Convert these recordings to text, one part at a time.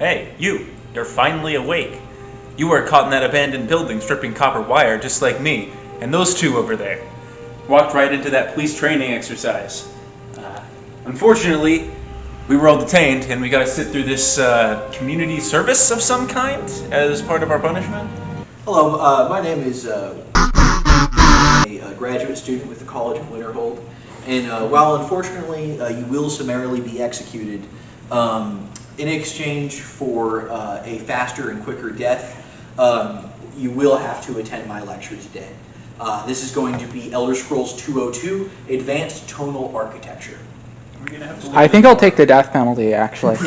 Hey, you're finally awake. You were caught in that abandoned building stripping copper wire just like me, and those two over there. Walked right into that police training exercise. Unfortunately, we were all detained, and we gotta sit through this community service of some kind as part of our punishment. Hello, my name is a graduate student with the College of Winterhold, and while unfortunately you will summarily be executed, in exchange for a faster and quicker death, you will have to attend my lecture today. This is going to be Elder Scrolls 202, Advanced Tonal Architecture. I think I'll take the death penalty, actually.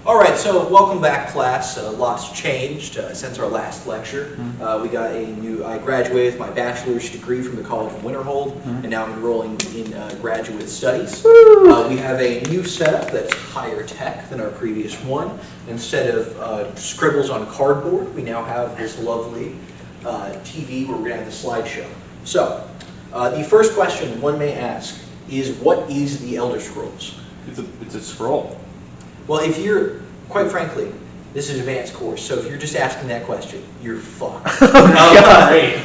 Alright, so welcome back, class. Lots changed since our last lecture. We got I graduated with my bachelor's degree from the College of Winterhold, and now I'm enrolling in graduate studies. We have a new setup that's higher tech than our previous one. Instead of scribbles on cardboard, we now have this lovely TV where we're going to have the slideshow. So, the first question one may ask is, what is the Elder Scrolls? It's a scroll. Well, if you're, quite frankly, this is an advanced course, so if you're just asking that question, you're fucked.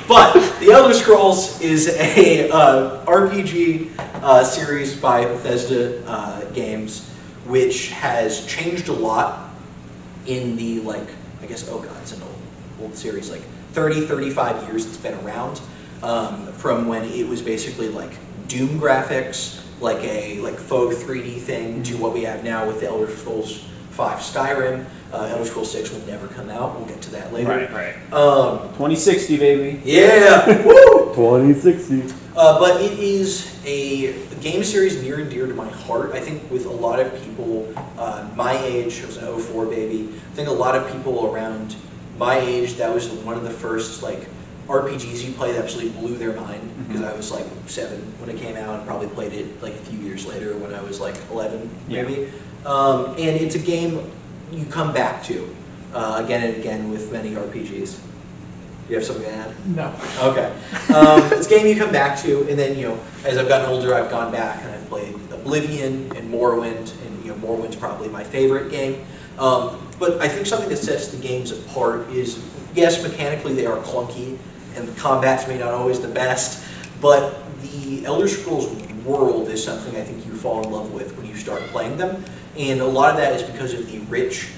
But the Elder Scrolls is a RPG series by Bethesda Games, which has changed a lot in the, it's an old series, 35 years it's been around, from when it was basically Doom graphics, a faux 3D thing, to what we have now with the Elder Scrolls 5 Skyrim. Elder Scrolls 6 will never come out. We'll get to that later. Right. 2060, baby. Yeah! Woo! 2060. But it is a game series near and dear to my heart. I think with a lot of people my age, I was an 04 baby, I think a lot of people around my age, that was one of the first RPGs you played that absolutely blew their mind, because I was 7 when it came out, and probably played it a few years later when I was 11 maybe. And it's a game you come back to again and again with many RPGs. You have something to add? No. Okay. It's a game you come back to, and then as I've gotten older, I've gone back and I've played Oblivion and Morrowind, and Morrowind's probably my favorite game. But I think something that sets the games apart is, yes, mechanically they are clunky, and the combat's may not always the best, but the Elder Scrolls world is something I think you fall in love with when you start playing them, and a lot of that is because of the rich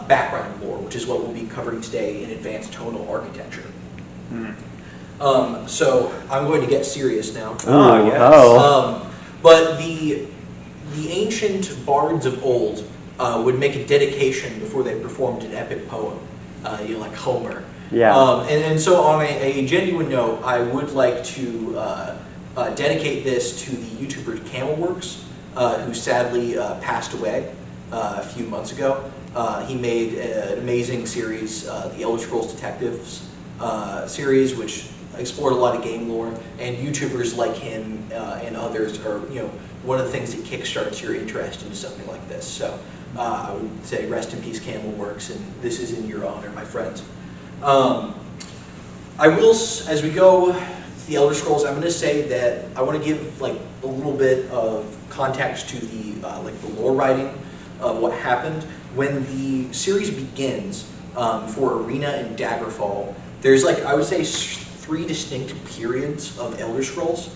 background lore, which is what we'll be covering today in Advanced Tonal Architecture. So I'm going to get serious now. Oh, yes. But the ancient bards of old would make a dedication before they performed an epic poem, like Homer. Yeah. And so on a genuine note, I would like to dedicate this to the YouTuber Camelworks, who sadly passed away a few months ago. He made an amazing series, the Elder Scrolls Detectives series, which explored a lot of game lore, and YouTubers like him and others are, one of the things that kickstarts your interest into something like this. So I would say rest in peace, Camelworks, and this is in your honor, my friends. I will, as we go to the Elder Scrolls, I'm going to say that I want to give a little bit of context to the the lore writing of what happened when the series begins. For Arena and Daggerfall, there's I would say 3 distinct periods of Elder Scrolls.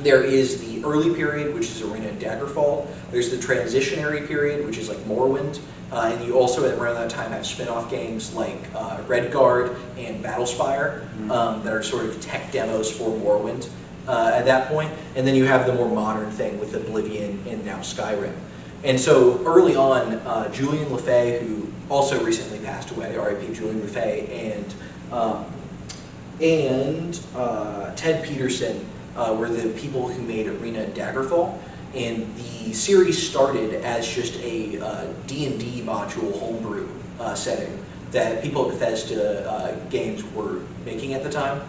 There is the early period, which is Arena and Daggerfall. There's the transitionary period, which is Morrowind. And you also, around that time, have spin-off games like Redguard and Battlespire that are sort of tech demos for Morrowind at that point. And then you have the more modern thing with Oblivion and now Skyrim. And so early on, Julian LeFay, who also recently passed away, R.I.P. Julian LeFay, and Ted Peterson were the people who made Arena and Daggerfall. And the series started as just a D&D module homebrew setting that people at Bethesda Games were making at the time.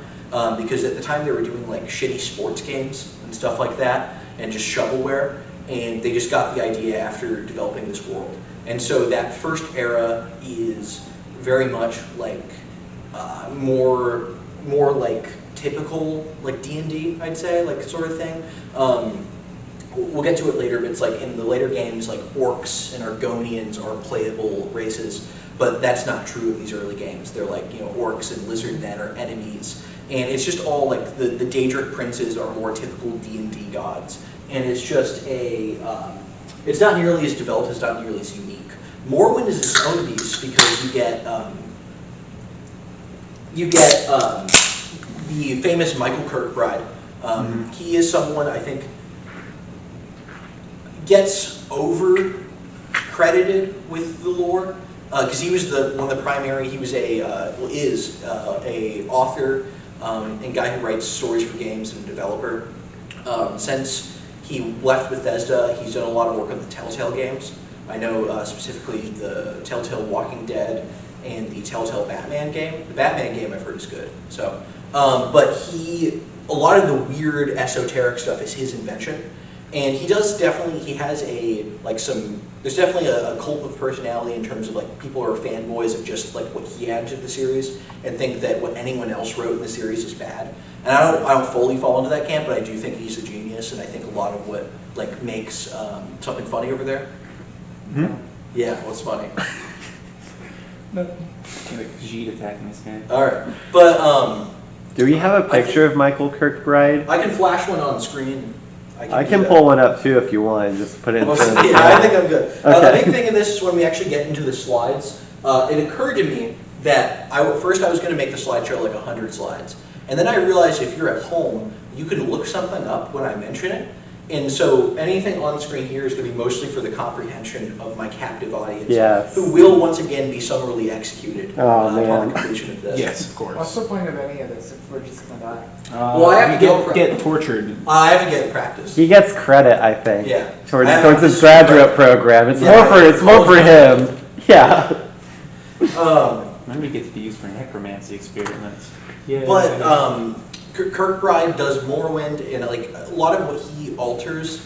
Because at the time they were doing shitty sports games and stuff like that, and just shovelware. And they just got the idea after developing this world. And so that first era is very much more typical like D&D, I'd say, like sort of thing. We'll get to it later, but it's like in the later games, like orcs and Argonians are playable races, but that's not true in these early games. They're like, orcs and lizard men are enemies, and it's just all like the Daedric princes are more typical D&D gods, and it's just it's not nearly as developed, it's not nearly as unique. Morrowind is its own beast because you get the famous Michael Kirkbride. He is someone I think gets over credited with the lore because he was one of the primary. He was a author and guy who writes stories for games and a developer. Since he left Bethesda, he's done a lot of work on the Telltale games. I know specifically the Telltale Walking Dead and the Telltale Batman game. The Batman game I've heard is good. So, but a lot of the weird esoteric stuff is his invention. And he has there's definitely a cult of personality in terms of like people are fanboys of just like what he added to the series and think that what anyone else wrote in the series is bad. And I don't fully fall into that camp, but I do think he's a genius, and I think a lot of what like makes something funny over there. Hmm? Yeah, what's funny? Like Jeet attacking this guy. All right, but Do we have a picture of Michael Kirkbride? I can flash one on screen. I can pull one up too if you want. Just put it in. Yeah, I think I'm good. The Okay. big thing in this is when we actually get into the slides. It occurred to me that first I was going to make the slideshow like 100 slides, and then I realized if you're at home, you can look something up when I mention it. And so anything on screen here is going to be mostly for the comprehension of my captive audience, Yes. who will once again be summarily executed Oh, upon man. the completion of this. Yes, of course. What's the point of any of this if we're just gonna die? Well, I have to don't get tortured. I haven't get practice. He gets credit, I think. Yeah. Towards I have his this graduate credit. program. It's Yeah. more for him. Yeah. Then we get to be used for necromancy experiments. Yeah. But Kirkbride does Morrowind, and like a lot of what he alters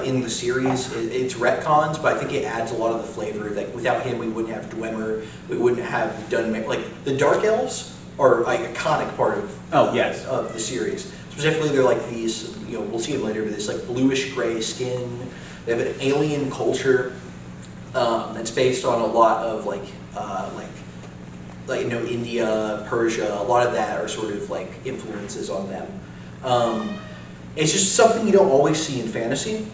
in the series, it's retcons, but I think it adds a lot of the flavor. Like without him, we wouldn't have Dwemer, we wouldn't have Dunmer. Like the Dark Elves are like an iconic part of the series. Specifically, they're like these. We'll see them later, but this like bluish gray skin. They have an alien culture that's based on a lot of India, Persia. A lot of that are sort of like influences on them. It's just something you don't always see in fantasy.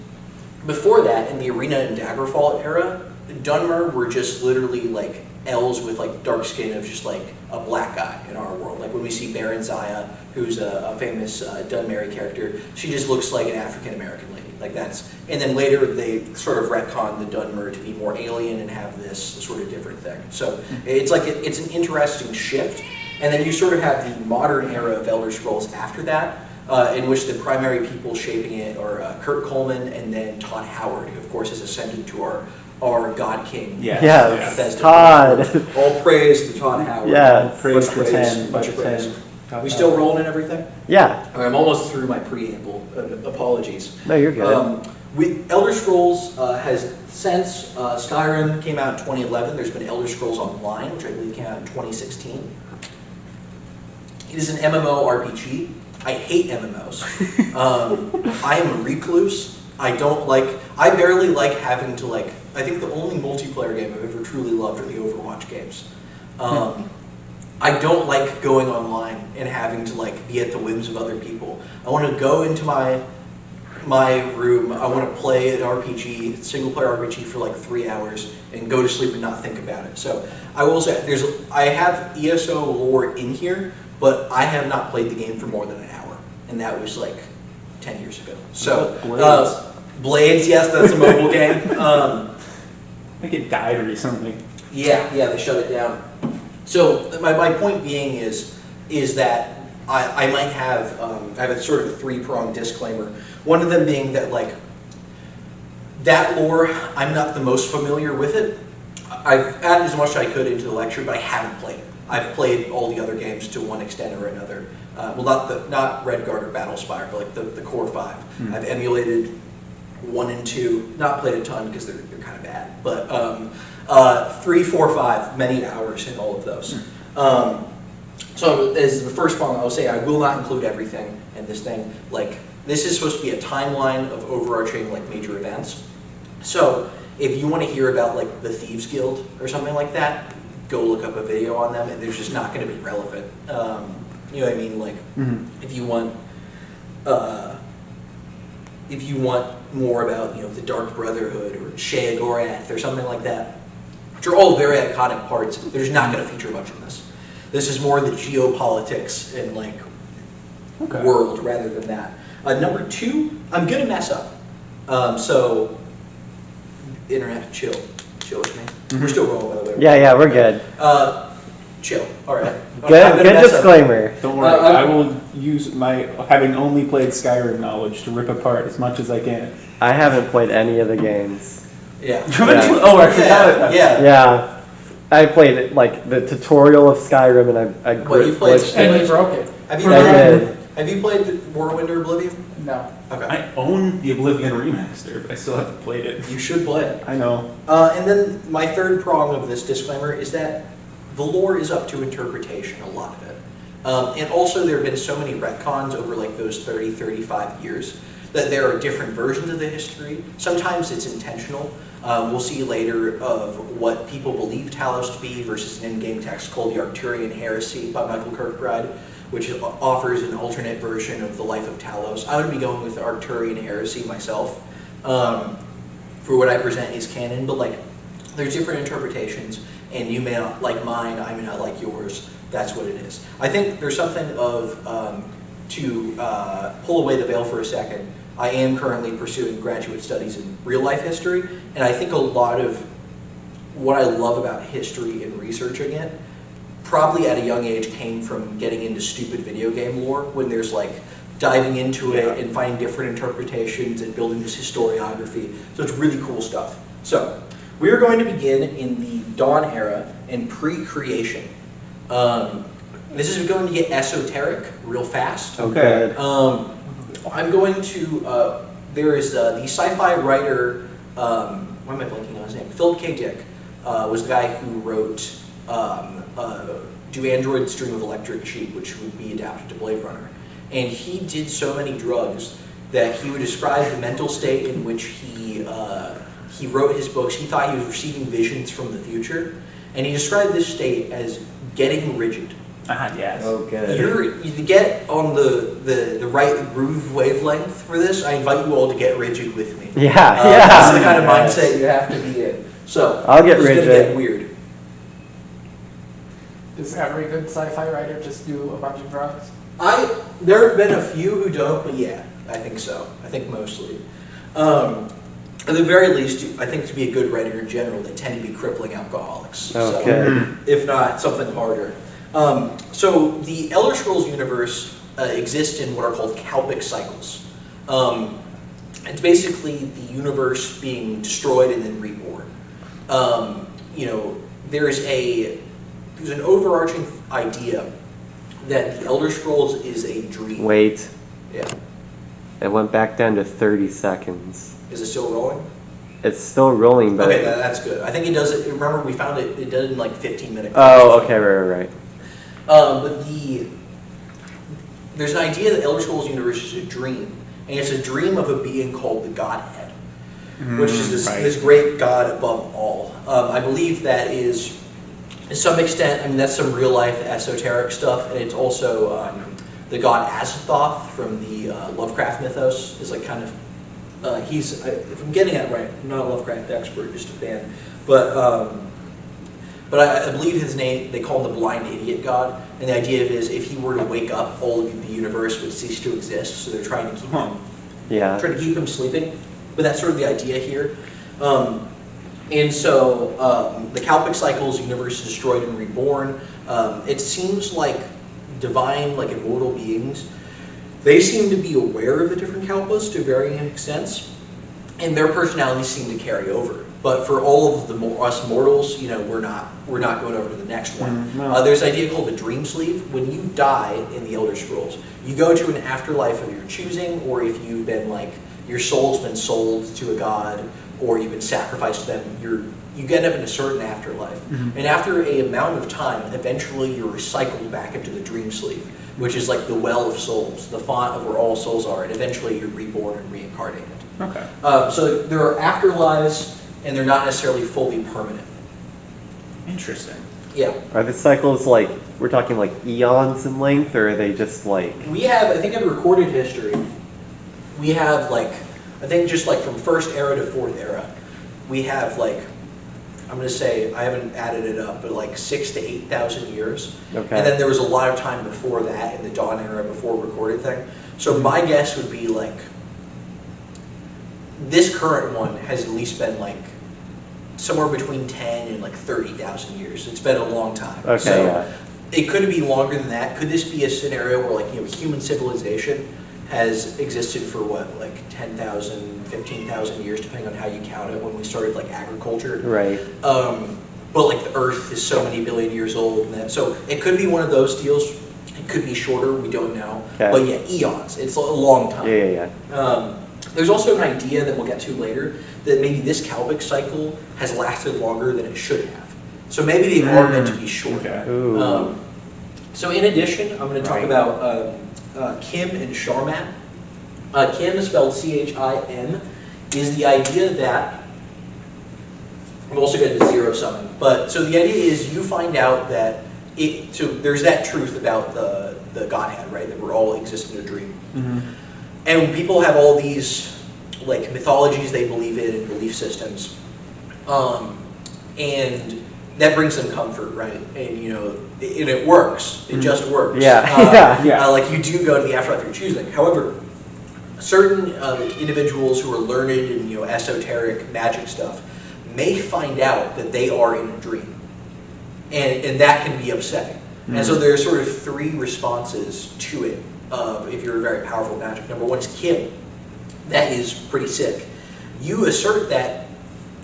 Before that, in the Arena and Daggerfall era, Dunmer were just literally like elves with like dark skin of just like a black guy in our world. Like when we see Baron Zaya, who's a famous Dunmeri character, she just looks like an African American lady. Like that's, and then later they sort of retcon the Dunmer to be more alien and have this sort of different thing. So it's like it's an interesting shift. And then you sort of have the modern era of Elder Scrolls after that. In which the primary people shaping it are Kurt Coleman and then Todd Howard, who of course has ascended to our God King. Yes. Bethesda. Todd. All praise to Todd Howard. Yeah. Praise Much to praise. 10. Much to praise. 10. We still rolling and everything? Yeah. I'm almost through my preamble. Apologies. No, you're good. Elder Scrolls has since Skyrim came out in 2011. There's been Elder Scrolls Online, which I believe came out in 2016. It is an MMORPG. I hate MMOs. I am a recluse. I barely like having to I think the only multiplayer game I've ever truly loved are the Overwatch games. I don't like going online and having to be at the whims of other people. I want to go into my room, I want to play an RPG, single player RPG for 3 hours and go to sleep and not think about it. So I will say, I have ESO lore in here, but I have not played the game for more than an hour, and that was 10 years ago. So Blades, yes, that's a mobile game. I think it died recently. Yeah, they shut it down. So my point being is that I might have I have a sort of a three-pronged disclaimer. One of them being that that lore, I'm not the most familiar with it. I've added as much as I could into the lecture, but I haven't played it. I've played all the other games to one extent or another. Well, not Redguard or Battlespire, but the core 5. I've emulated 1 and 2. Not played a ton because they're kind of bad, but 3, 4, 5, many hours in all of those. So as the first one, I'll say I will not include everything in this thing. Like, this is supposed to be a timeline of overarching like major events. So if you want to hear about like the Thieves Guild or something like that, go look up a video on them, and they're just not going to be relevant. You know what I mean? Like, if you want more about the Dark Brotherhood or Sheogorath or something like that, which are all very iconic parts, they're just not going to feature much in this. This is more the geopolitics and like world rather than that. Number 2, I'm gonna mess up. So internet, chill with me. We're still rolling, by the way. Yeah, we're good. Chill. All right. Good disclaimer. Don't worry, I will use my having only played Skyrim knowledge to rip apart as much as I can. I haven't played any of the games. Yeah. Oh, I forgot. Yeah. Yeah. I played it, like the tutorial of Skyrim, and I Well, you played glitched And it. you broke it. Have you I played? did. Have you played Morrowind or Oblivion? No. Okay. I own the Oblivion remaster, but I still haven't played it. You should play it. I know. And then my third prong of this disclaimer is that the lore is up to interpretation, a lot of it. And also there have been so many retcons over like those 30, 35 years that there are different versions of the history. Sometimes it's intentional. We'll see later of what people believe Talos to be versus an in-game text called the Arcturian Heresy by Michael Kirkbride, which offers an alternate version of the life of Talos. I would be going with the Arcturian Heresy myself for what I present is canon, but like there's different interpretations, and you may not like mine, I may not like yours. That's what it is. I think there's something of, to pull away the veil for a second, I am currently pursuing graduate studies in real life history, and I think a lot of what I love about history and researching it probably at a young age came from getting into stupid video game lore, when there's like diving into it and finding different interpretations and building this historiography. So it's really cool stuff. So we're going to begin in the Dawn era and pre-creation. This is going to get esoteric real fast. Okay. I'm going to, there is the sci-fi writer, why am I blanking on his name? Philip K. Dick was the guy who wrote Do Androids Dream of Electric Sheep, which would be adapted to Blade Runner. And he did so many drugs that he would describe the mental state in which he wrote his books. He thought he was receiving visions from the future. And he described this state as getting rigid. Yes. Oh, good. You get on the right groove wavelength for this. I invite you all to get rigid with me. Yeah, That's the kind of mindset you have to be in. So I'll get this is gonna rigid. get weird. Does every good sci-fi writer just do a bunch of drugs? There have been a few who don't, but yeah, I think so. I think mostly. At the very least, I think to be a good writer in general, they tend to be crippling alcoholics. Okay. So, if not, something harder. So the Elder Scrolls universe exists in what are called Kalpic cycles. It's basically the universe being destroyed and then reborn. There's an overarching idea that the Elder Scrolls is a dream. Wait. Yeah. It went back down to 30 seconds. Is it still rolling? It's still rolling, but... Okay, that's good. I think it does it. Remember, we found it did it in like 15 minutes. Oh, okay, right. But there's an idea that Elder Scrolls universe is a dream, and it's a dream of a being called the Godhead, which is this great God above all. I believe that is, to some extent, I mean, that's some real life esoteric stuff, and it's also the god Azathoth from the Lovecraft mythos is like kind of, if I'm getting it right, I'm not a Lovecraft expert, just a fan, but I believe his name, they call him the blind idiot god, and the idea of it is if he were to wake up, all of the universe would cease to exist, so they're trying to keep him sleeping, but that's sort of the idea here. And so the Kalpic cycles, universe is destroyed and reborn. It seems like divine, like immortal beings, they seem to be aware of the different Kalpas to varying extents, and their personalities seem to carry over. But for all of us mortals, we're not going over to the next one. There's an idea called the dream sleep. When you die in the Elder Scrolls, you go to an afterlife of your choosing, or if you've been your soul's been sold to a god, or you've been sacrificed to them, your you end up in a certain afterlife. And after a amount of time, eventually you're recycled back into the dream sleep, which is like the well of souls, the font of where all souls are, and eventually you're reborn and reincarnated. Okay. So there are afterlives, and they're not necessarily fully permanent. Interesting. Yeah. Are the cycles like, we're talking like eons in length, or are they just like... We have, I think in recorded history, we have like, I think just like from first era to fourth era, we have like, I'm going to say, I haven't added it up, but like 6,000 to 8,000 years. Okay. And then there was a lot of time before that in the Dawn era, before recorded thing. So my guess would be like, this current one has at least been like somewhere between 10 and like 30,000 years. It's been a long time. Okay, so yeah. It could be longer than that. Could this be a scenario where like, human civilization has existed for what, like 10,000, 15,000 years, depending on how you count it, when we started like agriculture. Right. But like the Earth is so many billion years old, and that, so it could be one of those deals. It could be shorter. We don't know. Okay. But yeah, eons. It's a long time. Yeah. There's also an idea that we'll get to later that maybe this Kalbic cycle has lasted longer than it should have. So maybe they are meant to be shorter. Okay. Ooh. So in addition, I'm going to talk Right. about Kim and Sharmat. Kim is spelled Chim, is the idea that, I'm also going to zero summon, but so the idea is you find out that, so there's that truth about the Godhead, right, that we're all exist in a dream. And people have all these like mythologies they believe in and belief systems, and that brings them comfort, right? And and it works. It just works. Yeah. Like you do go to the afterlife you're choosing. However, certain individuals who are learned in esoteric magic stuff may find out that they are in a dream, and that can be upsetting. And so there are sort of three responses to it. If you're a very powerful magic. Number one is Kim. That is pretty sick. You assert that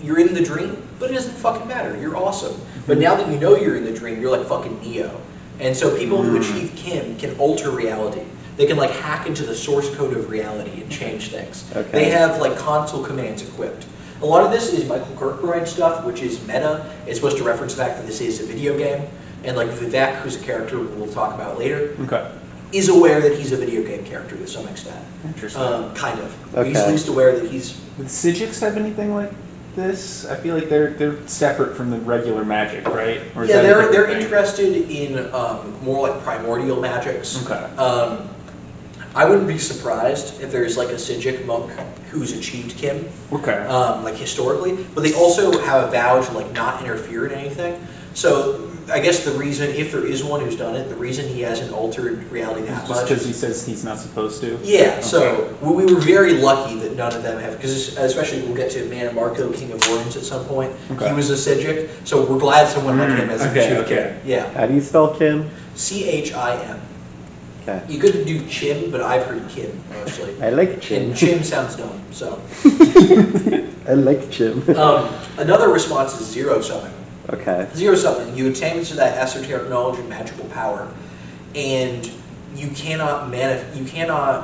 you're in the dream, but it doesn't fucking matter. You're awesome. But now that you know you're in the dream, you're like fucking Neo. And so people who achieve Kim can alter reality. They can like hack into the source code of reality and change things. Okay. They have like console commands equipped. A lot of this is Michael Kirkbride stuff, which is meta. It's supposed to reference the fact that this is a video game. And like Vivek, who's a character we'll talk about later, Okay. is aware that he's a video game character to some extent. Interesting. Kind of. Okay. He's at least aware that he's... Would Sijics have anything like this? I feel like they're separate from the regular magic, right? Or is Yeah, that a they're different thing? interested in more like primordial magics. Okay. I wouldn't be surprised if there's like a Sijic monk who's achieved Kim, Okay. like historically, but they also have a vow to like not interfere in anything. So I guess the reason, if there is one who's done it, the reason he hasn't altered reality that Just much because is... he says he's not supposed to? Yeah, so we were very lucky that none of them have, because especially we'll get to Mana Marco, King of Worms at some point. Okay. He was a Sijic, so we're glad someone like him has Okay, achieved okay. Kim. Yeah, How do you spell Kim? Chim. Okay. You could do Chim, but I've heard Kim mostly. I like Chim. And Chim sounds dumb, so. I like Chim. Another response is zero summon. Okay. Zero summon. You attain to that esoteric knowledge and magical power, and you cannot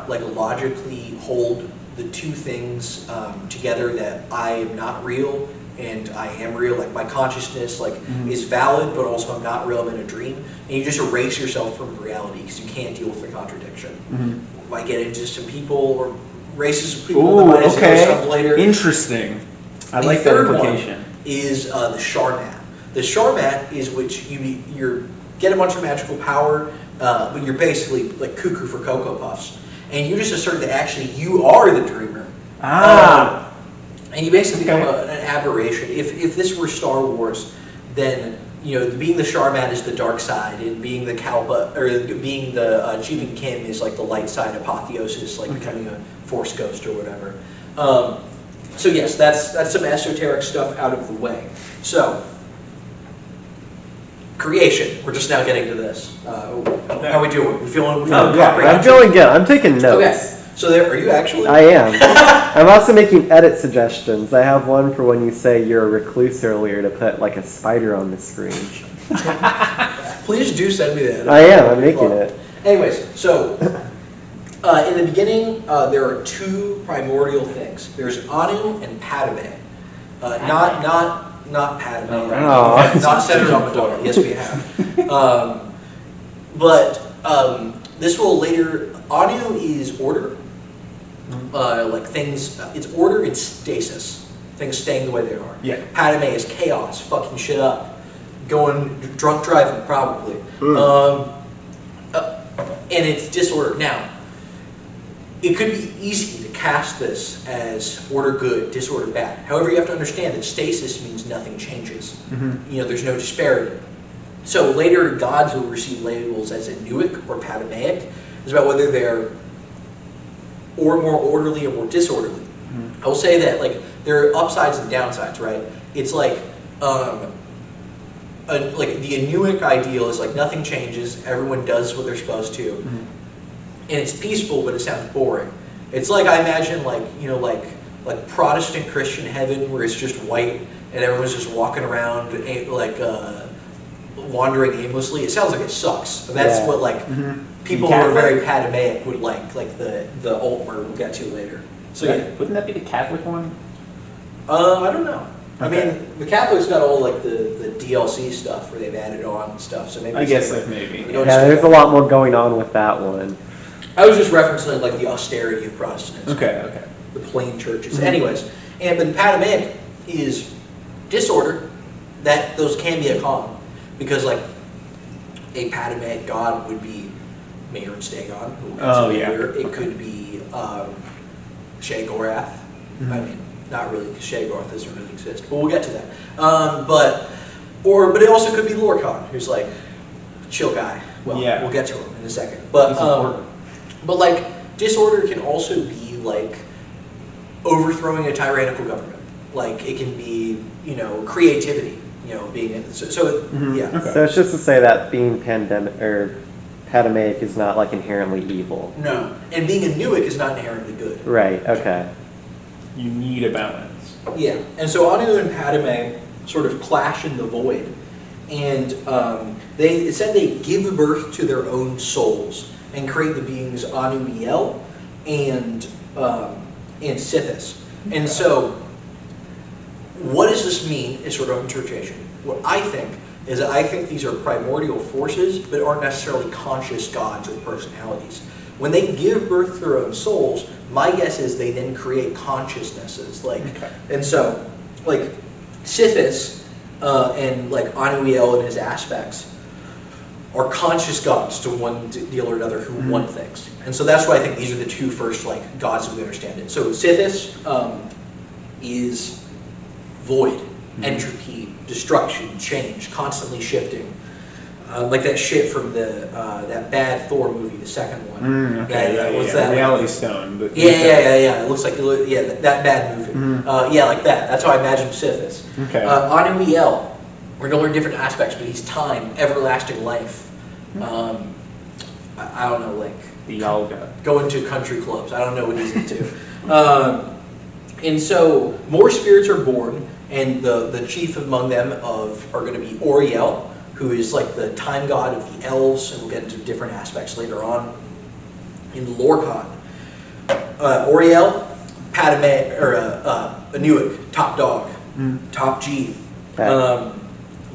like logically hold the two things together, that I am not real and I am real. Like my consciousness is valid, but also I'm not real. I'm in a dream, and you just erase yourself from reality because you can't deal with the contradiction. Might get into some people or races of people that might have some later. Interesting. I The like that third one implication. is the Sharmat. The Sharmat is which you get a bunch of magical power, but you're basically like cuckoo for Cocoa Puffs, and you just assert that actually you are the dreamer. And you basically become an aberration. If this were Star Wars, then being the Sharmat is the dark side, and being the Kalpa or being the achieving Kim is like the light side, apotheosis, like becoming a Force ghost or whatever. So yes, that's some esoteric stuff out of the way. So creation. We're just now getting to this. How are we doing? We feeling? Yeah, I'm feeling good. I'm taking notes. Okay. So are you actually? I am. I'm also making edit suggestions. I have one for when you say you're a recluse earlier to put like a spider on the screen. Please do send me that. I am. I'm making it. Anyways, so in the beginning, there are two primordial things. There's Anu and Padme. Not Not Padme. Oh. Not Senator Amidala. Yes, we have. But this will later. Audio is order. Like things, it's order and stasis. Things staying the way they are. Yeah. Padme is chaos, fucking shit up, going drunk driving probably. And it's disorder. Now, it could be easy to cast this as order good, disorder bad. However, you have to understand that stasis means nothing changes. You know, there's no disparity. So later, gods will receive labels as Enuic or Padmaic. It's about whether they're or more orderly or more disorderly. I will say that like there are upsides and downsides, right? It's like the Enuic ideal is like nothing changes, everyone does what they're supposed to, and it's peaceful, but it sounds boring. It's like I imagine like like Protestant Christian heaven where it's just white and everyone's just walking around wandering aimlessly. It sounds like it sucks. That's what like people who are very Padmaic would like the Altmer we'll get to later. So yeah. Wouldn't that be the Catholic one? I don't know. Okay. I mean, the Catholics got all like the DLC stuff where they've added on stuff. So maybe I guess like maybe. Don't Yeah, there's a lot more going on with that one. I was just referencing like the austerity of Protestants. Okay. The plain churches. Anyways, and then Padmaic is disorder. That those can be a con because like a Padmaic god would be Maynard Stagon. Oh yeah. It could be Sheogorath. I mean, not really because Sheogorath doesn't really exist, but we'll get to that. But it also could be Lorcan, who's like chill guy. Well, Yeah. we'll get to him in a second. But like disorder can also be like overthrowing a tyrannical government. Like it can be, creativity. Being yeah. Okay. So it's just to say that being Padmaic is not like inherently evil. No, and being a Newick is not inherently good. Right. Okay. You need a balance. Yeah, and so Anu and Padme sort of clash in the void, and it said they give birth to their own souls and create the beings Anu-El and Sithis. And so, what does this mean? Is sort of interpretation. What I think is that I think these are primordial forces, but aren't necessarily conscious gods with personalities. When they give birth to their own souls, my guess is they then create consciousnesses. And so, like Sithis and like Anu-El and his aspects are conscious gods to one deal or another who want things. And so that's why I think these are the two first like gods that we understand it. So Sithis is void, entropy, destruction, change, constantly shifting. Like that shit from that bad Thor movie, the second one. What's that? Reality Stone. Yeah. It looks like that bad movie. Yeah, like that. That's how I imagine Sithis. Okay. Anu-El, we're gonna learn different aspects, but he's time, everlasting life. I don't know, like The Yalga. going to country clubs. I don't know what he's into. And so more spirits are born, and the chief among them are going to be Oriel, who is like the time god of the elves, and we'll get into different aspects later on. In Lorcan, Oriel, Padme, or Enuic, top dog, top G.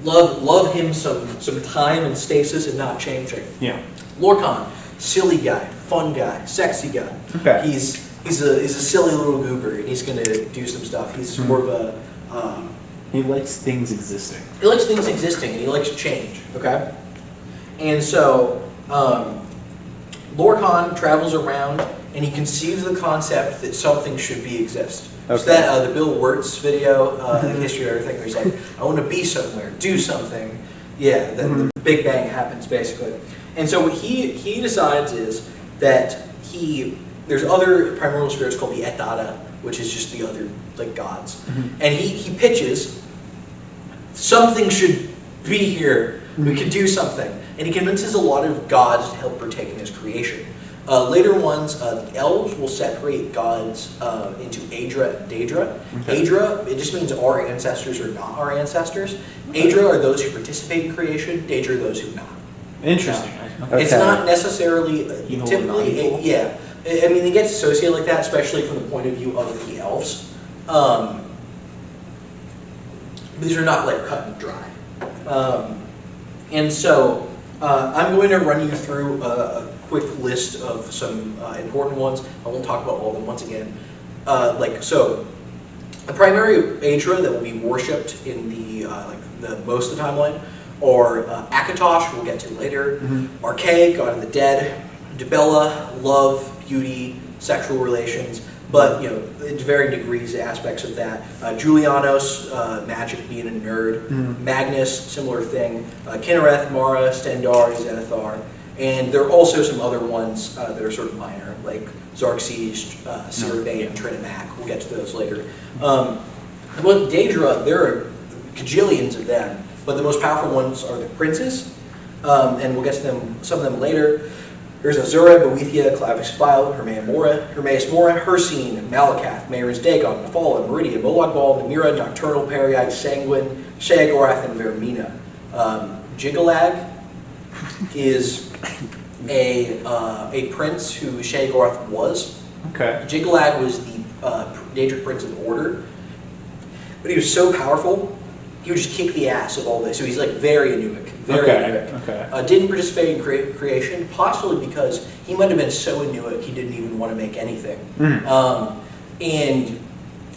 Love him some time and stasis and not changing. Yeah. Lorcan, silly guy, fun guy, sexy guy. Okay. He's a silly little goober, and he's gonna do some stuff. He's more of a He likes things existing. he likes things existing, and he likes change. Okay. And so Lorcan travels around, and he conceives the concept that something should exist. Okay. So that the Bill Wirtz video, the history of everything, where he's like, I want to be somewhere, do something. Yeah, the Big Bang happens basically. And so what he decides is that there's other primordial spirits called the Etata, which is just the other like gods. And he pitches, something should be here, we can do something. And he convinces a lot of gods to help partake in his creation. Later ones, the elves will separate gods into Aedra and Daedra. Aedra, it just means our ancestors or not our ancestors. Aedra are those who participate in creation, Daedra are those who not. Interesting. It's not necessarily, Evil or typically, non-evil? yeah. I mean, it gets associated like that, especially from the point of view of the elves. But these are not like cut and dry. And so I'm going to run you through a quick list of some important ones. I won't talk about all of them once again. The primary Aedra that will be worshipped in the most of the timeline are Akatosh, we'll get to later, Archaic, god of the dead, Dibella, love, beauty, sexual relations, but to varying degrees, aspects of that. Julianos, magic, being a nerd. Magnus, similar thing. Kinnereth, Mara, Stendar, Zenithar. And there are also some other ones that are sort of minor, like Xerxes, Siribane, and Trinimac. We'll get to those later. Well, Daedra, there are gajillions of them, but the most powerful ones are the princes, and we'll get to them, some of them later. There's Azura, Boethia, Clavis File, Hermaeus Mora, Hircine, Malakath, Mehrunes Dagon, Nephila, Meridia, Molag Bal, Namira, Nocturnal, Pereite, Sanguine, Sheogorath, and Vermina. Jigalag is a prince who Sheogorath was. Okay. Jigalag was the Daedric Prince of the Order, but he was so powerful, he would just kick the ass of all this. So he's like very anemic, anemic. Okay. Didn't participate in creation, possibly because he might have been so anemic he didn't even want to make anything. And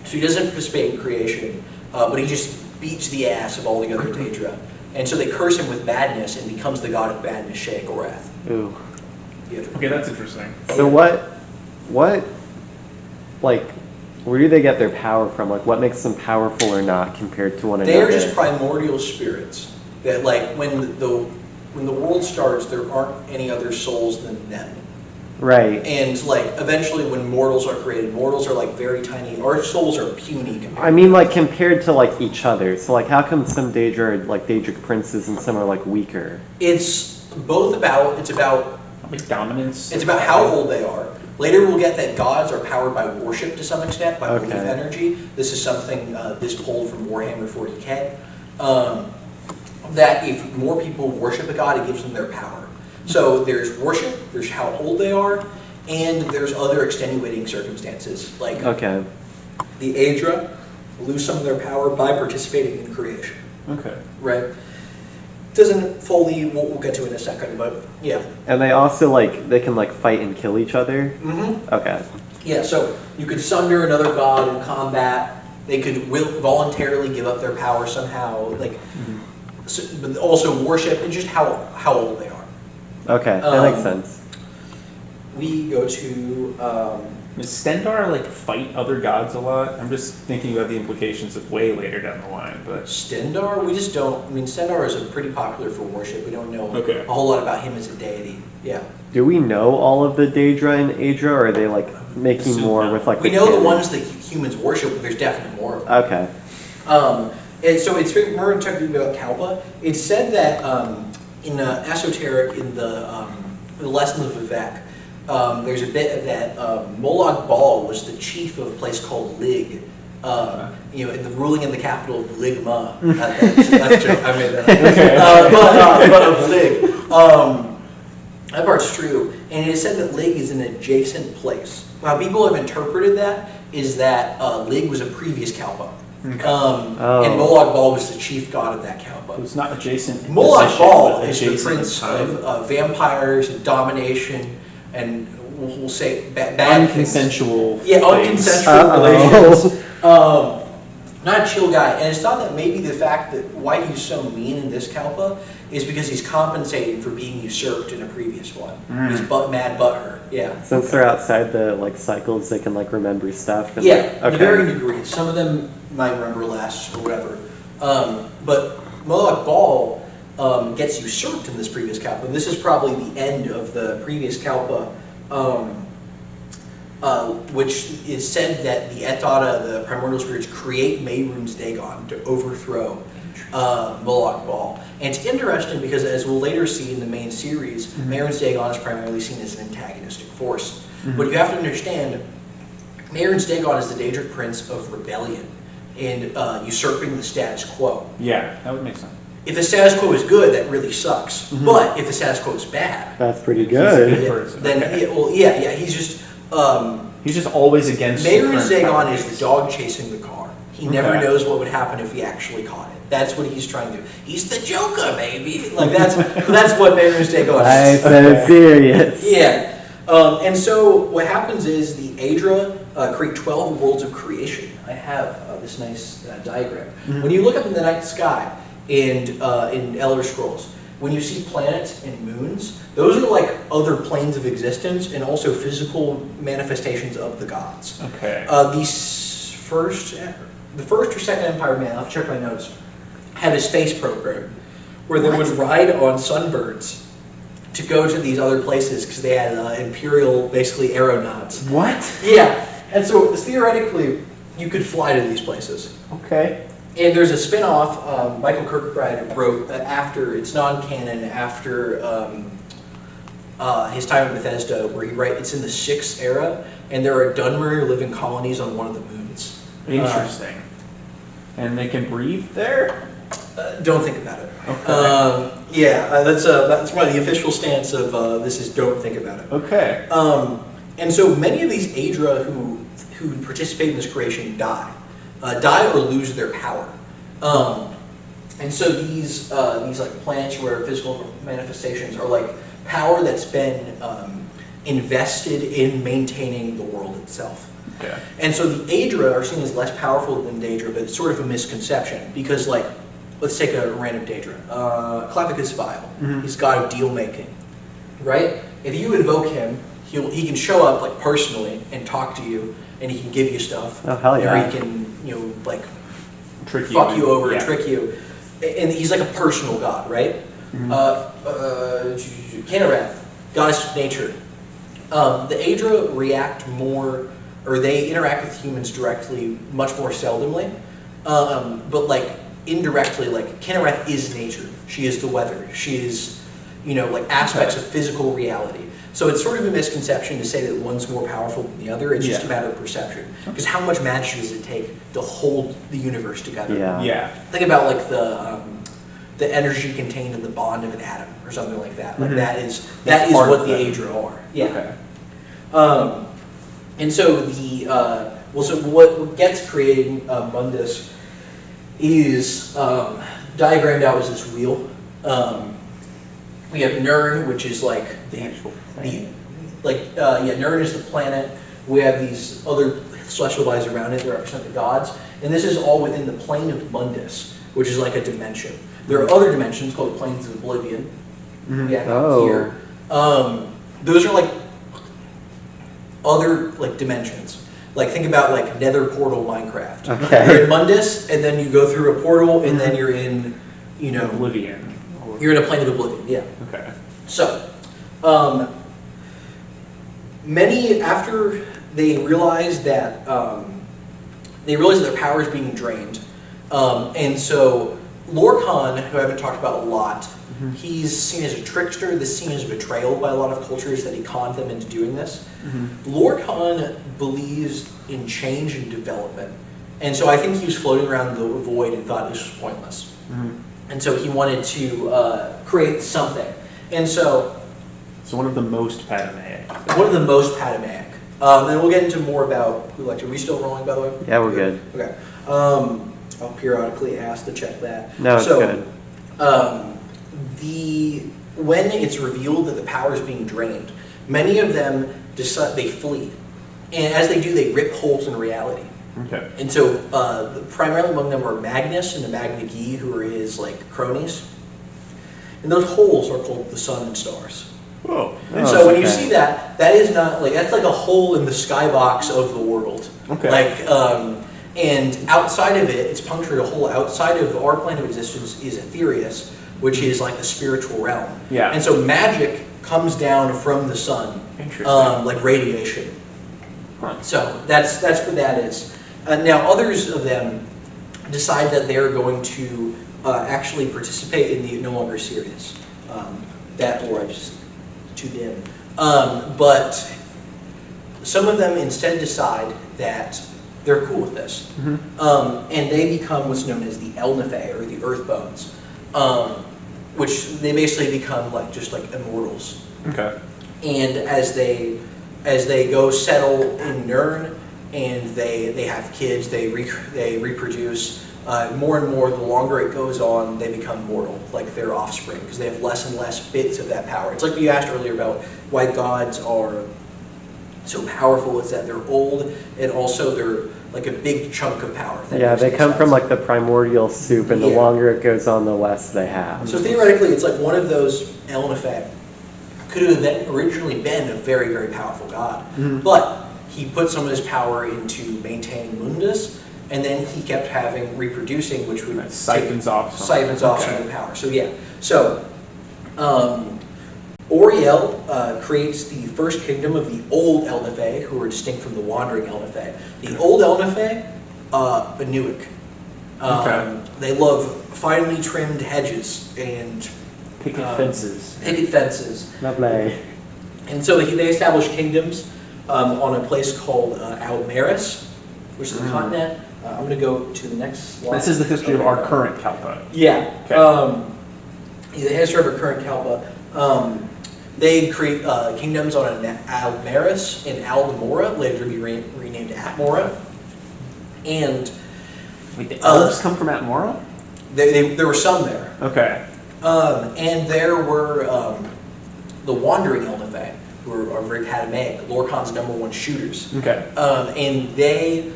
so he doesn't participate in creation, but he just beats the ass of all the other Daedra. And so they curse him with madness and becomes the god of madness, Sheogorath. Ooh. Okay, that's interesting. So what, like, where do they get their power from? Like, what makes them powerful or not compared to one another? They are just primordial spirits that, like, when the world starts, there aren't any other souls than them. Right. And like eventually, when mortals are created, mortals are like very tiny. Our souls are puny compared. I mean, like compared to like each other. So like, how come some Daedra are like Daedric princes and some are like weaker? It's both about. It's about like dominance. It's about how old they are. Later, we'll get that gods are powered by worship to some extent, by belief energy. This is something this pulled from Warhammer 40k. That if more people worship a god, it gives them their power. So there's worship, there's how old they are, and there's other extenuating circumstances. Like the Aedra lose some of their power by participating in creation. Okay. Right? Doesn't fully, we'll get to in a second, but yeah. And they also like, they can like fight and kill each other? Okay. Yeah, so you could sunder another god in combat. They could voluntarily give up their power somehow, like, so, but also worship and just how old they are. Okay, that makes sense. We go to. Does Stendar like fight other gods a lot? I'm just thinking about the implications of way later down the line, but Stendar, we just don't. I mean, Stendar is pretty popular for worship. We don't know a whole lot about him as a deity. Yeah. Do we know all of the Daedra and Aedra, or are they like making more with like? We know the ones that humans worship, but there's definitely more of them. Okay. And so it's very. We're talking about Kalpa. It's said that in esoteric, in the Lessons of Vivek, there's a bit that Molag Bal was the chief of a place called Lig, in the ruling in the capital of Ligma. That's true. I made that up. But of Lig. That part's true. And it is said that Lig is an adjacent place. How people have interpreted that is that Lig was a previous Kalpa. And Molag Bal was the chief god of that Kalpa. It's not adjacent. Molag Bal is the prince of vampires and domination, and we'll say bad unconsensual. Unconsensual relations. Not a chill guy, and it's thought that maybe the fact that why he's so mean in this Kalpa is because he's compensating for being usurped in a previous one. He's mad butthurt. Yeah. Since they're outside the like cycles, they can like remember stuff. And, to varying degrees. Some of them might remember less or whatever. But Molag Bal gets usurped in this previous Kalpa. And this is probably the end of the previous Kalpa, which is said that the Etata, the primordial spirits, create Mehrunes Dagon to overthrow Molag Bal. And it's interesting because, as we'll later see in the main series, Mehrunes Dagon is primarily seen as an antagonistic force. But you have to understand, Mehrunes Dagon is the Daedric prince of rebellion and usurping the status quo. Yeah, that would make sense. If the status quo is good, that really sucks. But if the status quo is bad, that's pretty good. Then he's just he's just always against. Mehrunes Dagon is the dog chasing the car. He never Okay. knows what would happen if he actually caught it. That's what he's trying to do. He's the Joker, baby. Like that's what Veterans Day goes. I said it's serious. Yeah. And so what happens is the Aedra create 12 worlds of creation. I have this nice diagram. When you look up in the night sky in Elder Scrolls, when you see planets and moons, those are like other planes of existence and also physical manifestations of the gods. Okay. The first or second Empire, man, I'll have to check my notes, had a space program where they would ride on sunbirds to go to these other places because they had imperial, basically, aeronauts. What? Yeah, and so theoretically, you could fly to these places. Okay. And there's a spin-off Michael Kirkbride wrote after, it's non-canon, after his time at Bethesda, where it's in the 6th era, and there are Dunmer living colonies on one of the moons. Interesting. And they can breathe there? Don't think about it. Okay. That's one of the official stance of this is don't think about it. Okay. And so many of these Aedra who participate in this creation die or lose their power. And so these like planets where physical manifestations are like power that's been invested in maintaining the world itself. Okay. And so the Aedra are seen as less powerful than Daedra, but it's sort of a misconception because, like, let's take a random Daedra. Clavicus Vile, he's god of deal making, right? If you invoke him, he can show up like personally and talk to you, and he can give you stuff. Oh, hell yeah. Or he can, like, Trick fuck you over and yeah. trick you. And he's like a personal god, right? Kinnereth, goddess of nature. The Aedra react more, or they interact with humans directly much more seldomly, but like indirectly, like Kinnereth is nature. She is the weather. She is, like aspects of physical reality. So it's sort of a misconception to say that one's more powerful than the other. It's just a matter of perception. Because how much magic does it take to hold the universe together? Yeah. Yeah. Think about like the energy contained in the bond of an atom or something like that. Like that is part what of the that. Aedra are. Yeah. Okay. And so so what gets created in Mundus is diagrammed out as this wheel. We have Nirn, which is like The actual Nirn is the planet. We have these other celestial bodies around it that represent the gods, and this is all within the plane of Mundus, which is like a dimension. There are other dimensions called planes of oblivion. We have here. Those are like other like dimensions. Like think about like Nether Portal Minecraft. Okay. You're in Mundus, and then you go through a portal, and then you're in, Oblivion. you're in a plane of oblivion. Yeah. Okay. So, many after they realize that their power is being drained, and so Lorcan, who I haven't talked about a lot, he's seen as a trickster. This is seen as a betrayal by a lot of cultures that he conned them into doing this. Lorcan believes in change and development, and so I think he was floating around the void and thought this was pointless. And so he wanted to create something. And so one of the most Padmeic. one of the most Padmeic. And we'll get into more about who lecture. Are we still rolling, by the way? Yeah, we're good. Okay. I'll periodically ask to check that. No, it's good. When it's revealed that the power is being drained, many of them decide they flee, and as they do, they rip holes in reality. Okay. And so, primarily among them are Magnus and the Magna Gi, who are his like cronies. And those holes are called the sun and stars. Whoa. And so when you see that, that is not like that's like a hole in the skybox of the world. Okay. Like, and outside of it, it's punctured a hole. Outside of our plane of existence is Aetherius, which is like the spiritual realm. Yeah. And so magic comes down from the sun, Interesting. like radiation. Huh. So that's what that is. Now others of them decide that they're going to actually participate in the No Longer Serious. That or I just tuned in. But some of them instead decide that they're cool with this. And they become what's known as the Elnathae, or the Earth Bones, which they basically become like just like immortals. Okay. And as they go settle in Nirn and they have kids, they reproduce. More and more, the longer it goes on, they become mortal, like their offspring, because they have less and less bits of that power. It's like you asked earlier about why gods are so powerful. It's that they're old, and also they're like a big chunk of power. Yeah, they come from like the primordial soup, and the longer it goes on, the less they have. So theoretically, it's like one of those Elnifet could have originally been a very, very powerful god, but he put some of his power into maintaining Mundus, and then he kept reproducing, which would siphons off some of the power. So yeah, so Oriel creates the first kingdom of the old Elnifet, who are distinct from the wandering Elnifet. The old Elnifet, Anuic. They love finely trimmed hedges and picket fences. Lovely. And so they established kingdoms on a place called Almeris, which is a continent. I'm going to go to the next slide. This is the history of our current Kalpa. Yeah. Okay. The history of our current Kalpa. They create kingdoms on Almeris and Aldemora, later to be renamed Atmora. And wait, the elves come from Atmora? There were some there. Okay. And there were the wandering Elnifet, who are very Patamaic, Lorkhan's #1 shooters. Okay. And they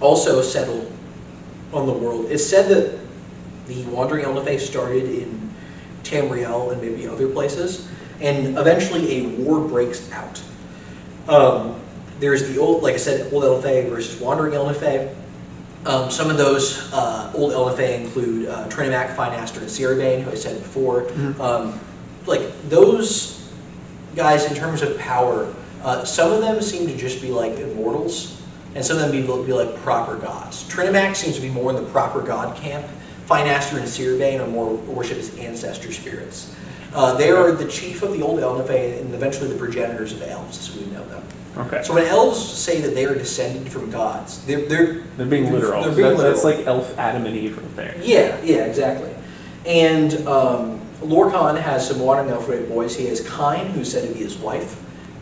also settled on the world. It's said that the wandering Elnifet started in Tamriel and maybe other places, and eventually a war breaks out. There's the old, like I said, old Elnifet versus wandering Elnifet. Some of those old Elnifet include Trinimac, Finaster, and Cerebane, who I said before. Like those guys, in terms of power, some of them seem to just be like immortals, and some of them be like proper gods. Trinimac seems to be more in the proper god camp. Finaster and Cerebane are more worship as ancestor spirits. They are the chief of the old Elnifet and eventually the progenitors of elves, as we know them. Okay. So when elves say that they are descended from gods, they're being literal. They're being literal. That's like elf Adam and Eve right there. Yeah, exactly. And Lorkhan has some wandering Elfred boys. He has Kine, who's said to be his wife.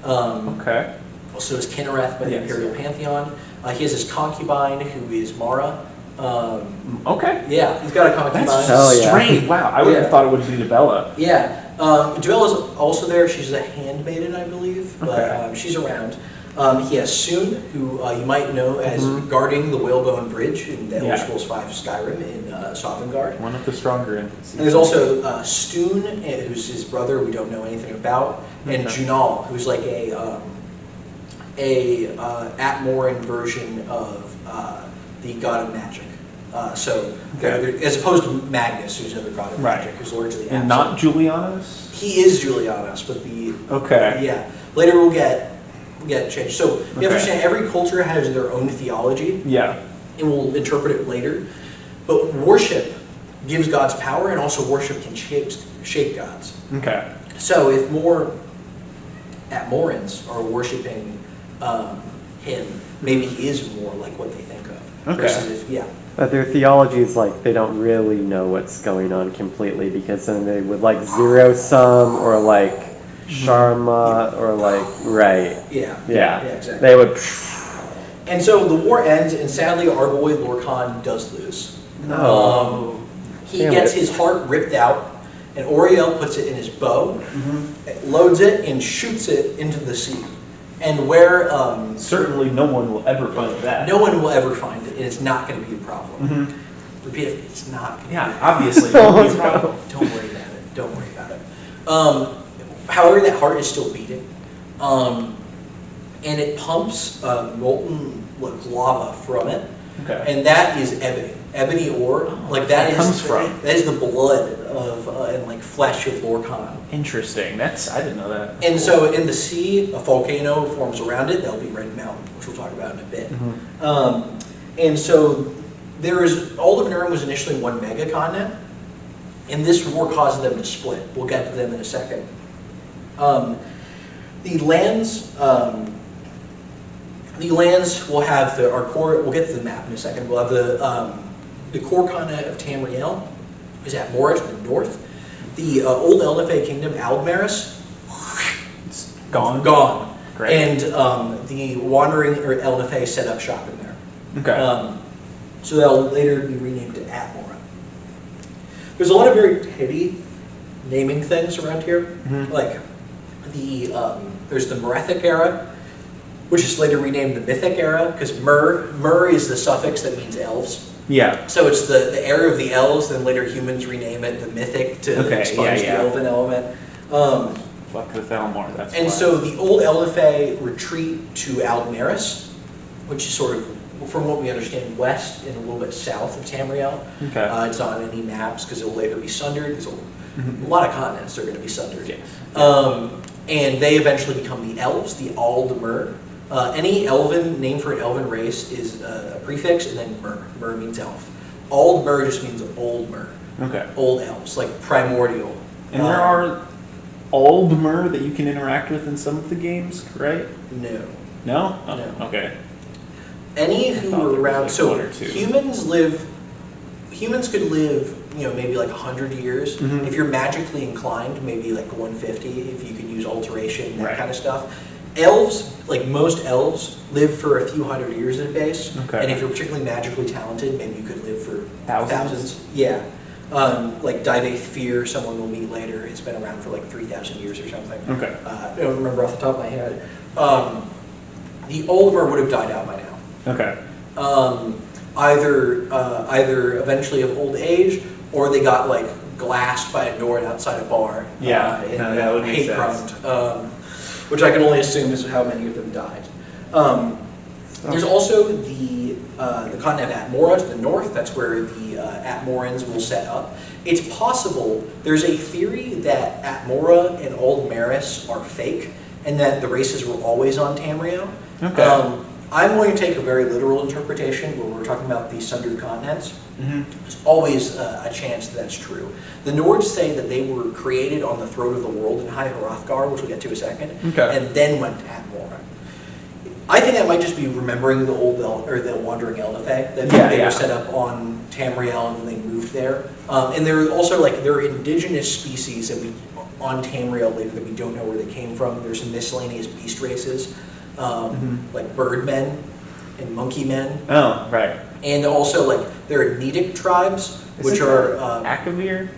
Okay. Also is Kinnereth by the Imperial Pantheon. He has his concubine, who is Mara. Okay. Yeah, he's got a concubine. That's strange. Wow, I would have thought it would be Debella. Yeah. Duella's also there. She's a handmaiden, I believe, but Okay. she's around. He has Soon, who you might know as guarding the Whalebone Bridge in the Elder Scrolls V Skyrim in Sovngarde. One of the stronger NPCs. And there's also Stoon, who's his brother we don't know anything about, and Junal, who's like a Atmoran version of the god of magic. They're, as opposed to Magnus, who's another god of magic, who's lord to the and not Julianus? He is Julianus, but the yeah. Later we'll get changed. So you have to understand, every culture has their own theology. Yeah. And we'll interpret it later. But worship gives gods power, and also worship can shape gods. Okay. So if more Atmorans are worshiping him, maybe he is more like what they think of. Okay. Versus if, But their theology is like they don't really know what's going on completely, because then they would like zero sum or like Sharma or like Yeah, exactly. They would. And so the war ends, and sadly our boy Lorkhan does lose. No. He gets his heart ripped out, and Oriel puts it in his bow, loads it, and shoots it into the sea. And where certainly no one will ever find that. No one will ever find it, and it's not going to be a problem. Repeatedly, it's not. Obviously. Don't worry about it. Don't worry about it. However, that heart is still beating, and it pumps molten lava from it, and that is ebony ore. That is the blood of and like flesh of Lorkhan. Interesting. I didn't know that. And so in the sea, a volcano forms around it. That'll be Red Mountain, which we'll talk about in a bit. And so all of Nurem was initially one mega continent, and this war caused them to split. We'll get to them in a second. The lands will have our core. We'll get to the map in a second. We'll have the core continent of Tamriel is at Moorish in the north. The old Elnifet kingdom, Aldmeris, it's gone. Great. And the Wandering or LFA set up shop in there. Okay. So that'll later be renamed to Atmora. There's a lot of very petty naming things around here. Like there's the Merethic era, which is later renamed the Mythic era, because Mer is the suffix that means elves. Yeah. So it's the era of the elves, then later humans rename it the Mythic to expunge the elven element. Fuck with Elmore, that's And why. so the old Eldafe retreat to Almaris, which is sort of, from what we understand, west and a little bit south of Tamriel. Okay. It's not on any maps because it will later be sundered. There's a lot of continents that are going to be sundered. Yes. And they eventually become the elves, the Aldmer. Any elven name for an elven race is a prefix, and then mer. Mer means elf. Aldmer just means old mer. Okay. Old elves, like primordial. And there are Aldmer that you can interact with in some of the games, right? No. No? Oh, No. Okay. Any who thought there were was around, like so one or two. humans could live, maybe like 100 years. Mhm. If you're magically inclined, maybe like 150, if you can use alteration, that Right. kind of stuff. Elves, like most elves, live for a few hundred years at base. Okay. And if you're particularly magically talented, maybe you could live for Thousands? Yeah. Like Divaith Fear, someone we'll meet later, it's been around for like 3,000 years or something. Okay. I don't remember off the top of my head. The Oldmer would have died out by now. Okay. Either eventually of old age, or they got like glassed by a Nord outside a bar. Yeah, in no, that would make hate sense. crime, which I can only assume is how many of them died. There's also the continent of Atmora to the north. That's where the Atmorans will set up. It's possible, there's a theory that Atmora and Old Maris are fake, and that the races were always on Tamriel. Okay. I'm going to take a very literal interpretation where we're talking about the sundered continents. Mm-hmm. There's always a chance that that's true. The Nords say that they were created on the throne of the world in High Hrothgar, which we'll get to in a second, Okay. and then went to Atmora. I think that might just be remembering the old the Wandering Eldafe, that they Yeah. were set up on Tamriel and then they moved there. And there are also there are indigenous species that on Tamriel later that we don't know where they came from. There's some miscellaneous beast races, like birdmen and monkey men. Oh, right. And also, there are Nedic tribes, which are, Akavir?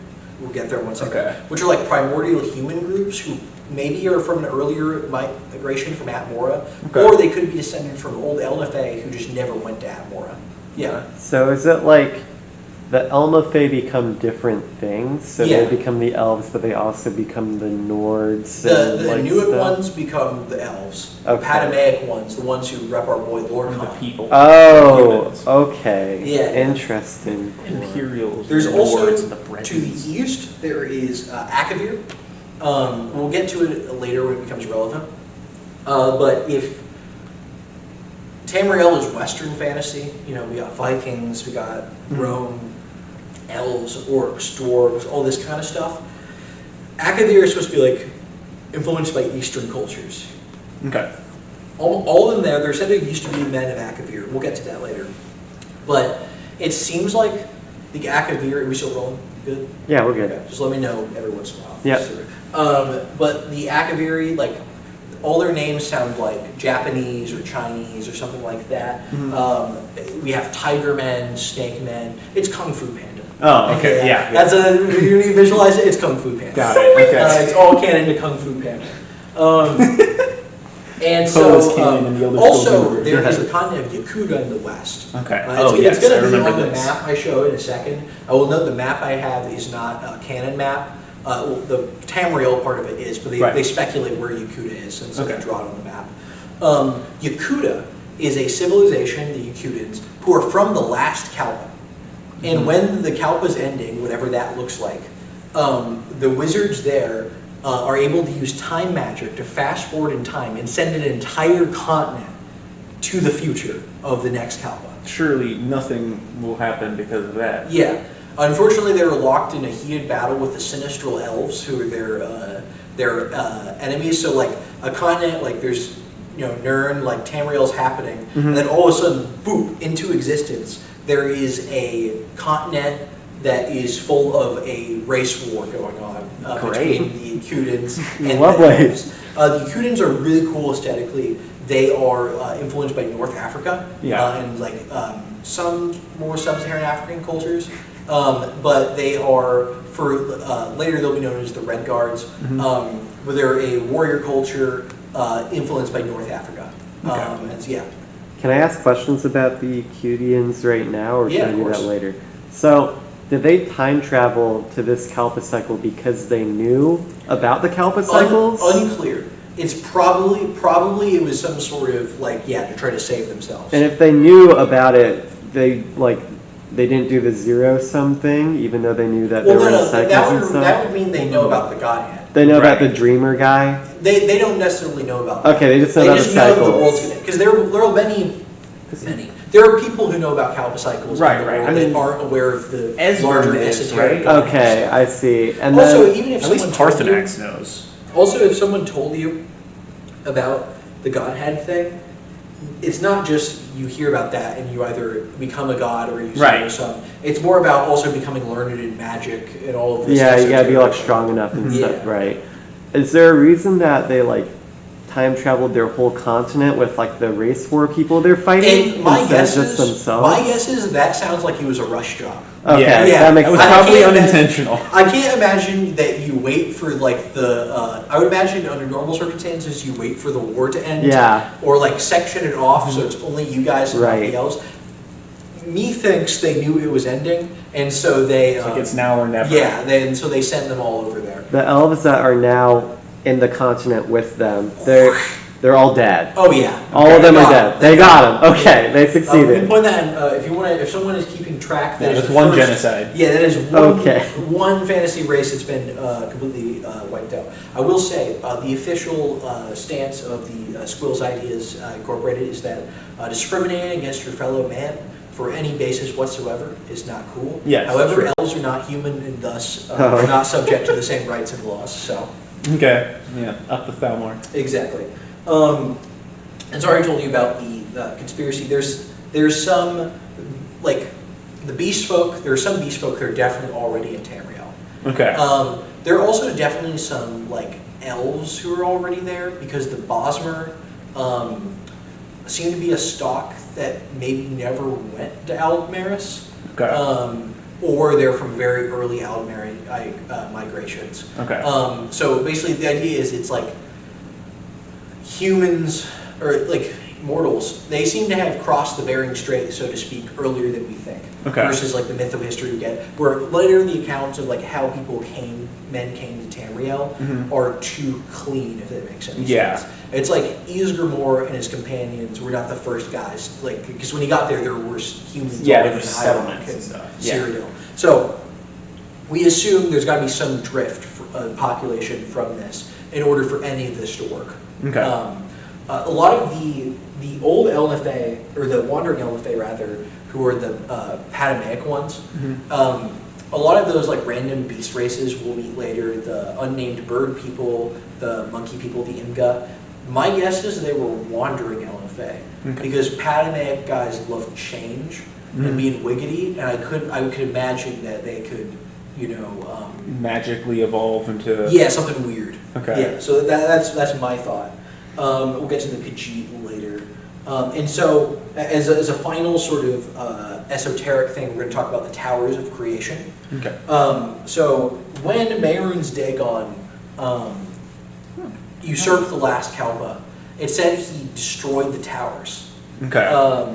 we'll get there in one second, Okay. which are like primordial human groups who maybe are from an earlier migration from Atmora, Okay. or they could be descended from old Eldafe who just never went to Atmora. Yeah. So is it like the Elmafe become different things? So Yeah. they become the elves, but they also become the Nords? The and, like, Newick stuff? ones become the elves. The Okay. Patamaic ones, the ones who rep our boy Lord The Khan. people. Oh, Humans. okay. Yeah. Interesting. Imperials. There's the also, Lords, the to Bretons. the east, there is Akavir. We'll get to it later when it becomes relevant. But if Tamriel is Western fantasy, we got Vikings, we got Rome, elves, orcs, dwarves, all this kind of stuff. Akavir is supposed to be influenced by Eastern cultures. Okay. All of them there said there used to be men of Akavir. We'll get to that later. But it seems like the Akavir, are we still rolling? Good? Yeah, we're good. Okay, just let me know every once in a while. Yeah. But the Akaviri, all their names sound like Japanese or Chinese or something like that. We have Tiger Men, Snake Men. It's Kung Fu Panda. Oh, okay, yeah. That's you need to visualize it. It's Kung Fu Panda. Got it, okay. It's all canon to Kung Fu Panda. And Poe's so, canon and the Elder Scrolls also, universe. there is the continent of Yakuta in the west. Okay. It's going to be remember on the this. map I show in a second. I will note the map I have is not a canon map. The Tamriel part of it is, but Right. they speculate where Yakuta is, and so they Okay. draw it on the map. Yakuta is a civilization, the Yakutans, who are from the last Kalpa. And when the Kalpa's ending, whatever that looks like, the wizards there are able to use time magic to fast forward in time and send an entire continent to the future of the next Kalpa. Surely nothing will happen because of that. Yeah. Unfortunately, they were locked in a heated battle with the Sinistral Elves, who are their enemies. So, a continent, there's, Nirn, Tamriel's happening, and then all of a sudden, boop, into existence, there is a continent that is full of a race war going on between the Yakutans and the Lovely. Elves. The Yakutans are really cool aesthetically. They are influenced by North Africa and like some more sub-Saharan African cultures, but they are later they'll be known as the Red Guards. Where they're a warrior culture influenced by North Africa. Can I ask questions about the Yakutians right now, or should Yeah, I of do course. that later? So, did they time travel to this Kalpa cycle because they knew about the Kalpa cycles? Unclear. It's probably it was some sort of like to try to save themselves. And if they knew about it, they didn't do the zero sum thing, even though they knew that there were cycles and stuff. that would mean they know about the Godhead. They know about the dreamer guy. They don't necessarily know about that. Okay, they just know about the They just know the cycles. world's gonna, because there are many. There are people who know about Kalpa cycles Right, in the right. world I mean, that aren't aware of the Esbern larger is, esoteric. right? Okay, I see. And Also, then even if At least someone told you, Parthenax knows. also if someone told you about the Godhead thing, it's not just you hear about that and you either become a god or you Right. some. It's more about also becoming learned in magic and all of this. yeah, you gotta be esoteric strong enough and Yeah. stuff, right? Is there a reason that they time traveled their whole continent with the race war people they're fighting And my instead guess of just is themselves? that sounds like it was a rush job. Okay, Yeah. that makes That was sense. probably can't imagine- unintentional. I can't imagine that you wait for I would imagine under normal circumstances you wait for the war to end. Yeah. Or section it off so it's only you guys and Right. nobody else. Methinks they knew it was ending, and so they. It's now or never. So they send them all over there. The elves that are now in the continent with them, they're all dead. Oh yeah. All of them are Got dead. it. They got them. Okay, they You can succeeded. point that if someone is keeping track, that is that's the one first- genocide. Yeah, that is Okay. one fantasy race that's been completely wiped out. I will say the official stance of the Squill's Ideas Incorporated is that discriminating against your fellow man for any basis whatsoever is not cool. Yes, However, sure. elves are not human and thus Oh. are not subject to the same rights and laws. So. Okay. Yeah. Up the Thalmor. Exactly. And so I already told you about the conspiracy. There's some, the beast folk, there are some beast folk that are definitely already in Tamriel. Okay. There are also definitely some, elves who are already there, because the Bosmer seem to be a stock that maybe never went to Aldmaris. Okay. Or they're from very early Aldmeri migrations. Okay. So basically the idea is it's humans, or mortals, they seem to have crossed the Bering Strait, so to speak, earlier than we think. Okay. Versus the myth of history we get, where later the accounts of how men came to Tamriel are too clean, if that makes sense. Yeah. It's Ysgramor and his companions were not the first guys, because when he got there were humans. Yeah, all there in were High settlements Rock and stuff. Yeah. Cyrodiil. So we assume there's got to be some drift population from this in order for any of this to work. Okay. A lot of the old LFA, or the wandering LFA rather, who are the Patamaic ones, a lot of those random beast races we'll meet later, the unnamed bird people, the monkey people, the Imga. My guess is they were wandering LFA, because Patamaic guys love change and being wiggity, and I could imagine that they could, Magically evolve into. yeah, something weird. Okay. Yeah, so that's my thought. We'll get to the Khajiit later. And so, as a final sort of esoteric thing, we're going to talk about the Towers of Creation. Okay. So, when Mehrunes Dagon usurped the last Kalpa, it said he destroyed the towers. Okay. I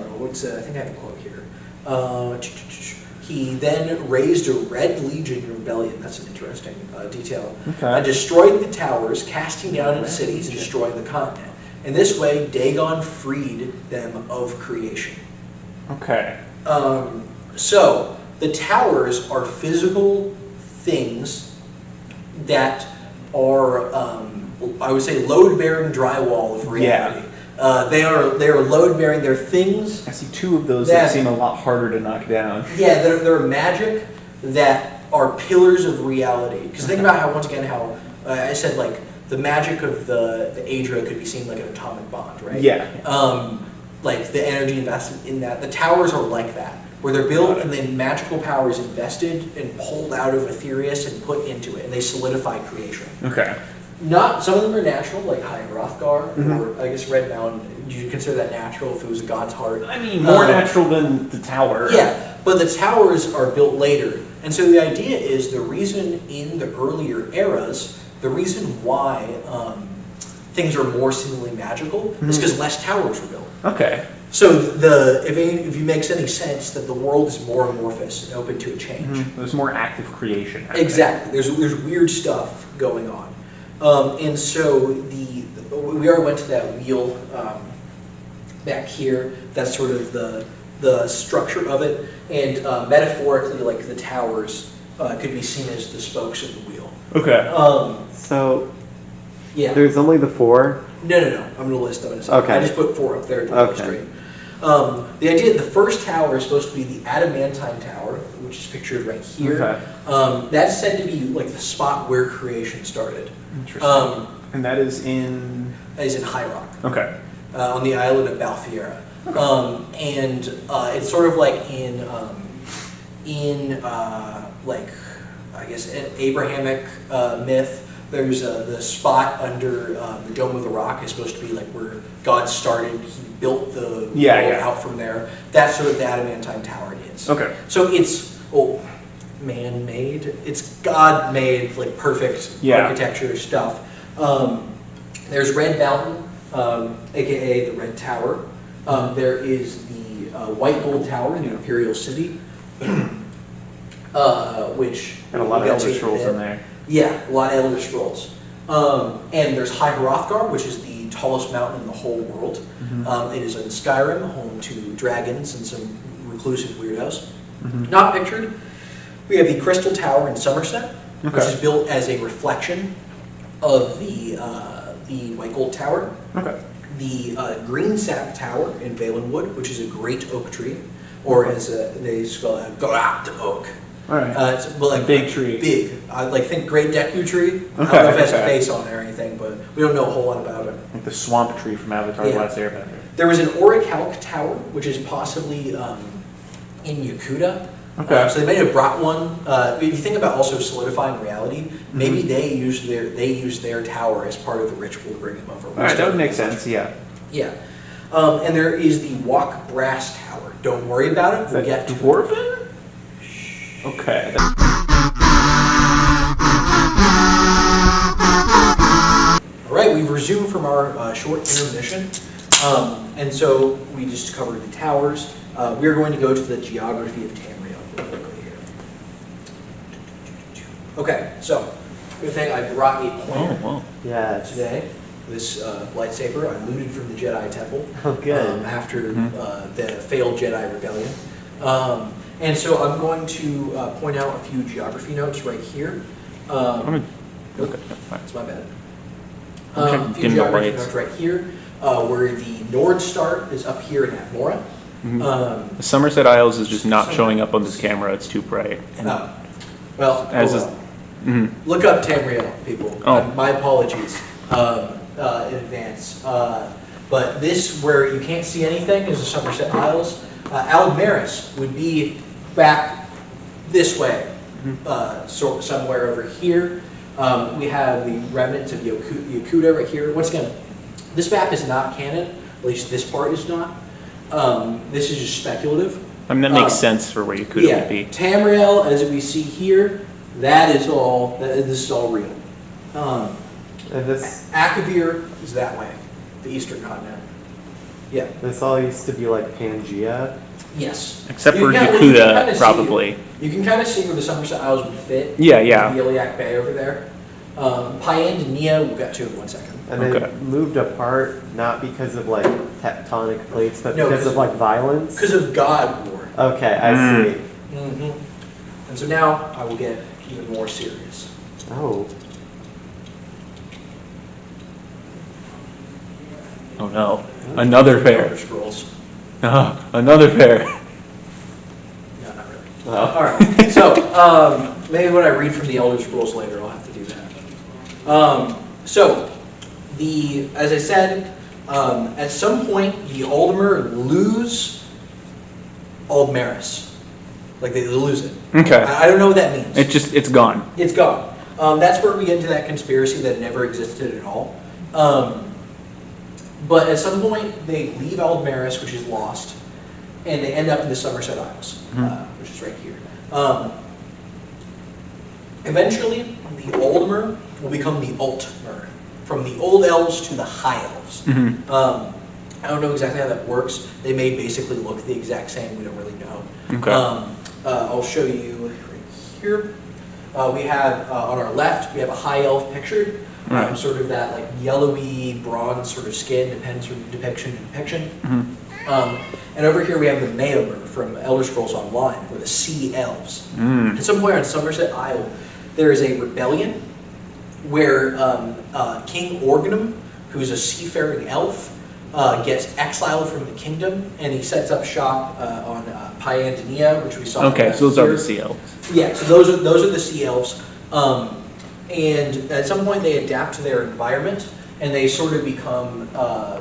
think I have a quote here. He then raised a Red Legion rebellion. That's an interesting detail. Okay. And destroyed the towers, casting down into cities and destroying the continent. In this way, Dagon freed them of creation. Okay. So, the towers are physical things that are, I would say, load-bearing drywall of reality. They are load-bearing. They're things. I see two of those that seem a lot harder to knock down. Yeah, they're magic that are pillars of reality. Because think about how, once again, how I said the magic of the Aedra could be seen like an atomic bond, right? Yeah. The energy invested in that. The towers are like that, where they're built and then magical power is invested and pulled out of Aetherius and put into it, and they solidify creation. Okay. Not some of them are natural, like High Hrothgar, Mhm. or I guess Red Mountain. You consider that natural if it was a god's heart. I mean, more Um, natural than the tower. Yeah, but the towers are built later. And so the idea is the reason in the earlier eras, the reason why things are more seemingly magical is because less towers were built. Okay. So if it makes any sense that the world is more amorphous and open to a change. There's more active creation happening. Exactly. There's weird stuff going on. And so we already went to that wheel back here. That's sort of the structure of it. And metaphorically, like the towers could be seen as the spokes of the wheel. Okay. So Yeah. there's only the 4. No. I'm going to list them in a second. Okay. I just put 4 up there to Okay. illustrate. The idea, the first tower is supposed to be the adamantine tower, which is pictured right here. Okay. That's said to be like the spot where creation started. Interesting. And that is in. That is in High Rock, Okay. on the island of Balfiera. And it's sort of like in like, I guess, an Abrahamic myth. There's the spot under the Dome of the Rock is supposed to be like where God started. He built the world out from there. That's sort of the adamantine tower is. Okay. So it's man-made. It's God-made, like perfect architecture stuff. There's Red Mountain, aka the Red Tower. There is the White Gold Tower in the Imperial City, which And a lot of we'll get Elder to Scrolls in a in bit. there. Yeah, a lot of Elder Scrolls. And there's High Hrothgar, which is the tallest mountain in the whole world. It is in Skyrim, home to dragons and some reclusive weirdos. Not pictured. We have the Crystal Tower in Somerset, which is built as a reflection of the White Gold Tower. Okay. The Green Sap Tower in Valenwood, which is a great oak tree, or as they spell it, Gorat oak. All right. It's like big tree. Big. Like think Great Deku Tree. I don't Okay, know if it has a okay. face on it or anything, but we don't know a whole lot about it. Like the swamp tree from Avatar: The Yeah. Last Airbender. There was an Orichalc Tower, which is possibly in Yakuta. Okay. So they may have brought one. If you think about also solidifying reality, maybe they used their tower as part of the ritual to bring him over. All right, that would make sense. Yeah. Yeah. And there is the Walk Brass Tower. Don't worry about it. We'll get to it. Dwarven? Okay. All right, we've resumed from our short intermission. And so we just covered the towers. We're going to go to the geography of Tamriel real quickly here. Okay, so good thing I brought a pointer wow. Yeah. today. This lightsaber I looted from the Jedi Temple Oh, good. after the failed Jedi rebellion. And so I'm going to point out a few geography notes right here. Okay, fine. That's my bad. Okay, A few dim the geography lights. notes right here, where the Nord Star is up here in Atmora. The Somerset Isles is just not showing up on this camera. It's too bright. Well, As oh is- well. Mhm. Look up Tamriel, people. Oh. My apologies in advance. But this, where you can't see anything, is the Somerset Isles. Almaris would be back this way, somewhere over here. We have the remnants of Yakuta right here. Once again, this map is not canon, at least this part is not. This is just speculative. I mean, that makes sense for where you could Yeah, would be. Tamriel, as we see here, that is all. This is all real. And this Akavir is that way, the eastern continent. Yeah. this all used to be like Pangea. Yes. Except You for can Yakuta, kinda see- probably. You can kind of see where the Somerset Isles would fit. Yeah, yeah. The Iliac Bay over there. Payend and Nia, we'll get to in 1 second. And Okay. they moved apart not because of like tectonic plates, but No, because of like violence. Because of God War. Okay, I see. Mm-hmm. And so now I will get even more serious. Oh. Oh no. Another pair. Elder Scrolls. Another pair. No, not really. Oh. All right. So maybe when I read from the Elder Scrolls later, I'll have to do that. As I said, at some point the Aldmer lose Aldmeris. Like they lose it. Okay. I don't know what that means. It's gone. It's gone. That's where we get into that conspiracy that never existed at all. But at some point, they leave Aldmaris, which is lost, and they end up in the Somerset Isles, which is right here. Eventually, the Oldmer will become the Altmer, from the Old Elves to the High Elves. I don't know exactly how that works. They may basically look the exact same. We don't really know. Okay. I'll show you right here. We have on our left, we have a High Elf pictured. Right. Sort of that like yellowy bronze sort of skin, depends from depiction to depiction. And over here we have the Maomer from Elder Scrolls Online, or the Sea Elves. At some point on Somerset Isle, there is a rebellion where King Organum, who's a seafaring elf, gets exiled from the kingdom, and he sets up shop on Pyandonia, which we saw. Okay, so those are here. the sea elves. Yeah, so those are the Sea Elves. And at some point they adapt to their environment, and they sort of become a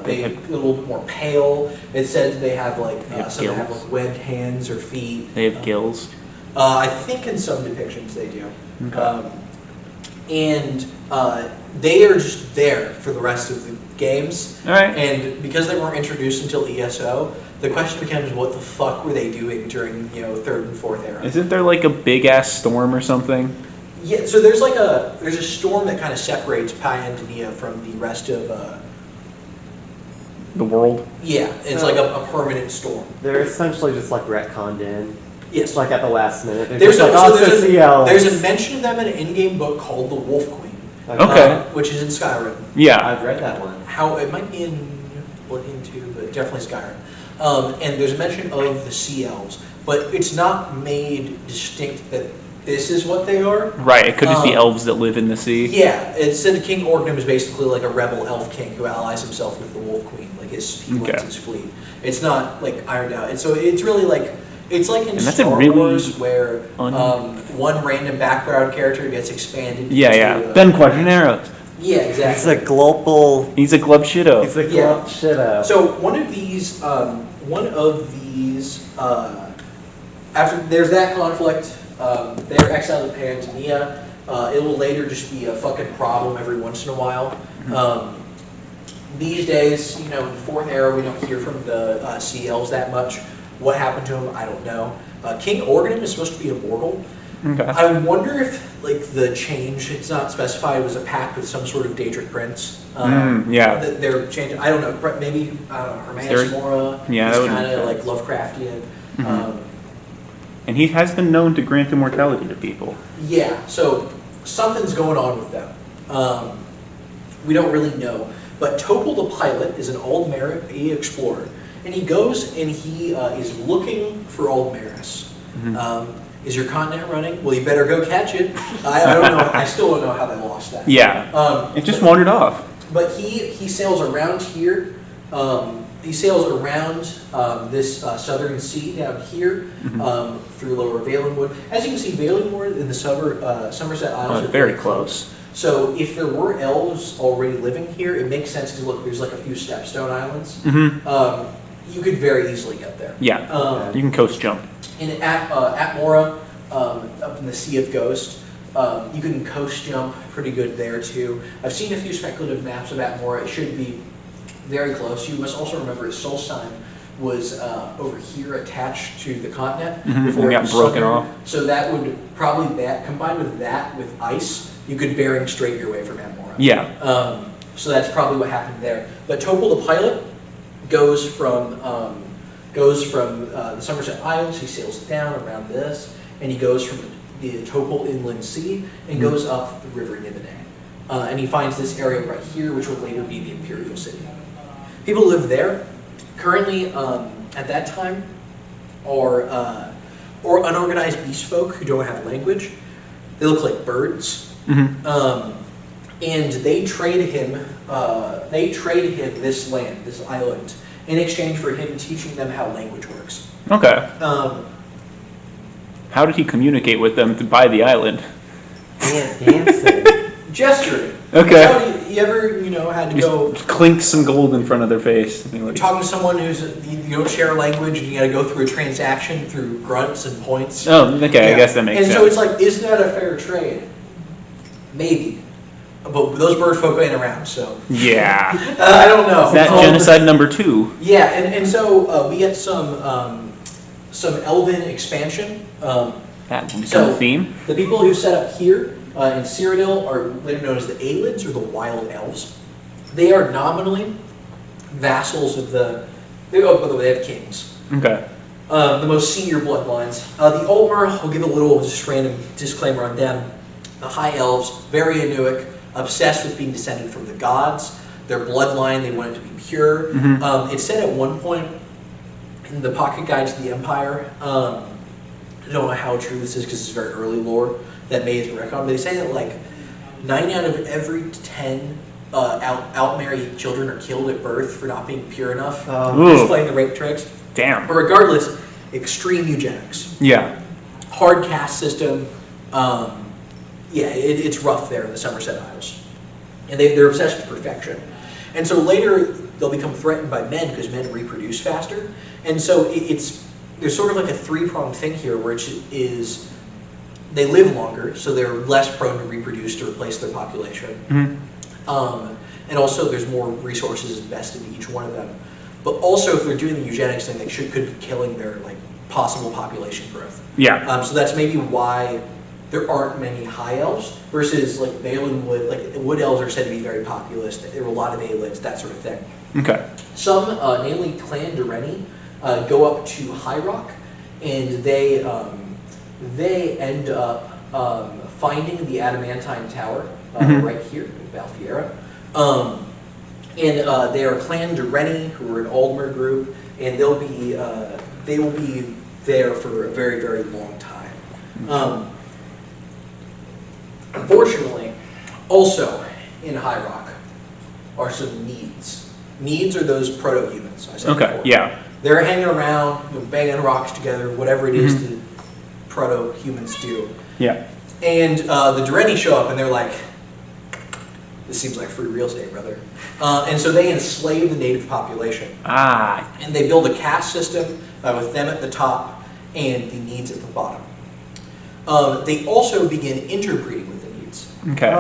little bit more pale. It says they have like some have like webbed hands or feet. They have gills. I think in some depictions they do. Okay. And they are just there for the rest of the games. All right. And because they weren't introduced until ESO, the question becomes, what the fuck were they doing during 3rd and 4th era? Isn't there like a big ass storm or something? Yeah, so there's a storm that kind of separates Pyandonia from the rest of The world? yeah, it's like a permanent storm. They're essentially just like retconned in. Yes. Like at the last minute. They're There's just like, there's Sea Elves. a mention of them in an in-game book called The Wolf Queen. Okay. Which is in Skyrim. Yeah. I've read that one. How it might be in Oblivion too, but definitely Skyrim. And there's a mention of the Sea Elves, but it's not made distinct that this is what they are. Right, it could just be elves that live in the sea. Yeah, it said King Organum is basically like a rebel elf king who allies himself with the Wolf Queen. Like he leads his fleet. It's not like ironed out. And so it's really like in And that's Star a really Wars where one random background character gets expanded. Yeah. into, Ben Quadranero. Yeah, It's exactly. a global. He's a glub shitto. It's a Yeah. shit out. So one of these, after there's that conflict, they're exiled to Pyandonia. It will later just be a fucking problem every once in a while. These days, in the 4th era, we don't hear from the Sea Elves that much. What happened to him, I don't know. King Organum is supposed to be immortal. Okay. I wonder if, the change, it's not specified, was a pact with some sort of Daedric prince. Yeah. They're changing, I don't know, maybe, Hermaeus Mora. Yeah, that would kind make of sense. Lovecraftian. And he has been known to grant immortality to people. Yeah, so something's going on with them. We don't really know. But Topol the pilot is an Aldmeri explorer. And he goes and he is looking for Aldmeris. Is your continent running? Well, you better go catch it. I don't know. I still don't know how they lost that. Yeah. It just wandered off. But he sails around here. He sails around this southern sea down here through Lower Valenwood. As you can see, Valenwood in the Somerset Isles are Very close. So if there were elves already living here, it makes sense because look, there's like a few stepstone islands. You could very easily get there. Yeah. You can coast jump. And at Mora, up in the Sea of Ghost, you can coast jump pretty good there too. I've seen a few speculative maps of Atmora. It should be very close. You must also remember Solstheim was over here attached to the continent before it got broken off. So that would probably combined with that with ice, you could bearing straight your way from Atmora. Yeah. So that's probably what happened there. But Topol the pilot goes from the Somerset Isles. He sails down around this, and he goes from the Topol Inland Sea and goes up the River Nibelheim. And he finds this area right here, which will later be the Imperial City. People live there. Currently, at that time, are unorganized beast folk who don't have language. They look like birds. And they trade him this land, this island, in exchange for him teaching them how language works. Okay. How did he communicate with them to buy the island? Dancing. Gesturing. Okay. So you ever, had to go Just clink some gold in front of their face. talking to someone you don't share a language and you got to go through a transaction through grunts and points. Oh, okay. Yeah. I guess that makes and sense. so it's like, is that a fair trade? Maybe. But those bird folk ain't around, so. Yeah. I don't know. That genocide number 2. Yeah, and so we get some elven expansion. That will become So- a theme. The people who set up here in Cyrodiil are later known as the Aelids, or the Wild Elves. They are nominally vassals of by the way, they have kings. Okay. The most senior bloodlines. The Ulmer, I'll give a little just random disclaimer on them. The High Elves, very Inuic, obsessed with being descended from the gods. Their bloodline, they want it to be pure. It said at one point in the Pocket Guide to the Empire, I don't know how true this is because it's very early lore that may have been reckoned, but they say that like 9 out of every 10 out-married children are killed at birth for not being pure enough, just playing the rape tricks. Damn. But regardless, extreme eugenics. Yeah. Hard caste system. It's rough there in the Somerset Isles. And they're obsessed with perfection. And so later, they'll become threatened by men because men reproduce faster. And so there's sort of like a 3-pronged thing here, which is they live longer, so they're less prone to reproduce to replace their population. And also there's more resources invested in each one of them. But also if they're doing the eugenics thing, they could be killing their like possible population growth. Yeah. So that's maybe why there aren't many high elves versus like Valen Wood. Like wood elves are said to be very populous. There were a lot of Aelids, that sort of thing. Okay. Some, namely Clan Durrani, go up to High Rock, and they end up finding the Adamantine Tower right here in Valfiera. And they are Clan Durrani, who are an Aldmer group, and they will be there for a very, very long time. Unfortunately, also in High Rock are some needs. Needs are those proto-humans I said before. Yeah. They're hanging around, banging rocks together, whatever it is that proto-humans do. Yeah. And the Durrani show up and they're like, this seems like free real estate, brother. And so they enslave the native population. And they build a caste system with them at the top and the needs at the bottom. They also begin interbreeding with the needs. Okay.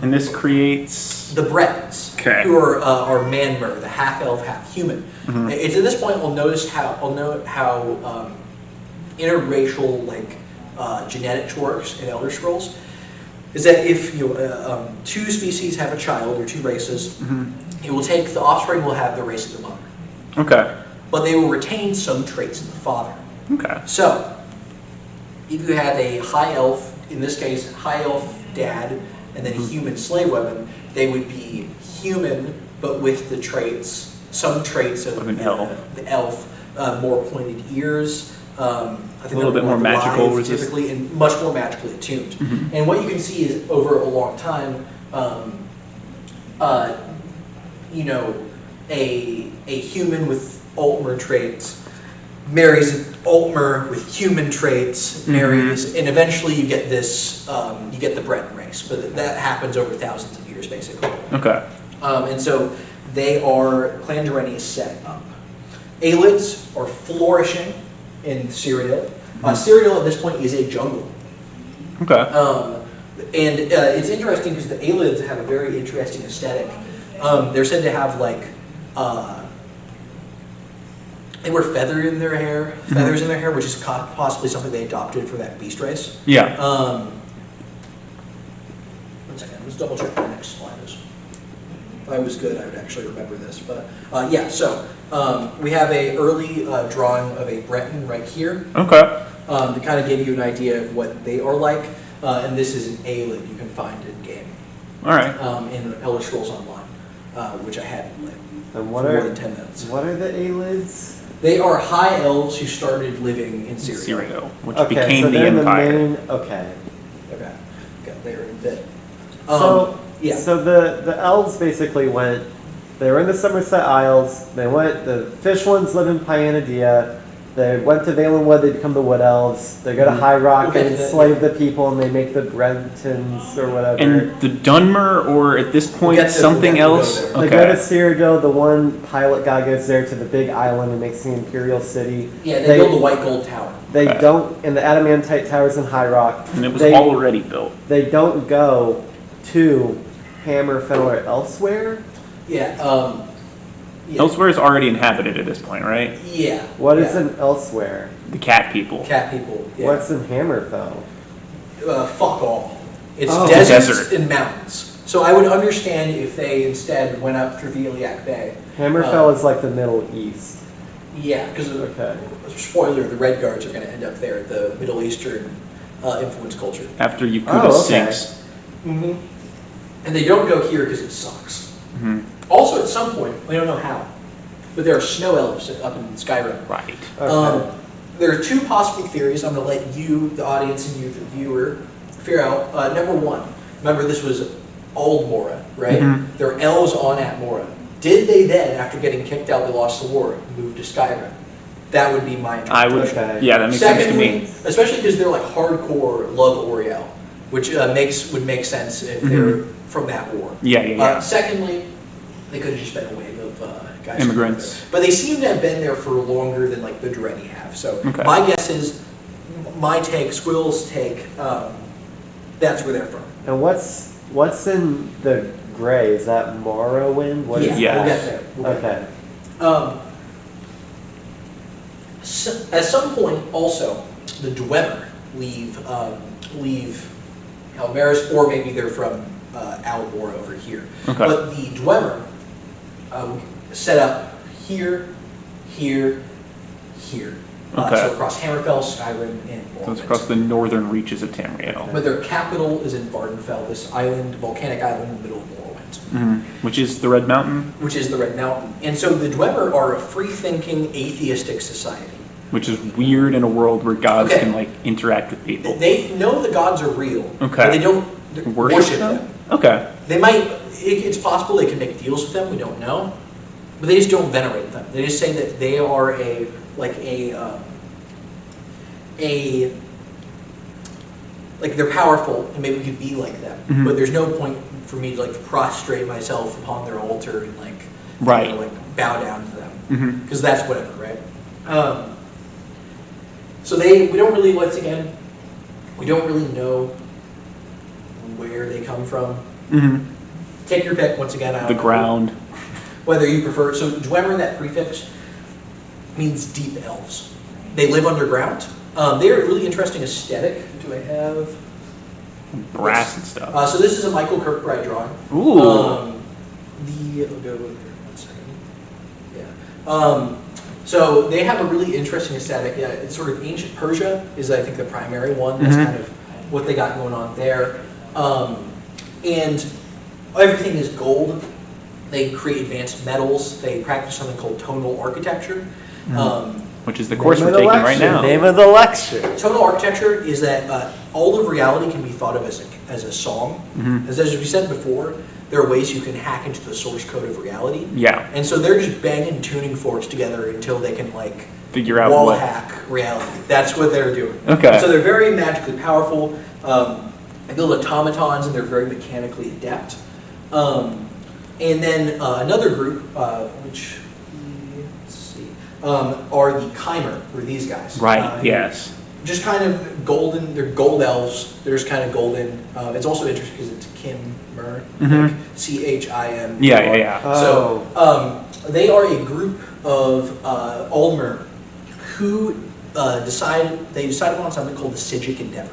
And this creates the Bretons, who are Manmer, the half elf, half human. It's at this point I'll note how interracial genetics works in Elder Scrolls. Is that if two species have a child or two races, it will take the offspring will have the race of the mother. Okay. But they will retain some traits of the father. Okay. So if you had a high elf, in this case, high elf dad, and then a human slave woman, they would be human, but with the traits, some traits of an elf. The elf, more pointed ears. I think a little bit more magical resistance. Typically, and much more magically attuned. And what you can see is over a long time, a human with Altmer traits marries an Altmer with human traits, marries, and eventually you get this, you get the Breton race. But that happens over thousands of years, basically. Okay. And so Clan Durrani is set up. Aelids are flourishing in Cyrodiil. Cyrodiil at this point is a jungle. Okay. And it's interesting because the Aelids have a very interesting aesthetic. They're said to have they wear feathers in their hair, which is possibly something they adopted for that beast race. Yeah. 1 second, let's double check what the next slide is. If I was good, I would actually remember this. But so we have a early drawing of a Breton right here. Okay. To kind of give you an idea of what they are like. And this is an Aelid you can find in game. All right. In Elder Scrolls Online, which I had in And more than 10 minutes. What are the Aelids? They are high elves who started living in Cyrodiil. Which Okay, became so the they're Empire. Okay, there in a bit. So yeah. So the elves basically went. They were in the Somerset Isles. They went. The fish ones live in Pyanedia. They went to Valen Wood. They become the Wood Elves. They go to High Rock and enslave the people, and they make the Brentons or whatever. And the Dunmer, or at this point something else. They go to Cyrodiil. The one pilot guy goes there to the big island and makes the Imperial City. Yeah, they build the White Gold Tower. They don't, in the Adamantite Towers in High Rock. And it was already built. They don't go to Hammerfell or elsewhere? Yeah. Yeah. Elsewhere is already inhabited at this point, right? Yeah. What is yeah. in elsewhere? The cat people. Cat people. Yeah. What's in Hammerfell? Fuck all. It's Oh. deserts Desert. and mountains. So I would understand if they instead went up through the Iliac Bay. Hammerfell is like the Middle East. Yeah, because Okay. spoiler, the Red Guards are going to end up there, the Middle Eastern influence culture. After Yakuta Oh, okay. sinks. Mm-hmm. And they don't go here because it sucks. Hmm. Also, at some point, we don't know how, but there are snow elves up in Skyrim. Right. Okay. There are two possible theories. I'm going to let you, the audience, and you, the viewer, figure out. Number one, remember this was Old Mora, right? Mhm. There are elves on at Mora. Did they then, after getting kicked out, they lost the war, move to Skyrim? That would be my I would. interpretation. Okay. Yeah, that makes sense to Secondly, me. especially because they're like hardcore love Oriel, which would make sense if they're from that war. Yeah, yeah, yeah. Secondly, they could have just been a wave of guys. from Immigrants. there. But they seem to have been there for longer than like the Dreddy have. So Okay. my guess is, my take, Squill's take, that's where they're from. And what's in the gray? Is that Morrowind? What is Yeah. We'll that? get there. We'll get Okay. there. So, at some point, also, the Dwemer leave Helmaris, or maybe they're from Almora over here. Okay. But the Dwemer set up here, here, here. Okay. So across Hammerfell, Skyrim, and So it's Morrowind. across the northern reaches of Tamriel. But their capital is in Vardenfell, this island, volcanic island in the middle of Morrowind, Hmm. Which is the Red Mountain, which is the Red Mountain. And so the Dwemer are a free-thinking, atheistic society. which is weird in a world where gods Okay. can like interact with people. They know the gods are real, Okay. but they don't Worship them? Okay. They might, it's possible they can make deals with them, we don't know. But they just don't venerate them. They just say that they are like they're powerful and maybe we could be like them. Mhm. But there's no point for me to like prostrate myself upon their altar and like, Right. you know, like bow down to them. Hmm. Because that's whatever, right? So we don't really, once again, we don't really know where they come from. Hmm. Take your pick, once again. I don't The know. ground. Whether you prefer, so Dwemer, that prefix, means deep elves. They live underground. They're a really interesting aesthetic. Do I have? Brass and stuff. So this is a Michael Kirkbride drawing. Ooh. I'll go over here 1 second. Yeah. So they have a really interesting aesthetic. Yeah, it's sort of ancient Persia is, I think, the primary one. That's Mhm. kind of what they got going on there. And everything is gold. They create advanced metals. They practice something called tonal architecture. Which is the course Name we're of the taking right lecture, now. Name of the lecture. Tonal architecture is that all of reality can be thought of as a song. Mhm. As we said before, there are ways you can hack into the source code of reality. Yeah. And so they're just banging tuning forks together until they can like Figure out wall what. hack reality. That's what they're doing. Okay. So they're very magically powerful. They build automatons and they're very mechanically adept. And then another group, which let's see, are the Chimer, or these guys. Right. Yes. Just kind of golden. They're gold elves. They're just kind of golden. It's also interesting because it's Kimmer, Mhm. like Chim. Yeah. Yeah. Yeah. So they are a group of Ulmer who decided on something called the Sigic Endeavor.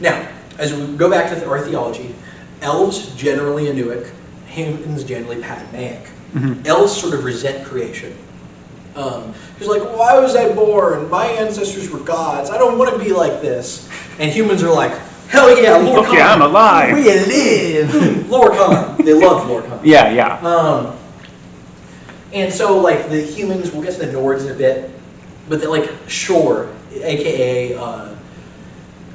Now, as we go back to our theology, elves generally Inuic, humans generally Patamaic. Mhm. Elves sort of resent creation. He's like, why was I born? My ancestors were gods. I don't want to be like this. And humans are like, hell yeah, Lorcan. Fuck yeah, I'm alive. We live. Lorcan. They loved Lorcan. Yeah. Yeah. And so, like, the humans, we'll get to the Nords in a bit, but they're like, Shor, aka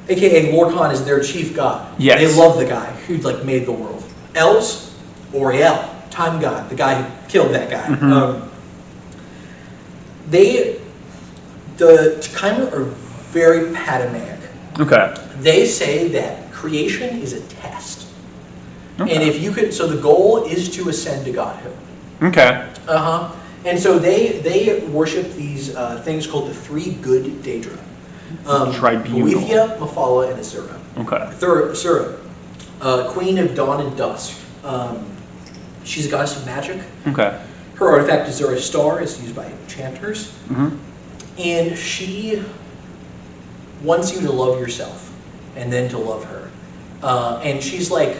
Lorcan is their chief god. Yes. They love the guy who, like, made the world. Elves, Oriel, time god, the guy who killed that guy. Mhm. The Chimer are very Patamaic. Okay. They say that creation is a test. Okay. And if you could, so the goal is to ascend to godhood. Okay. And so they worship these things called the three good Daedra. Tribunal. Boethia, Mephala, and Asura. Okay. Asura. Queen of Dawn and Dusk. She's a goddess of magic. Okay. Her artifact is Zura's Star. It's used by enchanters. Mm-hmm. And she wants you to love yourself and then to love her. And she's like,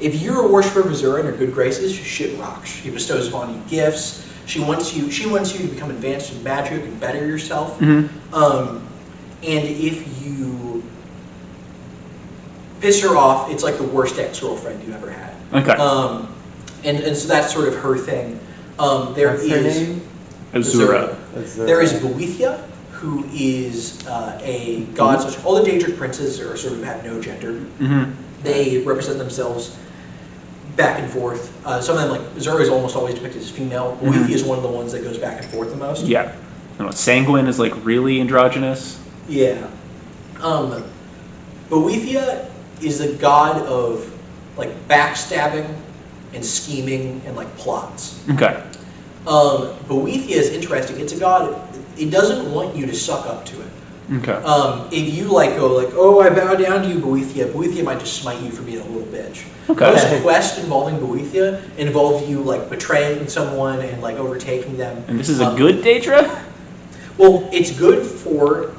if you're a worshiper of Azura in her good graces, shit rocks. She bestows upon you gifts. She wants you to become advanced in magic and better yourself. Mm-hmm. And if you piss her off, it's like the worst ex-girlfriend you ever had. Okay. And so that's sort of her thing. There What's her is name? Azura. Azura. There is Boethia, who is a god. So all the Daedric princes are sort of have no gender. Mm-hmm. They represent themselves back and forth. Some of them, like Azura, is almost always depicted as female. Boethia is one of the ones that goes back and forth the most. Yeah. Sanguine is like really androgynous. Yeah. Boethia is the god of like backstabbing and scheming and like plots. Okay. Boethia is interesting. It's a god. It doesn't want you to suck up to it. Okay. If you like go like, oh, I bow down to you, Boethia might just smite you for being a little bitch. Okay. Most quests involving Boethia involve you like betraying someone and like overtaking them. And this is a good Daedra? Well, it's good for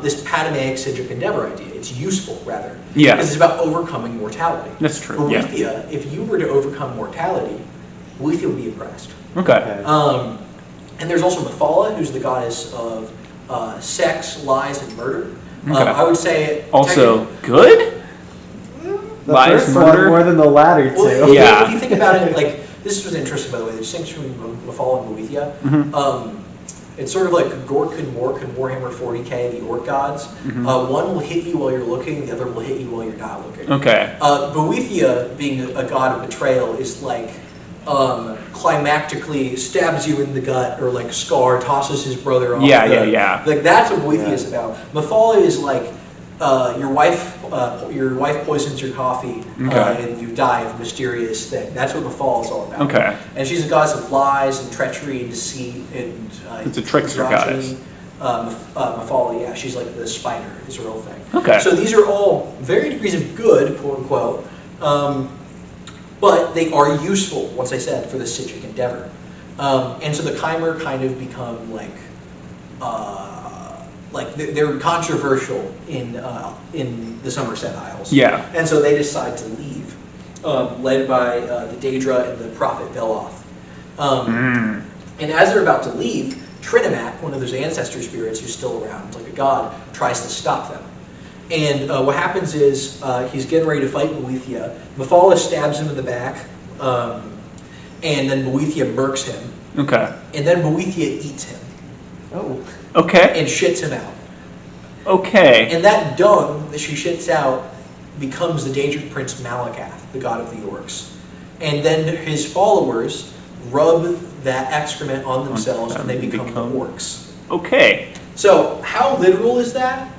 this Patamaic Sigic endeavor idea. It's useful, rather. Yeah. Because it's about overcoming mortality. That's true. Boethia, Yeah. if you were to overcome mortality, Boethia would be impressed. Okay. And there's also Mephala, who's the goddess of sex, lies, and murder. Okay. I would say Also good? The Lies, first murder? one more than the latter two. Well, Yeah. if you think about it, like this was interesting, by the way. The distinction between Mephala and Boethia. Mm-hmm. It's sort of like Gork and Mork and Warhammer 40k, the Orc gods. Mm-hmm. One will hit you while you're looking, the other will hit you while you're not looking. Okay. Boethia, being a god of betrayal, is like climactically stabs you in the gut, or like Scar tosses his brother off. Yeah. Like that's what Boethia is about. Mephala is like your wife poisons your coffee and you die of a mysterious thing. That's what Mephala is all about. Okay. And she's a goddess of lies and treachery and deceit and It's a trickster androgyny. Mephala, yeah, she's like the spider is her whole thing. Okay. So these are all varying degrees of good, quote unquote, but they are useful, once I said, for the Sigic endeavor. And so the Chimer kind of become like they're controversial in the Somerset Isles. Yeah. And so they decide to leave, led by the Daedra and the prophet Beloth. And as they're about to leave, Trinimac, one of those ancestor spirits who's still around, like a god, tries to stop them. And what happens is he's getting ready to fight Boethia. Mephala stabs him in the back, and then Boethia murks him. Okay. And then Boethia eats him Oh. Okay. and shits him out. Okay. And that dung that she shits out becomes the Daedric prince Malakath, the god of the orcs. And then his followers rub that excrement on themselves and they become orcs. Okay. So how literal is that?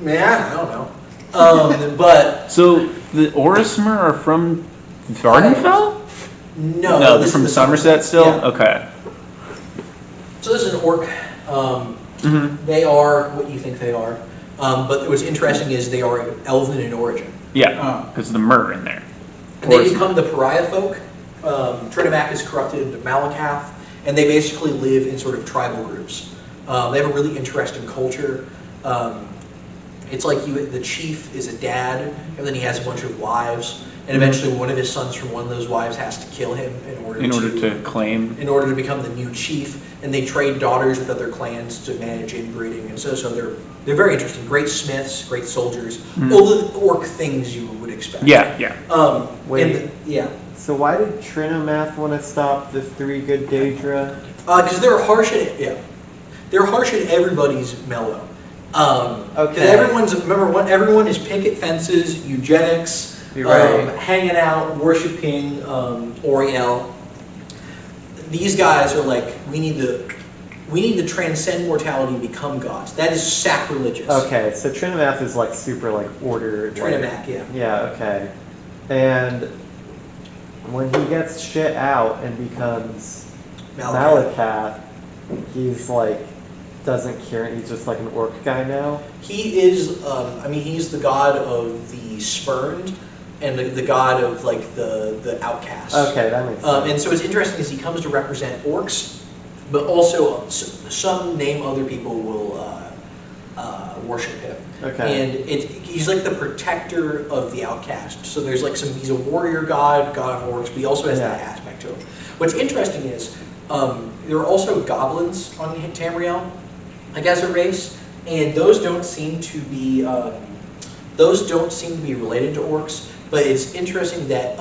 Man, I don't know. But So the Orismer are from Vardenfell? no, No, they're this from is Somerset still? Yeah. Okay. So this is an orc. They are what you think they are. But what's interesting is they are elven in origin. Yeah, because of the myrrh in there. And they become the pariah folk. Trinimac is corrupted into Malakath, and they basically live in sort of tribal groups. They have a really interesting culture. It's like the chief is a dad, and then he has a bunch of wives, and eventually one of his sons from one of those wives has to kill him in order to claim. In order to become the new chief, and they trade daughters with other clans to manage inbreeding, and so they're very interesting. Great smiths, great soldiers, all the orc things you would expect. Yeah. Wait. Yeah. So why did Trinomath want to stop the three good Daedra? Because they're harsh at everybody's mellow. Okay. Everyone is picket fences, eugenics, You're right. hanging out, worshiping Oriel. These guys are like, we need to transcend mortality and become gods. That is sacrilegious. Okay, so Trinomath is like super like ordered. Trinimac, yeah. Yeah, okay. And when he gets shit out and becomes Malakath, he's like doesn't cure it. He's just like an orc guy now. He is, he's the god of the spurned and the god of like the outcasts. Okay, that makes sense. And so it's interesting is he comes to represent orcs, but also some name other people will worship him. Okay. And he's like the protector of the outcast. So there's like he's a warrior god of orcs, but he also has that aspect to him. What's interesting is there are also goblins on Tamriel, like as a race, and those don't seem to be related to orcs. But it's interesting that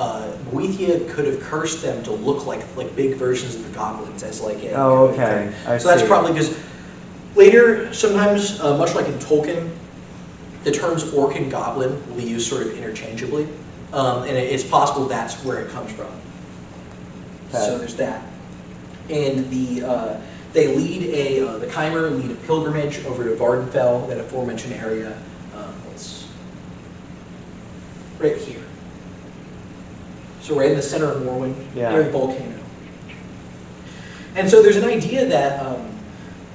Boethia could have cursed them to look like big versions of the goblins as like a. Oh, okay. I So that's see. probably because later, sometimes, much like in Tolkien, the terms orc and goblin will be used sort of interchangeably, and it's possible that's where it comes from. Okay. So there's that, and they lead the Chimer lead a pilgrimage over to Vardenfell, that aforementioned area. It's right here. So right in the center of Morrowind, near the volcano. And so there's an idea that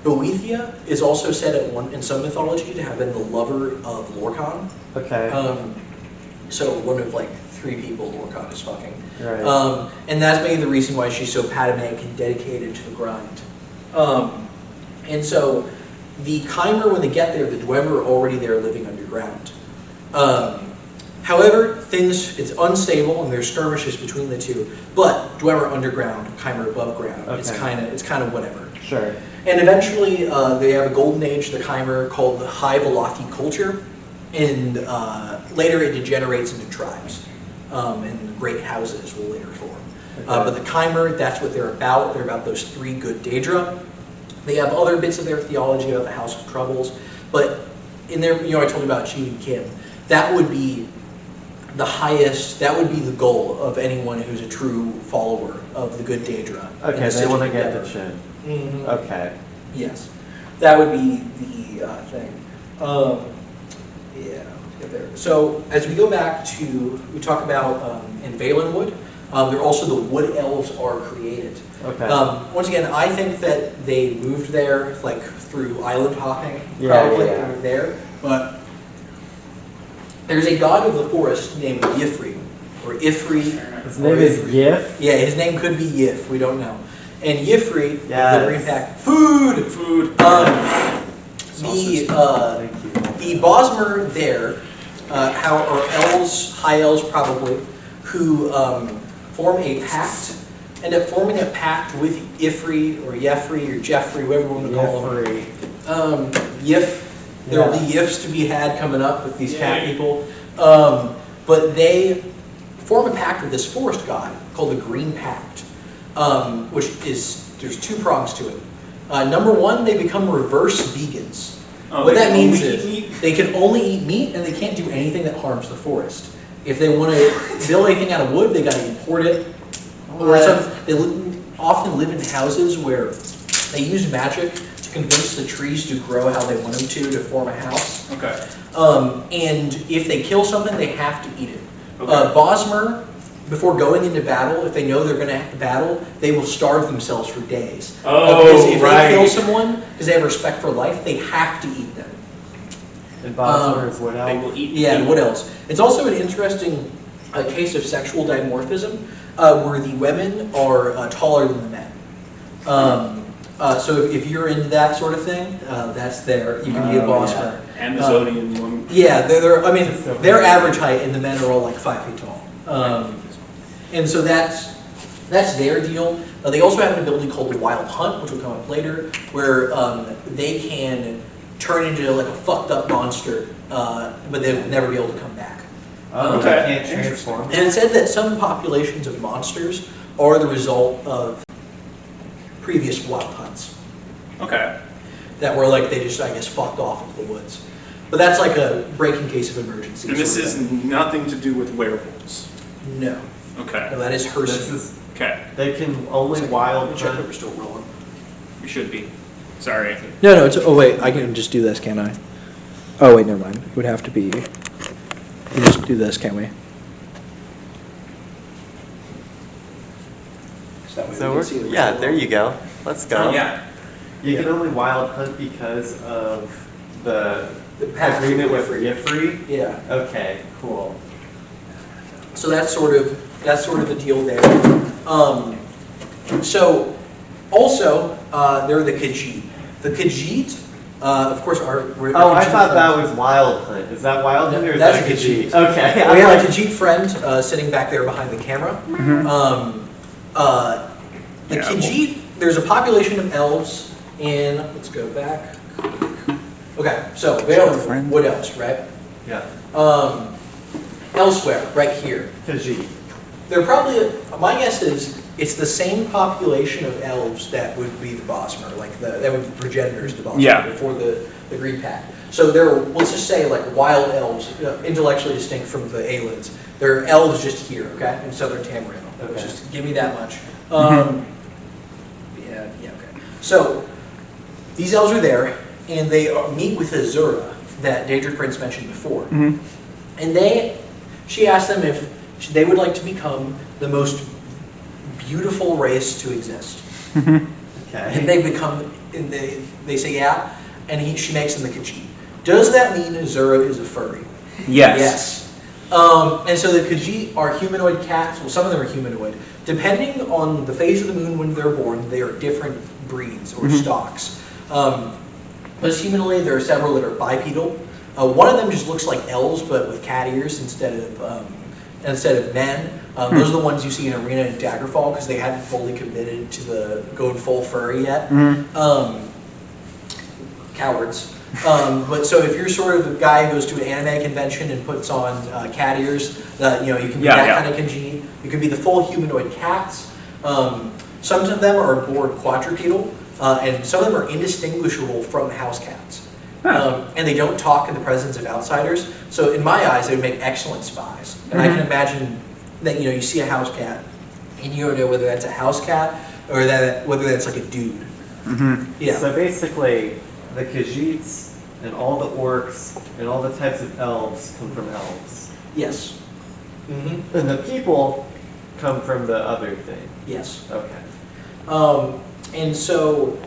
Boethia is also said in some mythology to have been the lover of Lorkhan. Okay. So one of like 3 people Lorkhan is fucking. Right. And that's maybe the reason why she's so Padme and dedicated to the grind. And so the Chimer, when they get there, the Dwemer are already there living underground. However, it's unstable and there's skirmishes between the two. But Dwemer underground, Chimer above ground. Okay. It's kind of whatever. Sure. And eventually, they have a golden age, the Chimer, called the High Velocity culture, and later it degenerates into tribes, and great houses will later form. Okay. But the Chimer, that's what they're about. They're about those 3 good Daedra. They have other bits of their theology about the House of Troubles, but in their, I told you about Chi and Kim. That would be the highest. That would be the goal of anyone who's a true follower of the good Daedra. Okay, they want to get the chin. Mm-hmm. Okay. Yes, that would be the thing. Yeah, let's get there. So as we go back to, we talk about in Valenwood, there also the wood elves are created. Okay. Once again, I think that they moved there like through island hopping, Yeah, probably yeah. over there. But there's a god of the forest named Yifri, or Ifri. His name is Yif. Yeah, his name could be Yif. We don't know. And Yifri, Yes. the green pack, food. The Bosmer there, are elves, high elves probably, who form a pact, end up forming a pact with Ifri or Yefri or Jeffrey, whatever we want to call him. Yif. There will be Yifs to be had coming up with these cat people. But they form a pact with this forest god called the Green Pact, which is, there's 2 prongs to it. Number 1, they become reverse vegans. What that means is they can only eat meat and they can't do anything that harms the forest. If they want to build anything out of wood, they got to import it. Or they often live in houses where they use magic to convince the trees to grow how they want them to form a house. Okay. And if they kill something, they have to eat it. Okay. Bosmer, before going into battle, if they know they're going to have to battle, they will starve themselves for days. Because if they kill someone, because they have respect for life, they have to eat them. And Bosmer is what They else? will eat. Yeah, people. what else? It's also an interesting case of sexual dimorphism, where the women are taller than the men. So if you're into that sort of thing, that's there. You can be a Bosmer. Amazonian woman. Yeah, their average height, and the men are all like 5 feet tall. And so that's their deal. They also have an ability called the Wild Hunt, which will come up later, where they can turn into like a fucked up monster, but they will never be able to come back. Oh, Okay. they can't transform. And it's said that some populations of monsters are the result of previous wild hunts Okay. that were like they just, I guess, fucked off into the woods. But that's like a breaking case of emergency. And this sort is of thing. nothing to do with werewolves. No. Okay. No, that is her. This is, Okay. they can only wild Check that hunt. we're still rolling. We should be. Sorry. No, it's, oh wait, I can just do this, can't I? Oh wait, never mind. It would have to be, we can just do this, can't we? So we're, yeah, there you go. Let's go. Yeah. You can only wild hunt because of the pact agreement with with Yifri? Yeah. Okay, cool. So that's sort of the deal there. So also there are the Khajiit. The Khajiit, of course, are. Oh, I thought that was wild hunt. Is that wild hunt or is That's that a Khajiit. Okay. We have a Khajiit friend sitting back there behind the camera. The Khajiit, there's a population of elves in. Let's go back. Okay, so what else, right? Yeah. Elsewhere, right here. Khajiit. They're probably, my guess is, it's the same population of elves that would be the Bosmer, like that would be progenitors to Bosmer before the Green Pact. So they're, let's just say, like wild elves, intellectually distinct from the Aelids. They're elves just here, okay, in southern Tamriel. Okay. Just give me that much. Okay. So these elves are there, and they meet with Azura that Daedric Prince mentioned before, and she asked them if they would like to become the most beautiful race to exist. Okay. And they say yeah, and she makes them the Khajiit. Does that mean Azura is a furry? Yes. Yes. And so the Khajiit are humanoid cats. Well, some of them are humanoid. Depending on the phase of the moon when they're born, they are different breeds or stocks. Most humanoid, there are several that are bipedal. One of them just looks like elves, but with cat ears instead of men. Those are the ones you see in Arena and Daggerfall because they hadn't fully committed to the going full furry yet. Cowards. But so if you're sort of the guy who goes to an anime convention and puts on cat ears, you can be that kind of Khajiit. You can be the full humanoid cats. Some of them are born quadrupedal, and some of them are indistinguishable from house cats. And they don't talk in the presence of outsiders. So in my eyes, they would make excellent spies. And I can imagine that you see a house cat, and you don't know whether that's a house cat or whether that's like a dude. Yeah. So basically, the Khajiits and all the orcs and all the types of elves come from elves. Yes. And the people come from the other thing. Yes. Okay. And so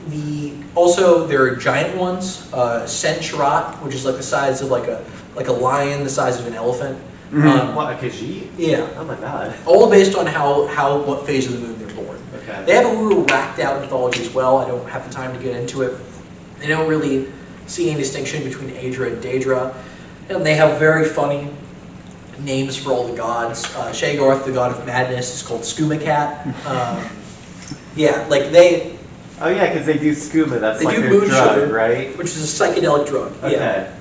there are giant ones, Sentrat, which is like the size of like a lion, the size of an elephant. What, a Khajiit? Yeah. Oh my god. All based on what phase of the moon they're born. Okay. They have a real racked out mythology as well. I don't have the time to get into it. They don't really see any distinction between Aedra and Daedra. And they have very funny names for all the gods. Shagarth, the god of madness, is called Skumacat. Oh yeah, because they do skooma. That's They like do their moon drug, sugar, right? which is a psychedelic drug. Okay. Yeah.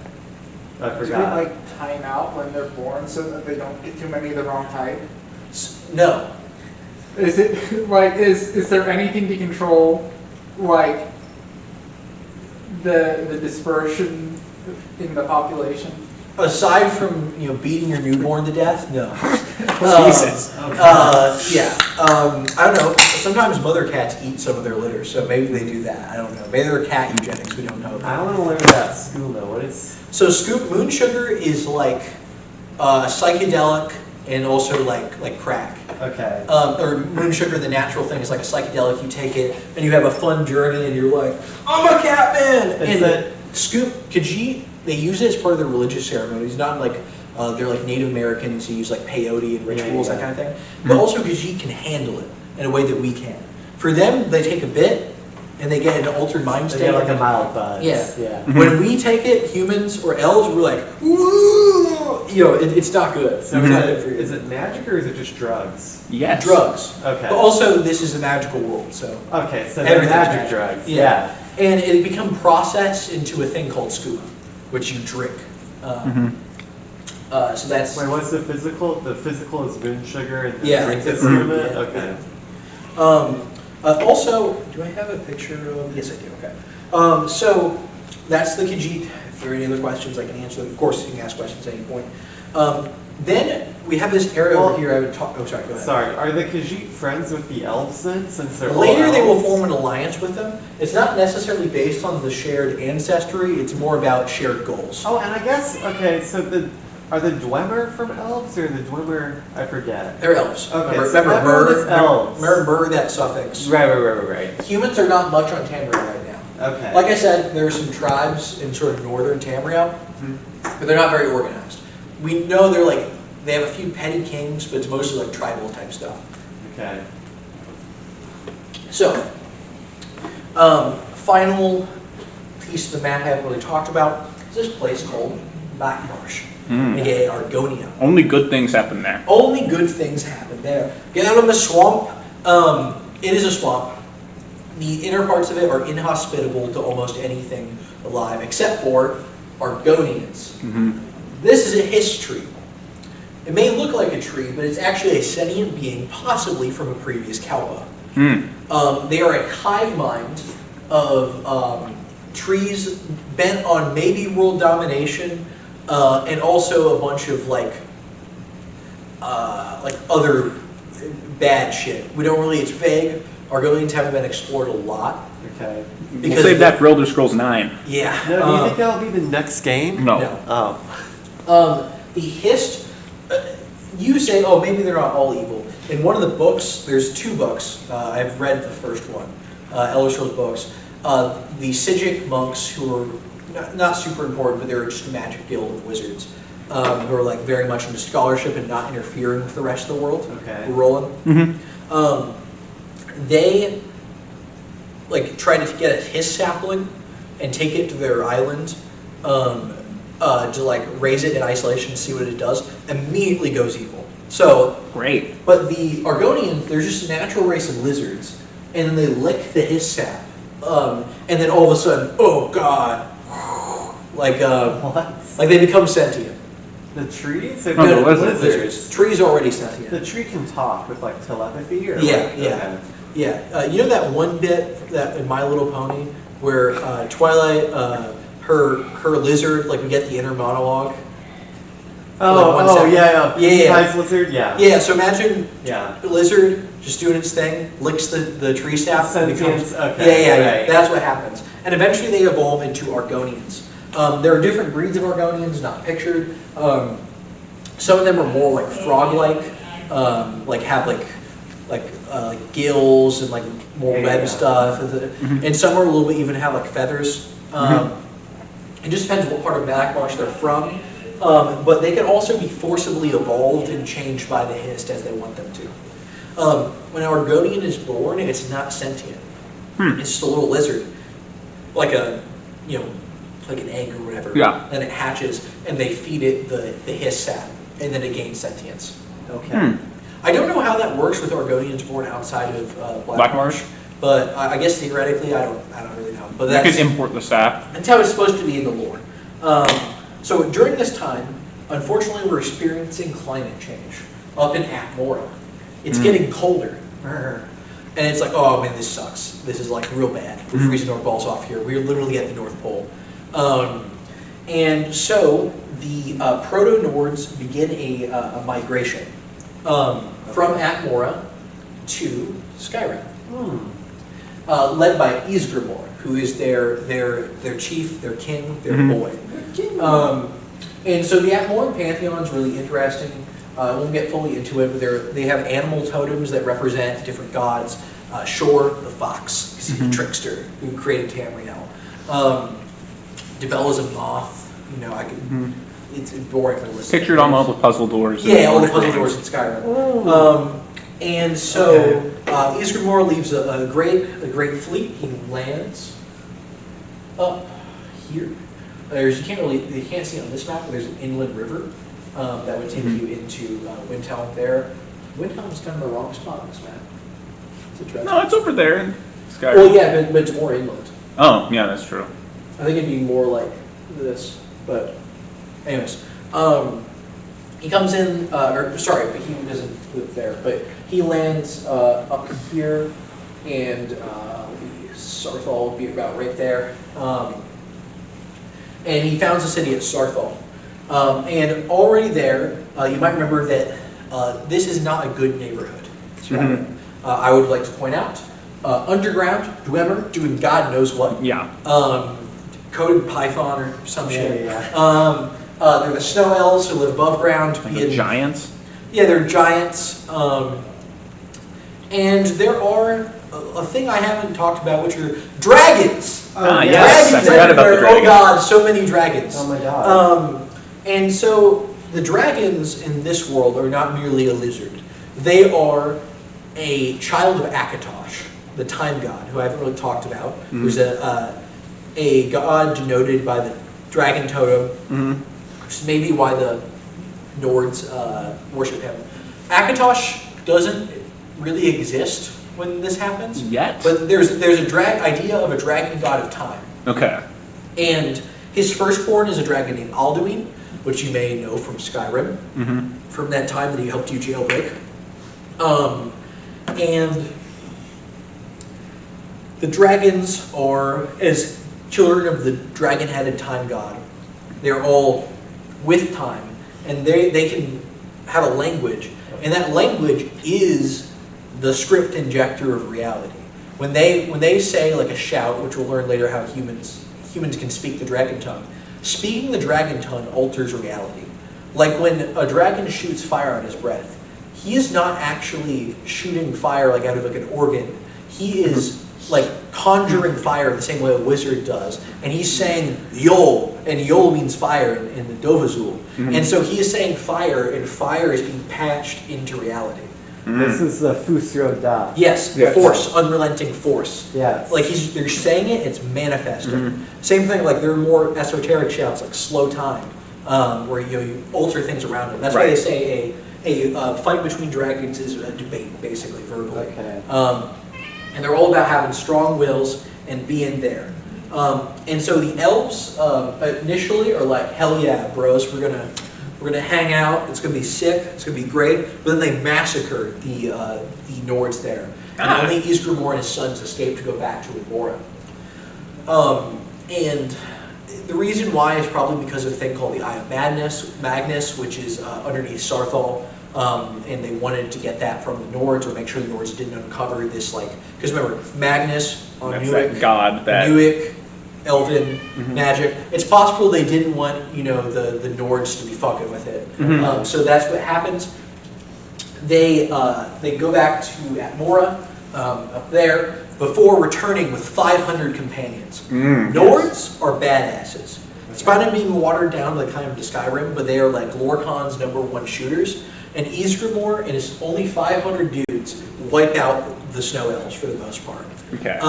I Do we forgot. like time out when they're born so that they don't get too many of the wrong type? No. Is it like is there anything to control like the dispersion in the population? Aside from beating your newborn to death, no. Jesus. I don't know. Sometimes mother cats eat some of their litter, so maybe they do that. I don't know. Maybe they're cat eugenics. We don't know. I want to learn about skooma. What is? So moon sugar is like psychedelic and also like crack. Okay. Or moon sugar, the natural thing, is like a psychedelic. You take it and you have a fun journey, and you're like, I'm a cat man. Khajiit, they use it as part of their religious ceremonies. Not like they're like Native Americans who use like peyote and rituals, that kind of thing. But also Khajiit can handle it in a way that we can. For them, they take a bit and they get an altered mind They state. get like a mild buzz. Yeah. When we take it, humans or elves, we're like, ooh, it's not good. So It's not good for you. is it magic or is it just drugs? Yes. Drugs. Okay. But also, this is a magical world, so. Okay, so they're Everything's magic magic. drugs. Yeah. And it become processed into a thing called skooma, which you drink. So that's. Wait, what's the physical? The physical is moon sugar and Yeah, drink like is the- skooma? yeah. Okay. Also, do I have a picture of? Yes, I do. Okay. So that's the Khajiit. If there are any other questions, I can answer them. Of course, you can ask questions at any point. Then we have this area over here. I would talk. Oh, sorry. Go ahead. Sorry, are the Khajiit friends with the elves then? Since they're all Later, they will elves? form an alliance with them. It's not necessarily based on the shared ancestry. It's more about shared goals. Oh, and I guess okay. So Are the Dwemer from elves or the Dwemer? I forget. They're elves. Okay, Remember, so remember everyone Myrrh? is elves. Remember that suffix. Right. Humans are not much on Tamriel right now. Okay. Like I said, there are some tribes in sort of northern Tamriel, but they're not very organized. We know they have a few petty kings, but it's mostly like tribal type stuff. Okay. So, final piece of the map I haven't really talked about is this place called Blackmarsh, aka Argonia. Only good things happen there. Only good things happen there. Get out of the swamp. It is a swamp. The inner parts of it are inhospitable to almost anything alive, except for Argonians. This is a history. It may look like a tree, but it's actually a sentient being, possibly from a previous Kalpa. They are a hive mind of trees bent on maybe world domination, and also a bunch of like other bad shit. We don't really. It's vague. Argonians haven't been explored a lot. Okay. We'll save that for Elder Scrolls 9. Yeah. No, do you think that'll be the next game? No. No. Oh. The Hist, you say, oh, maybe they're not all evil. In one of the books, there's 2 books. I've read the first one, Elder Scrolls books. The Sijic monks, who are not super important, but they're just a magic guild of wizards, who are like very much into scholarship and not interfering with the rest of the world. Okay. We're rolling. They like try to get a Hist sapling and take it to their island. To like raise it in isolation and see what it does, immediately goes evil. So Great. but the Argonians, they're just a natural race of lizards, and then they lick the Hist sap, and then all of a sudden, oh god, like What? like they become sentient. The trees? No, the lizards. Trees are already sentient. The tree can talk with like telepathy or Yeah, like, yeah. okay. Yeah, you know that one bit that in My Little Pony where Twilight, her lizard, like we get the inner monologue. Like 1 second. Yeah. Yeah. Nice lizard, yeah. Yeah, so imagine Yeah. the lizard just doing its thing, licks the tree staff, and becomes. Sentience, okay, Yeah. right. That's what happens. And eventually they evolve into Argonians. There are different breeds of Argonians, not pictured. Some of them are more like frog-like, like have like gills and like more Yeah, web yeah. stuff, and some are a little bit even have like feathers. It just depends what part of Blackmarsh they're from. But they can also be forcibly evolved and changed by the Hist as they want them to. When an Argonian is born, it's not sentient. It's just a little lizard, like like an egg or whatever. Yeah. Then it hatches, and they feed it the Hist sap, and then it gains sentience. Okay. I don't know how that works with Argonians born outside of Blackmarsh? but I guess theoretically, I don't really know. But You that's could import the sap. that's how it's supposed to be in the lore. So during this time, unfortunately, we're experiencing climate change up in Atmora. It's getting colder. And it's like, oh man, this sucks. This is like real bad. We're freezing our balls off here. We're literally at the North Pole. And so the Proto-Nords begin a migration from Atmora to Skyrim, led by Ysgramor, who is their chief, their king, their boy. And so the Atmoran pantheon is really interesting. I won't get fully into it, but they have animal totems that represent different gods. Shor, the fox, 'cause he's the trickster who created Tamriel. Debella's a moth. I could. It's boring to listen. Pictured on all the puzzle doors. Yeah, all the puzzle doors in Skyrim. And so Ysgramor leaves a great fleet. He lands up here. You can't see it on this map, but there's an inland river that would take you into Windhelm there. Windhelm's kind of the wrong spot on this map. It's interesting. No, it's over there in Skyrim. Well, yeah, but it's more inland. Oh, yeah, that's true. I think it'd be more like this, but anyways. He comes in, but he doesn't live there, but he lands up here, and Sarthal would be about right there. And he founds a city at Sarthal. And already there, you might remember that this is not a good neighborhood. I would like to point out, underground, Dwemer, doing God knows what. Yeah. Coded Python or some shit. They're the snow elves who live above ground. Like the giants. Yeah, they're giants. And there are a thing I haven't talked about, which are dragons. Yes, I forgot about the Oh dragons. god, so many dragons. Oh my god. And so the dragons in this world are not merely a lizard. They are a child of Akatosh, the time god, who I haven't really talked about, who's a god denoted by the dragon totem, which is maybe why the Nords worship him. Akatosh doesn't really exist when this happens. Yet? But there's a idea of a dragon god of time. Okay. And his firstborn is a dragon named Alduin, which you may know from Skyrim, from that time that he helped you jailbreak. And the dragons are, as children of the dragon-headed time god, they're all with time, and they can have a language, and that language is the script injector of reality. When they say like a shout, which we'll learn later how humans can speak the dragon tongue, speaking the dragon tongue alters reality. Like when a dragon shoots fire on his breath, he is not actually shooting fire like out of like an organ. He is like conjuring fire the same way a wizard does, and he's saying Yol, and Yol means fire in the Dovazul. And so he is saying fire, and fire is being patched into reality. This is the Fusro Da. Yes, Yes. force, unrelenting force. Yes. Like they're saying it, it's manifesting. Same thing, like there are more esoteric shouts like slow time, where you alter things around them. That's why they say a fight between dragons is a debate, basically, verbally. Okay. And they're all about having strong wills and being there. And so the elves initially are like, hell yeah, bros, we're gonna hang out. It's gonna be sick. It's gonna be great. But then they massacre the Nords there, and only Ysgramor and his sons escape to go back to Agora. And the reason why is probably because of a thing called the Eye of Magnus, which is underneath Sarthal. And they wanted to get that from the Nords, or make sure the Nords didn't uncover this, like, because remember, Magnus on That's Newick, that god that. Newick, Elven magic. It's possible they didn't want, the Nords to be fucking with it. So that's what happens. They go back to Atmora up there before returning with 500 companions. Nords are badasses. Despite them being watered down like kind of to Skyrim, but they are like Lorkhan's #1 shooters. And Ysgramor and his only 500 dudes wipe out the snow elves for the most part. Okay.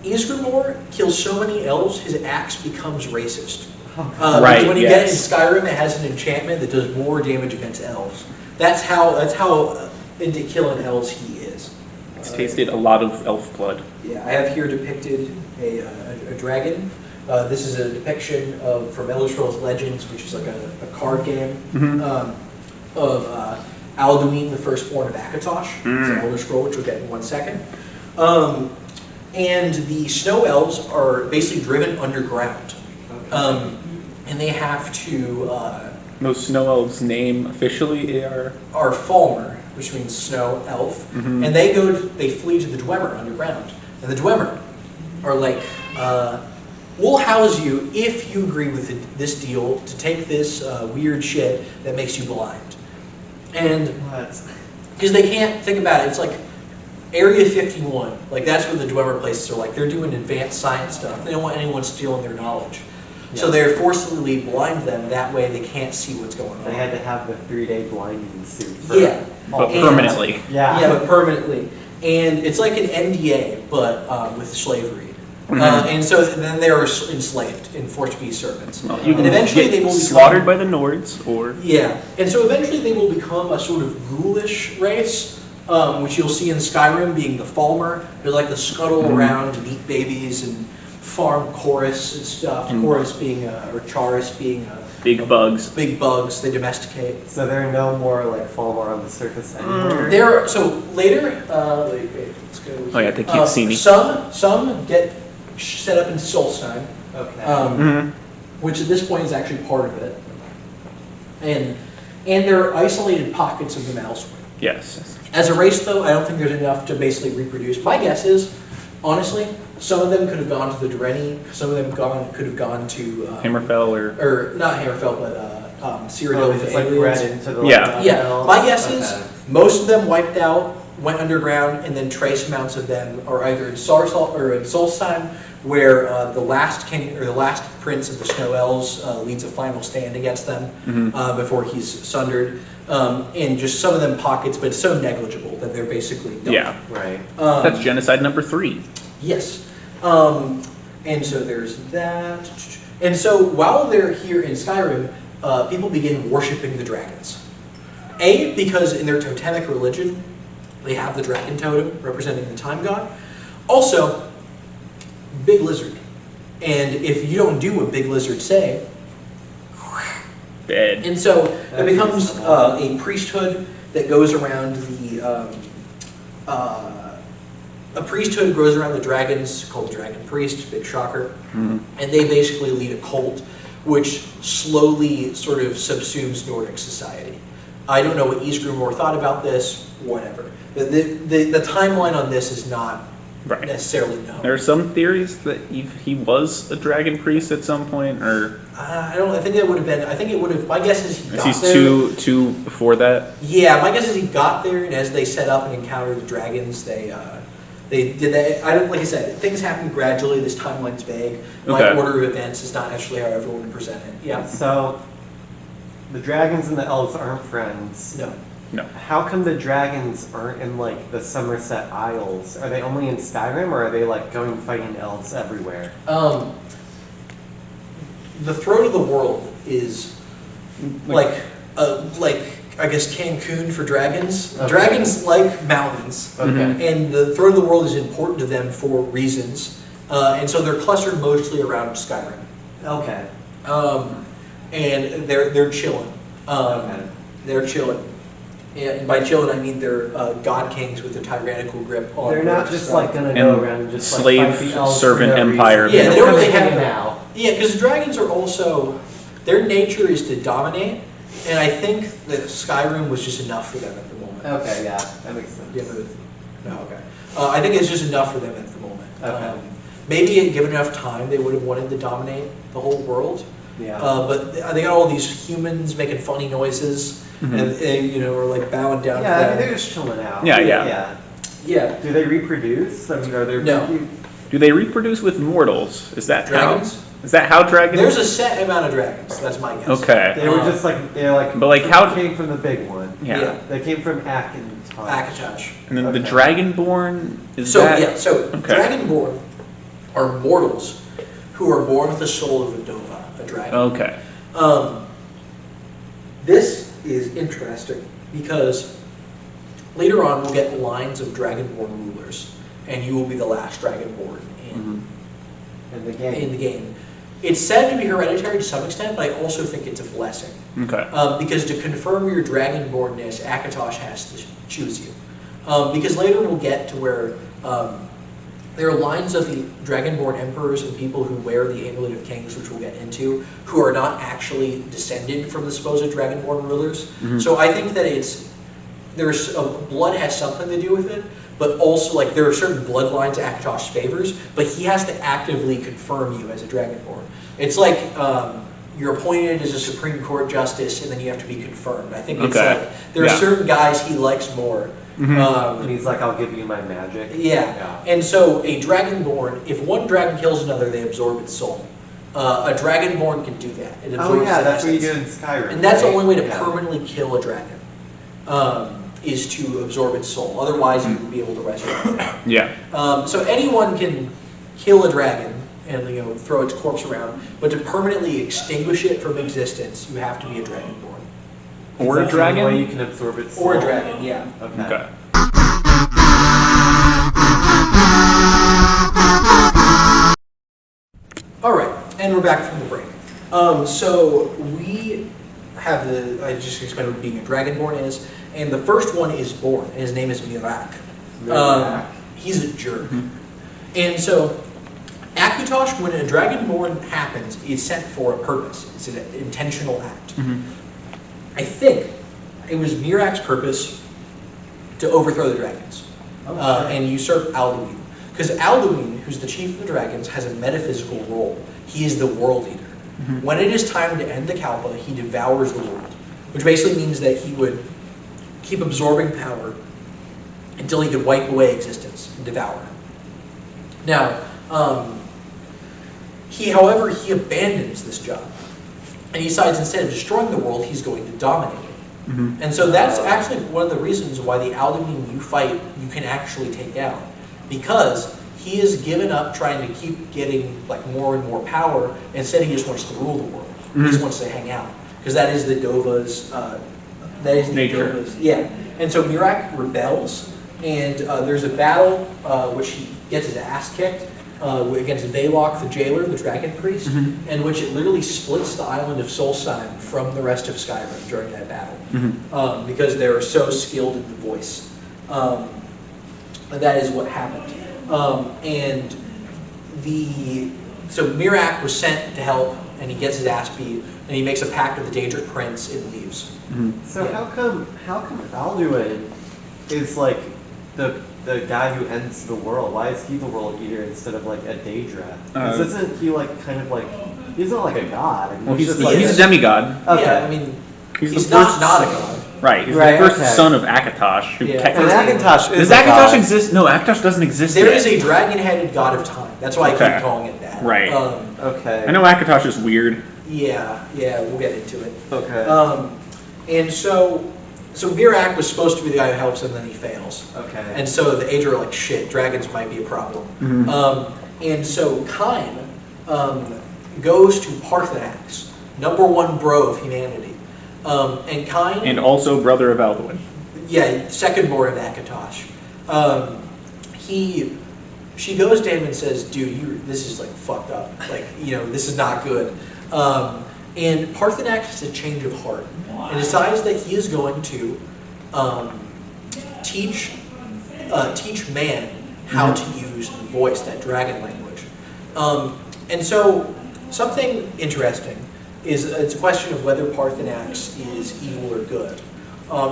Ysgramor kills so many elves, his axe becomes racist. Right, When you yes. get it in Skyrim, it has an enchantment that does more damage against elves. That's how into killing elves he is. It's tasted a lot of elf blood. Yeah, I have here depicted a dragon. This is a depiction from Elder Scrolls Legends, which is like a card game of Alduin, the firstborn of Akatosh. It's an Elder Scroll, which we'll get in 1 second. And the snow elves are basically driven underground, and they have to. Those snow elves' name officially are Falmer, which means snow elf, and they flee to the Dwemer underground, and the Dwemer are like. We'll house you if you agree with this deal to take this weird shit that makes you blind. And because they can't think about it, it's like Area 51. Like that's what the Dwemer places are like. They're doing advanced science stuff. They don't want anyone stealing their knowledge. Yeah. So they're forcibly blind them. That way they can't see what's going on. They had to have the 3-day blinding suit. but permanently. Yeah. Yeah, but permanently. And it's like an NDA, but with slavery. And so then they are enslaved and forced to be servants. Well, you and eventually get they will slaughtered by the Nords, or yeah. And so eventually they will become a sort of ghoulish race, which you'll see in Skyrim being the Falmer. They're like the scuttle around and eat babies and farm chorus and stuff. Chorus being or Charis being big bugs. Big bugs they domesticate. So there are no more like Falmer on the surface anymore. So later, wait, let's go. Oh yeah, they can't see me. Some get set up in Solstheim, Okay. which at this point is actually part of it, and there are isolated pockets of them elsewhere. Yes. As a race, though, I don't think there's enough to basically reproduce. My guess is Honestly, some of them could have gone to the Dureni, some of them could have gone to Hammerfell or not Hammerfell, but Cyrodiil Oh, with just the like aliens. read into the Yeah. Yeah, my guess is Okay. most of them wiped out, went underground, and then trace amounts of them are either in Sarsal or in Solstheim, where the last king or the last prince of the Snow Elves leads a final stand against them before he's sundered. And just some of them pockets, but it's so negligible that they're basically done. Yeah. Right. That's genocide number 3. Yes. And so there's that. And so while they're here in Skyrim, people begin worshiping the dragons. A, because in their totemic religion, they have the dragon totem representing the time god. Also, big lizard. And if you don't do what big lizards say, Dead. and so it becomes a priesthood that goes around the a priesthood grows around the dragons called the Dragon Priest, big shocker, and they basically lead a cult which slowly sort of subsumes Nordic society. I don't know what Ysgrimor thought about this, whatever. The timeline on this is not Right. necessarily known. There are some theories that he was a dragon priest at some point, or I don't. I think it would have been. I think it would have. My guess is he got he's there. two before that. Yeah, my guess is he got there, and as they set up and encountered the dragons, they did that. I don't. Like I said, things happen gradually. This timeline's vague. My Okay. order of events is not actually how everyone would present it. Yeah. So, the dragons and the elves aren't friends. No. No. How come the dragons aren't in like the Somerset Isles? Are they only in Skyrim, or are they like going fighting elves everywhere? The throat of the world is like I guess Cancun for dragons. Okay. Dragons like mountains. Okay. And the throat of the world is important to them for reasons, and so they're clustered mostly around Skyrim. Okay. And they're chilling. Okay. They're chilling. And by chilling, I mean they're god kings with a tyrannical grip on. They're not Nordic just stuff. like gonna go And around and just slave like fight the elves servant for no empire. reason. Yeah, they don't really have it that. now. Yeah, because dragons are also their nature is to dominate, and I think that Skyrim was just enough for them at the moment. Okay, yeah, that makes sense. Do you have a- No, okay. I think it's just enough for them at the moment. Okay. Maybe given enough time, they would have wanted to dominate the whole world. Yeah. But they got all these humans making funny noises, and they, are like bowing down Yeah, I to mean, they're them. just chilling out. Yeah, yeah. Yeah. Yeah, Do they reproduce? I mean, are there No. Do they reproduce with mortals? Is that dragons. how? Is that how dragons? There's a set amount of dragons. That's my guess. Okay. They were just like But, like, how- came from the big one. Yeah. Yeah. They came from Akatosh. Akatosh. And then the Okay. dragonborn is So that? so Okay. dragonborn are mortals who are born with the soul of a Dova, a dragon. Okay. This is interesting because later on we'll get lines of dragonborn rulers, and you will be the last dragonborn in In the game. in the game. It's said to be hereditary to some extent, but I also think it's a blessing. Okay. Because to confirm your dragonbornness, Akatosh has to choose you. Because later we'll get to where there are lines of the dragonborn emperors and people who wear the Amulet of Kings, which we'll get into, who are not actually descended from the supposed dragonborn rulers. So I think that blood has something to do with it, but also like there are certain bloodlines Akatosh favors, but he has to actively confirm you as a dragonborn. It's like you're appointed as a Supreme Court justice, and then you have to be confirmed. I think it's Okay. like there are Yeah. certain guys he likes more. And he's like, I'll give you my magic. Yeah. And so a dragonborn, if one dragon kills another, they absorb its soul. A dragonborn can do that. It Oh absorbs yeah, the that's what you essence. do in Skyrim. And that's the right? only way to Yeah. permanently kill a dragon, is to absorb its soul. Otherwise, you would be able to resurrect it. Yeah. So anyone can kill a dragon and throw its corpse around, but to permanently extinguish it from existence, you have to be a dragonborn. Or a That's the only way dragon. you can absorb its Or a soul. dragon, yeah. Okay. Okay. All right, and we're back from the break. So we have I just explained what being a dragonborn is, and the first one is born, and his name is Mirak. Mirak. He's a jerk. And so Akatosh, when a dragonborn happens, is sent for a purpose. It's an intentional act. I think it was Mirak's purpose to overthrow the dragons and usurp Alduin. Because Alduin, who's the chief of the dragons, has a metaphysical role. He is the world eater. When it is time to end the Kalpa, he devours the world, which basically means that he would keep absorbing power until he could wipe away existence and devour it. Now, however, he abandons this job, and he decides instead of destroying the world, he's going to dominate it. And so that's actually one of the reasons why the Alduin you fight, you can actually take out, because he has given up trying to keep getting like more and more power. Instead, he just wants to rule the world. He just wants to hang out, because that is the Dova's Nature. Yeah. And so Mirak rebels, and there's a battle which he gets his ass kicked against Veilok, the jailer, the dragon priest, in which it literally splits the island of Solstheim from the rest of Skyrim during that battle, because they're so skilled in the voice. And that is what happened. So Mirak was sent to help, and he gets his ass beat, and he makes a pact with the Daedric Prince and leaves. So Yeah. how come Alduin is like the guy who ends the world? Why is he the world eater instead of like a Daedra? 'Cause isn't he like kind of like he's not like a god? I mean, Well, he's just a demigod. Okay. Yeah, I mean, He's he's the not first- not a god. Right, he's Right, the first okay. son of Akatosh, who Yeah. And technically... Akatosh is Does a Akatosh god. exist? No, Akatosh doesn't exist There yet. is a dragon-headed god of time. That's why I Okay. keep calling it that. Right. Okay. I know Akatosh is weird. Yeah, we'll get into it. Okay. And so Mirak was supposed to be the guy who helps him, then he fails. Okay. And so the Aedra are like, shit, dragons might be a problem. And so Kine goes to Parthenax, '1 bro of humanity. And Kine... And also brother of Alduin. Yeah, second born of Akatosh. She goes to him and says, dude, this is like fucked up. Like, this is not good. And Parthenax has a change of heart and decides that he is going to teach man how to use the voice, that dragon language. And so something interesting is it's a question of whether Parthenax is evil or good.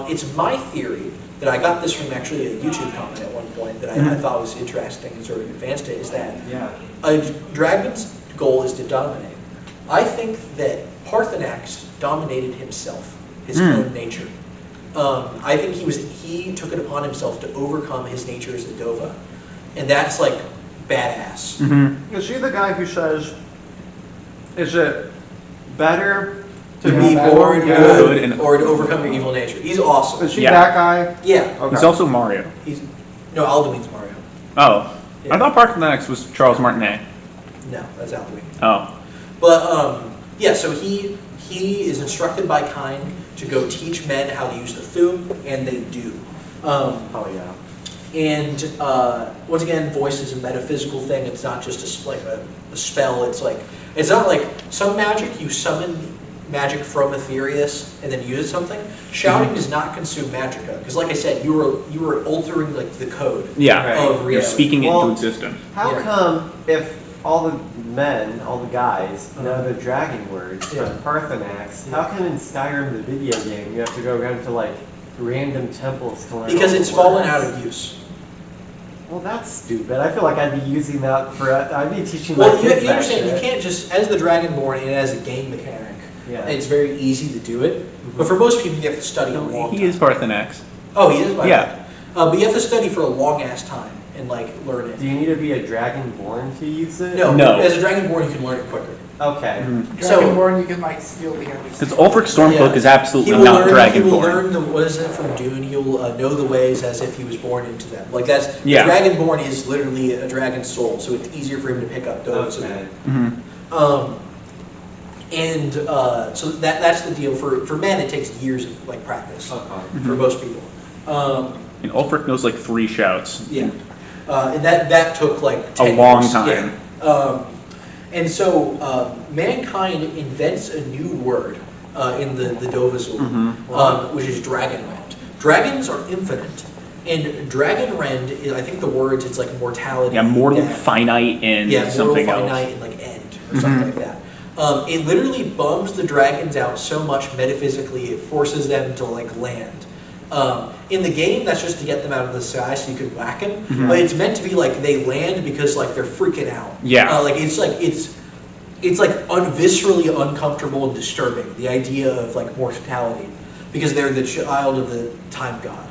It's my theory that I got this from actually a YouTube comment at one point that I thought was interesting and sort of advanced it, is that a dragon's goal is to dominate. I think that Parthenax dominated himself, his own nature. I think he took it upon himself to overcome his nature as a Dova. And that's like badass. Is she the guy who says, is it better To to be be born good good and- or to overcome your evil nature. He's awesome. Is she Yeah. that guy? Yeah. Okay. He's also Mario. No, Alduin's Mario. Oh. Yeah. I thought Parthenax was Charles Martinet. No, that's Alduin. Oh. But so he is instructed by Kine to go teach men how to use the Thum, and they do. Oh yeah. And once again, voice is a metaphysical thing. It's not just a spell. It's not like some magic you summon magic from Aetherius and then use something. Shouting does not consume magicka, because like I said, you were altering like the code. Yeah. Of You're reality. speaking it Well- into existence. How Yeah. come if all the men, all the guys know the dragon words Yeah. from Parthenax, how come in Skyrim the video game you have to go around to like random temples to learn Because all it's the fallen words? out of use. Well, that's stupid. I feel like I'd be using that for. I'd be teaching. Well, my you kids that understand, you shit. can't just, as the Dragonborn and as a game mechanic, Yeah. it's very easy to do it. But for most people, you have to study a long He time. is Parthenax. Oh, he is? Yeah. But you have to study for a long-ass time and, like, learn it. Do you need to be a dragonborn to use it? No, No. as a Dragonborn, you can learn it quicker. Okay. So- Dragonborn, you can like steal the enemies. Because Ulfric Stormcloak Yeah. is absolutely He will not learn, He will Dragonborn. learn what is it from Dune? He'll know the ways as if he was born into them. Like, that's, Yeah. Dragonborn is literally a dragon's soul, so it's easier for him to pick up those. Okay. So that's the deal. For men, it takes years of like practice Okay. for most people. And Ulfric knows like 3 shouts. Yeah, and that took like 10 long years. time. Yeah. And so mankind invents a new word in the Dovazor, which is Dragonrend. Dragons are infinite, and Dragonrend is, I think the words, it's like mortality. Yeah, mortal, death. finite, and Yeah, something mortal, else. finite, and like end or something like that. It literally bums the dragons out so much metaphysically, it forces them to like land. In the game, that's just to get them out of the sky so you can whack them. Mhm. But it's meant to be like they land because like they're freaking out. Yeah. It's viscerally uncomfortable and disturbing. The idea of like mortality, because they're the child of the time god.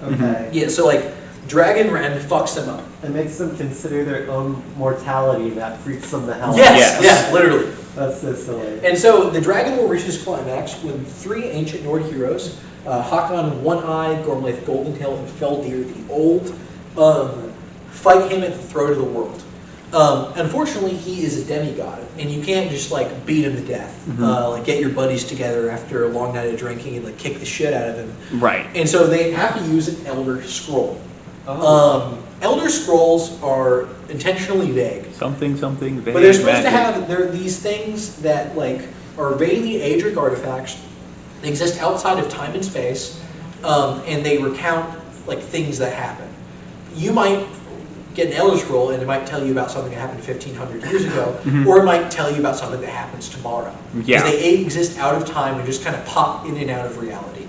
Okay. Yeah. So like Dragon Rend fucks them up. It makes them consider their own mortality, and that freaks them the hell out. Yes. Yes. Yeah. Literally. That's so silly. And so the Dragon War reaches climax when 3 ancient Nord heroes, Hakon One-Eye, Gormlaith Goldenhill, and Feldir the Old, fight him at the throat of the world. Unfortunately, he is a demigod, and you can't just like beat him to death. Like get your buddies together after a long night of drinking and like kick the shit out of him. Right. And so they have to use an Elder Scroll. Elder Scrolls are intentionally vague. Something vague. But they're supposed to magic. they're these things that like are vaguely Aedric artifacts. They exist outside of time and space, and they recount like things that happen. You might get an Elder Scroll and it might tell you about something that happened 1,500 years ago, or it might tell you about something that happens tomorrow. Yeah. Because they exist out of time and just kind of pop in and out of reality.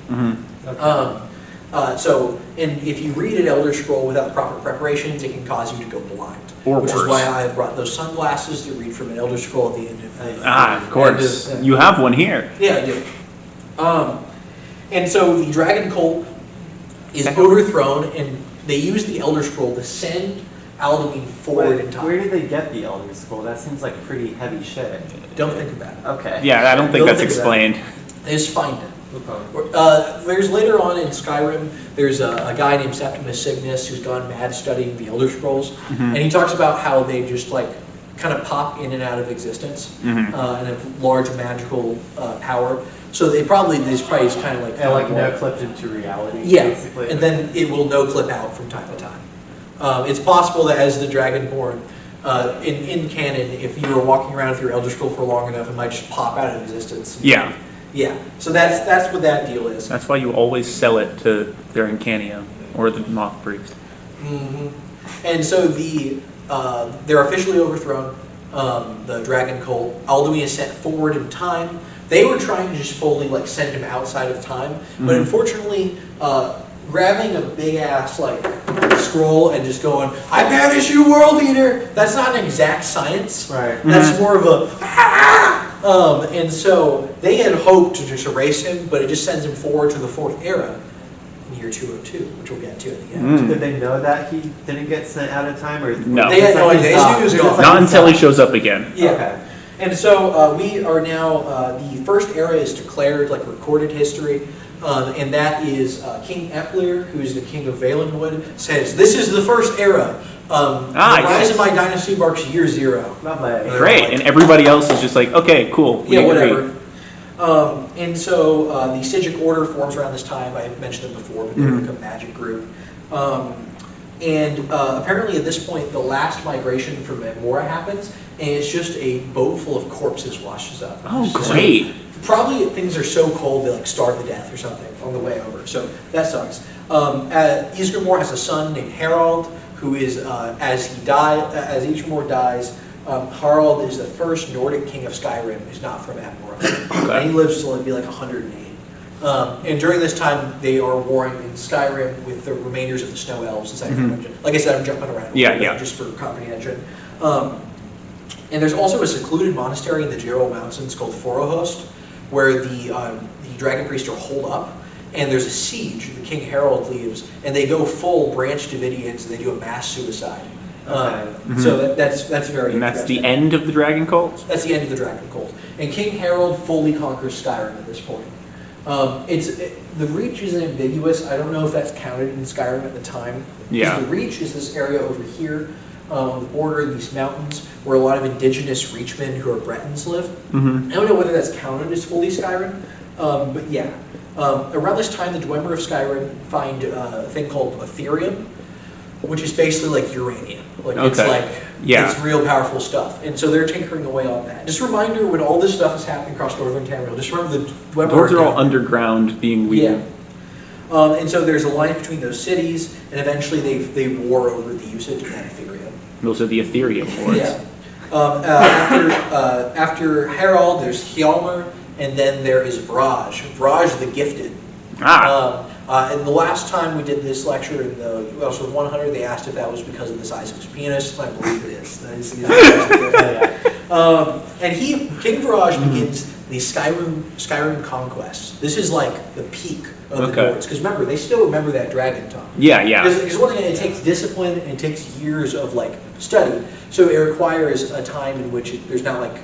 And if you read an Elder Scroll without proper preparations, it can cause you to go blind. Or which worse. is why I brought those sunglasses to read from an Elder Scroll at the end of the Of course. end of- You have one here. Yeah, I do. And so the Dragon Cult is overthrown, and they use the Elder Scroll to send Alduin forward in time. Where did they get the Elder Scroll? That seems like pretty heavy shit. Don't think about it. Okay. Yeah, I don't think Don't that's think of that. explained. They just find it. Okay. There's later on in Skyrim, there's a guy named Septimus Cygnus who's gone mad studying the Elder Scrolls, and he talks about how they just like kind of pop in and out of existence and have large magical power. So this probably is kind of like No clipped into reality. yeah, Basically. and then it will no clip out from time to time. It's possible that as the Dragonborn, in canon, if you were walking around with your Elder Scroll for long enough, it might just pop out of existence. Yeah. Yeah. So that's what that deal is. That's why you always sell it to their Incanio or the Moth Priest. And so they're officially overthrown. The Dragon Cult. Alduin is sent forward in time. They were trying to just fully like send him outside of time, but unfortunately, grabbing a big ass like scroll and just going, "I banish you, World Eater." That's not an exact science. Right. That's more of a. And so they had hoped to just erase him, but it just sends him forward to the 4th era, in year 202, which we'll get to at the end. Did they know that he didn't get sent out of time, or No. They had no idea. They knew he was gone. Not until he shows up again. Yeah. Okay. And so we are now, the first era is declared like recorded history, and that is King Eplir, who is the king of Valenwood, says, "This is the first era. The rise of my dynasty marks year 0. Lovely. Great. And everybody else is just like, okay, cool. We Yeah, agree. whatever. And so the Sigic Order forms around this time. I mentioned them before, but they're like a magic group. Apparently at this point, the last migration from Memora happens, and it's just a boat full of corpses washes up. Oh, So great. probably things are so cold they like starve to death or something on the way over. So that sucks. Ysgramor has a son named Harald, who is as Ysgramor dies, Harald is the first Nordic king of Skyrim who's not from Memora, and he lives till he'd be like 108. And during this time, they are warring in Skyrim with the remainders of the Snow Elves. Like I said, I'm jumping around. Just for comprehension. And there's also a secluded monastery in the Jarrell Mountains called Forohost, where the dragon priests are holed up, and there's a siege. The King Harald leaves, and they go full Branch Davidians, and they do a mass suicide. So that's very. And that's the interesting. end of the Dragon Cult? That's the end of the Dragon Cult. And King Harald fully conquers Skyrim at this point. The Reach is ambiguous. I don't know if that's counted in Skyrim at the time. Yeah. The Reach is this area over here on the border of these mountains where a lot of indigenous Reachmen who are Bretons live. I don't know whether that's counted as fully Skyrim, but yeah. Around this time, the Dwemer of Skyrim find a thing called Ethereum, which is basically like uranium. It's real powerful stuff. And so they're tinkering away on that. Just a reminder, when all this stuff is happening across northern Tamriel, just remember the Dwemer. Those are all underground being weird. Yeah. And so there's a line between those cities, and eventually they war over the usage of that Ethereum. Those are the Ethereum lords. Yeah. After Harald, there's Hjalmar, and then there is Vraj. Vraj the Gifted. And the last time we did this lecture in the episode 100, they asked if that was because of the size of his penis. I believe it is. That is and King Viraj begins the Skyrim conquest. This is like the peak of the Nords. Because remember, they still remember that dragon tongue. Yeah. Because one thing, it takes discipline and it takes years of like study. So it requires a time in which there's not like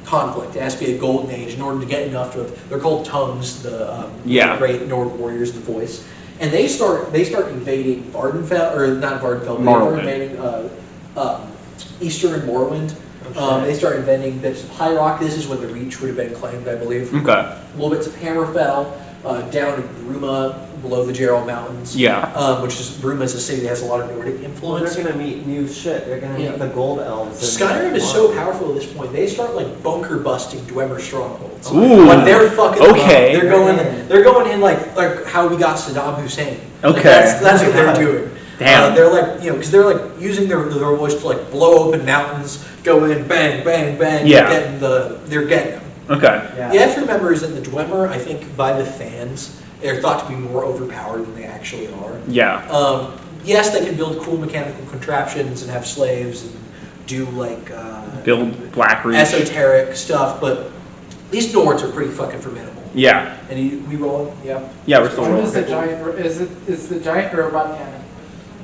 conflict. It has to be a golden age in order to get enough of. They're called tongues, the great Nord warriors, the voice. And they start invading Vardenfell, or not Vardenfell, but they start invading Eastern Morrowind. They start invading bits of High Rock. This is when the Reach would have been claimed, I believe. Okay. Little bits of Hammerfell, down in Bruma, below the Gerald Mountains. Yeah. Which is, Bruma is a city that has a lot of Nordic Well, influence. they're gonna meet new shit. They're gonna meet the gold elves. Skyrim is so powerful at this point. They start like bunker busting Dwemer strongholds. Ooh. When they're fucking Okay. they're going in like how we got Saddam Hussein. Like, Okay. that's what they're doing. Damn. They're like, because they're like using their voice to like blow open mountains, go in, bang, bang, bang. Yeah. They're getting them. Okay. Yeah. You have to remember is that the Dwemer, I think, by the fans, they're thought to be more overpowered than they actually are. Yeah. Yes, they can build cool mechanical contraptions and have slaves and do like Build Black Reach. esoteric stuff, but these Nords are pretty fucking formidable. Yeah. And we rolling? Yeah. Yeah, we're still When is rolling. the giant? Is the giant robot cannon?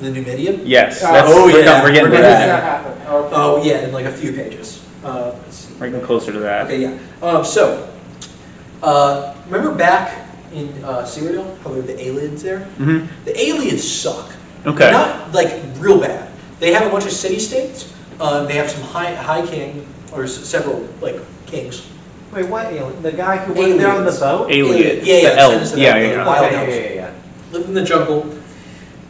The Numidian? Yes. Oh, That's, yeah. we're getting When to When does that. that happen? Okay. Oh yeah, in like a few pages. Let's see. We're getting closer to that. Okay, yeah. Remember back in Serial, how there were the aliens there? Mm-hmm. The aliens suck. Okay. Not like real bad. They have a bunch of city-states. They have some high king, or several like kings. Wait, what alien? The guy who went there on the boat? Alien. Yeah, The elves. citizens Yeah, of the yeah. wild Okay, elves. yeah. Lived in the jungle,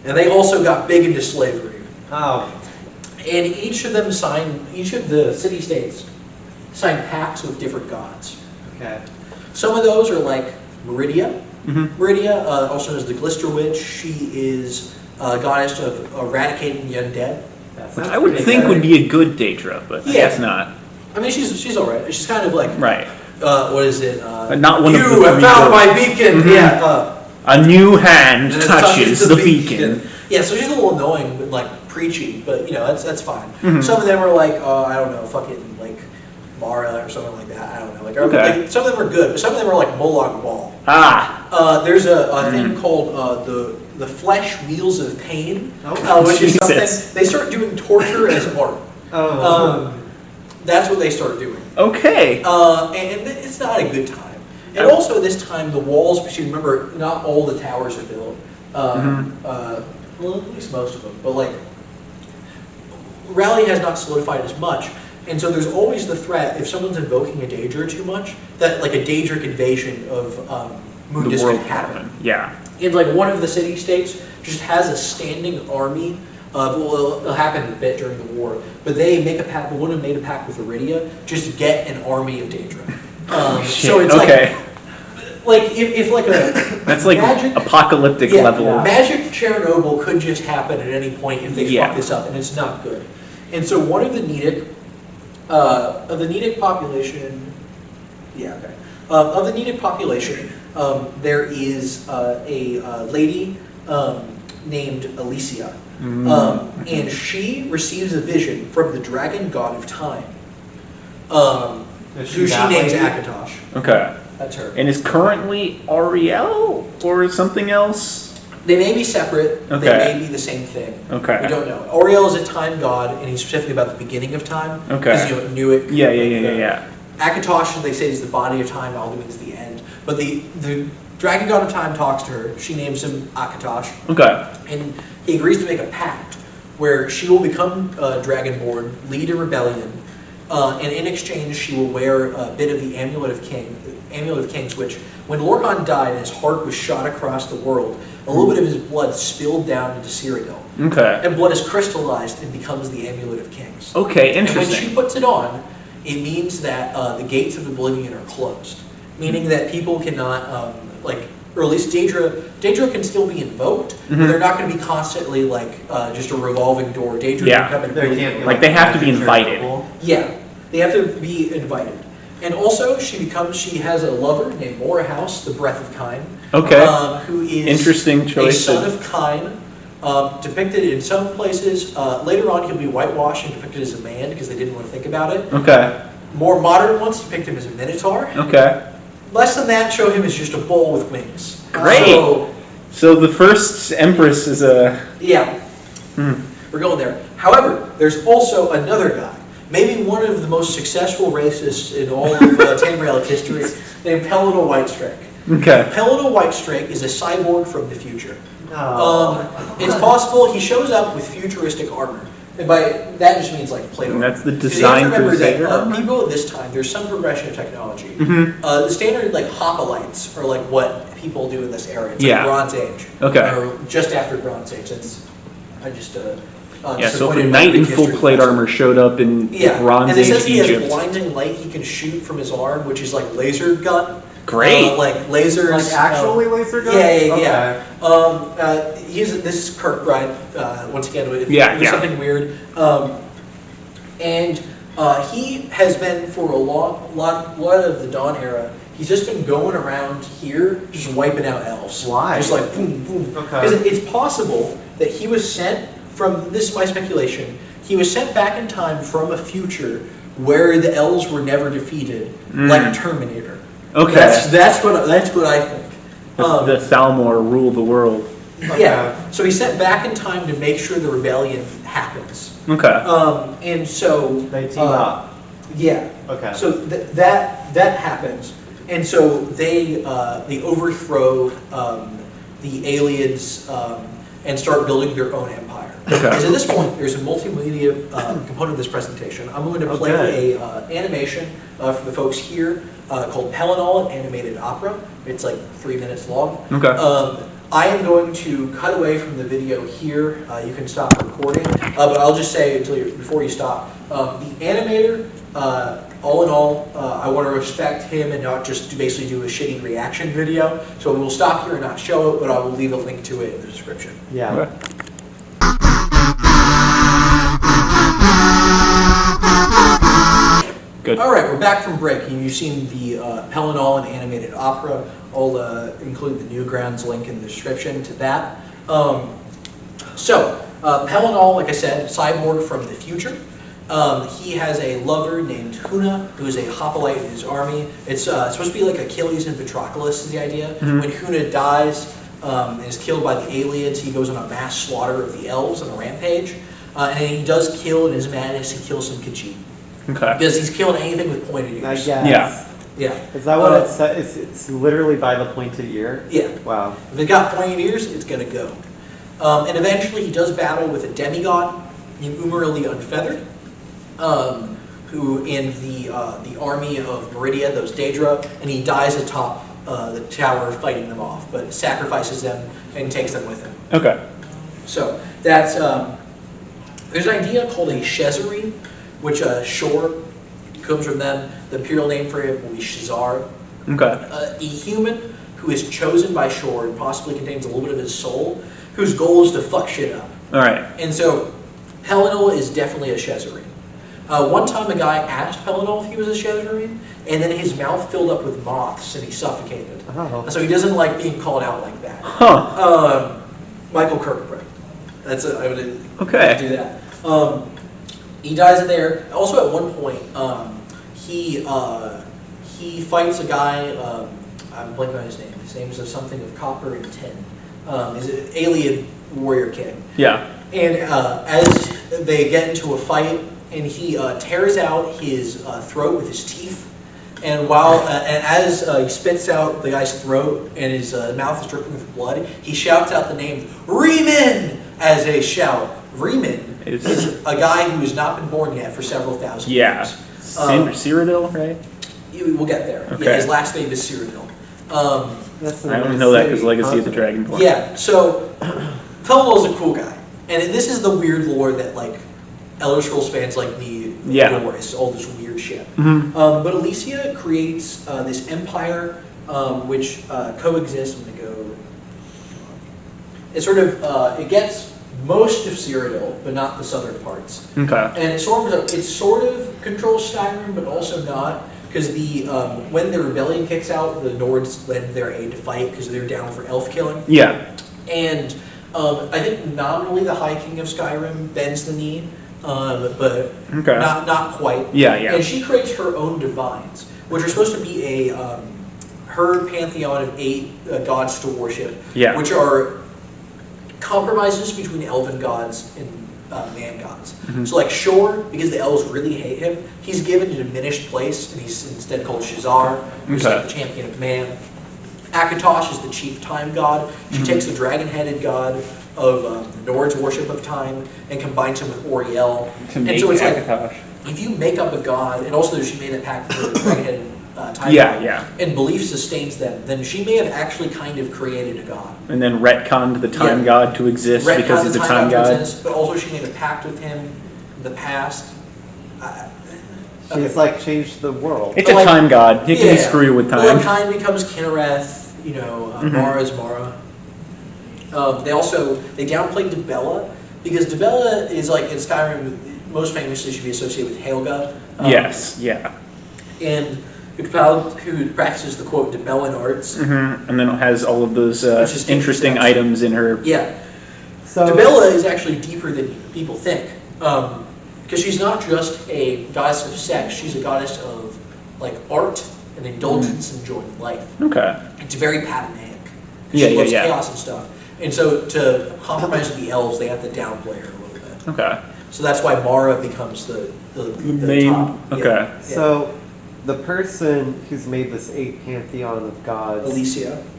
and they also got big into slavery. Oh, And each of the city-states signed pacts with different gods. okay. Some of those are like Meridia. Mm-hmm. Meridia, also known as the Glister Witch, she is a goddess of eradicating the undead. Which I would think would be a good Daedra, but I Yeah. guess not. I mean, she's all right. She's kind of like, Right. what is it? But not one you of the have three found my gods. beacon. Mhm. Yeah. A new hand And it touches the beacon. Yeah, so she's a little annoying, but like preachy, but that's fine. Mhm. Some of them are like, I don't know, fucking like Mara or something like that. I don't know. Like, Okay. like, some of them are good, but some of them are like Moloch Ball. Ah. There's a thing called the Flesh Wheels of Pain, which is something Jesus. they start doing torture as art. Oh. That's what they start doing. Okay. And it's not a good time. And also this time, the walls, because you remember, not all the towers are built. Well, at least most of them. But like, Rally has not solidified as much. And so there's always the threat, if someone's invoking a Daedra too much, that like a Daedric invasion of Mundus The could world happen. Yeah. And like one of the city-states just has a standing army of, well, it'll happen a bit during the war, but they make a pact, the one who made a pact with Iridia, just to get an army of Daedra. So it's Okay. like if like a That's like magic, apocalyptic yeah, level. Magic Chernobyl could just happen at any point if they Yeah. fuck this up, and it's not good. And so one of the Nedic population, of the Nedic population, there is a lady named Alicia, and she receives a vision from the dragon god of time, Is who she that names lady? Akatosh. Okay. That's her. And is currently Ariel or something else? They may be separate. Okay. They may be the same thing. Okay. We don't know. Oriel is a time god, and he's specifically about the beginning of time. Okay. Because knew it. Yeah. Akatosh, they say, is the body of time. Alduin is the end. But the dragon god of time talks to her. She names him Akatosh, Okay. and he agrees to make a pact where she will become dragonborn, lead a rebellion, and in exchange she will wear a bit of the Amulet of Kings, which when Lorkhan died and his heart was shot across the world, a little bit of his blood spilled down into Cyrodiil. Okay. And blood is crystallized and becomes the Amulet of Kings. Okay, And when interesting. she puts it on, it means that the gates of oblivion are closed, meaning that people cannot, or at least Daedra can still be invoked, but they're not going to be constantly just a revolving door. Daedra Yeah. can come and There really can't be Like, they have to be magic invited. Chernobyl. yeah, they have to be invited. And also, she has a lover named Mora House, the Breath of Kine. Okay. Who is Interesting a choice. son of Kine. Depicted in some places. Later on, he'll be whitewashed and depicted as a man because they didn't want to think about it. Okay. More modern ones depict him as a minotaur. Okay. Less than that, show him as just a bull with wings. Great. So the first Empress is a... Yeah. We're going there. However, there's also another guy, maybe one of the most successful racists in all of Tamrielic history, named Pelennor Whitestrake. Okay. Pelennor Whitestrake is a cyborg from the future. Oh. It's possible he shows up with futuristic armor. And by that just means like plate And armor. that's the 'Cause you design have to remember Crusader that armor? people at this time, there's some progression of technology. Mhm. The standard like hoplites are like what people do in this era. It's Yeah. like Bronze Age. Okay. Or just after Bronze Age. I just Yeah, so if disappointed a in knight my in history full plate class. armor showed up in Yeah, Bronze and it says Age he has Egypt. blinding light he can shoot from his arm, which is like laser gun. Great. Like lasers. Like actually laser guns? Yeah. This is Kirkbride, once again, if there's something weird. And he has been for a lot of the Dawn era, he's just been going around here, just wiping out elves. Why? Just like boom, boom. Okay. Because it's possible that he was sent from, this is my speculation, he was sent back in time from a future where the elves were never defeated, like Terminator. Okay. That's what I think. The Thalmor rule the world. Yeah. So he's sent back in time to make sure the rebellion happens. Okay. And so They team up. Yeah. Okay. So that happens, and so they overthrow the aliens and start building their own empire. Okay. Because at this point, there's a multimedia component of this presentation. I'm going to play a animation for the folks here called Pelennor Animated Opera. It's like 3 minutes long. Okay. I am going to cut away from the video here. You can stop recording, but I'll just say before you stop, the animator, all in all, I want to respect him and not just to basically do a shitty reaction video. So we'll stop here and not show it, but I will leave a link to it in the description. Yeah. Okay. Good. All right, we're back from break. You've seen the Pelennor animated opera. I'll include the Newgrounds link in the description to that. Pelennor, like I said, cyborg from the future. He has a lover named Huna, who is a hoplite in his army. It's supposed to be like Achilles and Patroclus is the idea. Mm-hmm. When Huna dies and is killed by the aliens, he goes on a mass slaughter of the elves on a rampage. And he does kill, in his madness, he kills some Khajiit. Okay. Because he's killing anything with pointed I ears. guess. Yeah. Yeah. Is that what it says? It's literally by the pointed ear? Yeah. Wow. If it got pointed ears, it's going to go. And eventually he does battle with a demigod named Umarili Unfeathered, who in the army of Meridia, those Daedra, and he dies atop the tower fighting them off, but sacrifices them and takes them with him. Okay. So that's, there's an idea called a Shezarene, which Shor comes from them. The imperial name for him will be Shazar. Okay. A human who is chosen by Shor and possibly contains a little bit of his soul, whose goal is to fuck shit up. All right. And so Pelennor is definitely a Shezarene. One time a guy asked Pelennor if he was a Shezarene, and then his mouth filled up with moths and he suffocated. Oh. So he doesn't like being called out like that. Huh. Michael Kirkbride. I would Okay. do that. He dies there. Also, at one point, he fights a guy. I'm blanking on his name. His name is something of copper and tin. He's an alien warrior king. Yeah. And as they get into a fight, and he tears out his throat with his teeth. And as he spits out the guy's throat and his mouth is dripping with blood, he shouts out the name Riemann as a shout. Riemann is a guy who has not been born yet for several thousand years. Cyrodiil, right? We'll get there. Okay. Yeah, his last name is Cyrodiil. That's I only know that because Legacy of the Dragonborn. Yeah, so Pelennor is a cool guy. And this is the weird lore that like Elder Scrolls fans like me adore. It's all this weird shit. Mm-hmm. But Alesia creates this empire which coexists. I'm going to go. It sort of it gets most of Cyrodiil, but not the southern parts. Okay. And it sort of controls Skyrim, but also not, because when the rebellion kicks out, the Nords lend their aid to fight because they're down for elf killing. Yeah. And I think nominally the High King of Skyrim bends the knee, but Okay. not quite. Yeah, yeah. And she creates her own divines, which are supposed to be her pantheon of 8 gods to worship, Yeah. which are compromises between elven gods and man gods. So like Shor, because the elves really hate him, he's given a diminished place, and he's instead called Shazar, who's Okay. like the champion of man. Akatosh is the chief time god. She takes the dragon-headed god of the Nords' worship of time and combines him with Oriel. To and make so it's like, Akatosh. if you make up a god, and also she made that pact with the dragon-headed time Yeah, god, yeah. and belief sustains them, then she may have actually kind of created a god. And then retconned the time Yeah. god to exist Retcon because the he's a time god. exists, but also she made a pact with him in the past. She's like changed the world. It's But a like- time god. He can screw with Well, time. like Kine becomes Kinnereth, Mara's Mara. They downplayed Dibella, because Dibella is like in Skyrim, most famously should be associated with Helga. Yes, yeah. And who practices the quote Dibellan arts. And then it has all of those Which is interesting different. items in her. Yeah. So Dibella is actually deeper than people think, because she's not just a goddess of sex; she's a goddess of like art and indulgence and joy in life. Okay. It's very Patanaic. Yeah, She yeah, loves yeah. chaos and stuff, and so to compromise with the elves, they have to downplay her a little bit. Okay. So that's why Mara becomes the Main. top. Okay. Yeah. So, the person who's made this 8 pantheon of gods,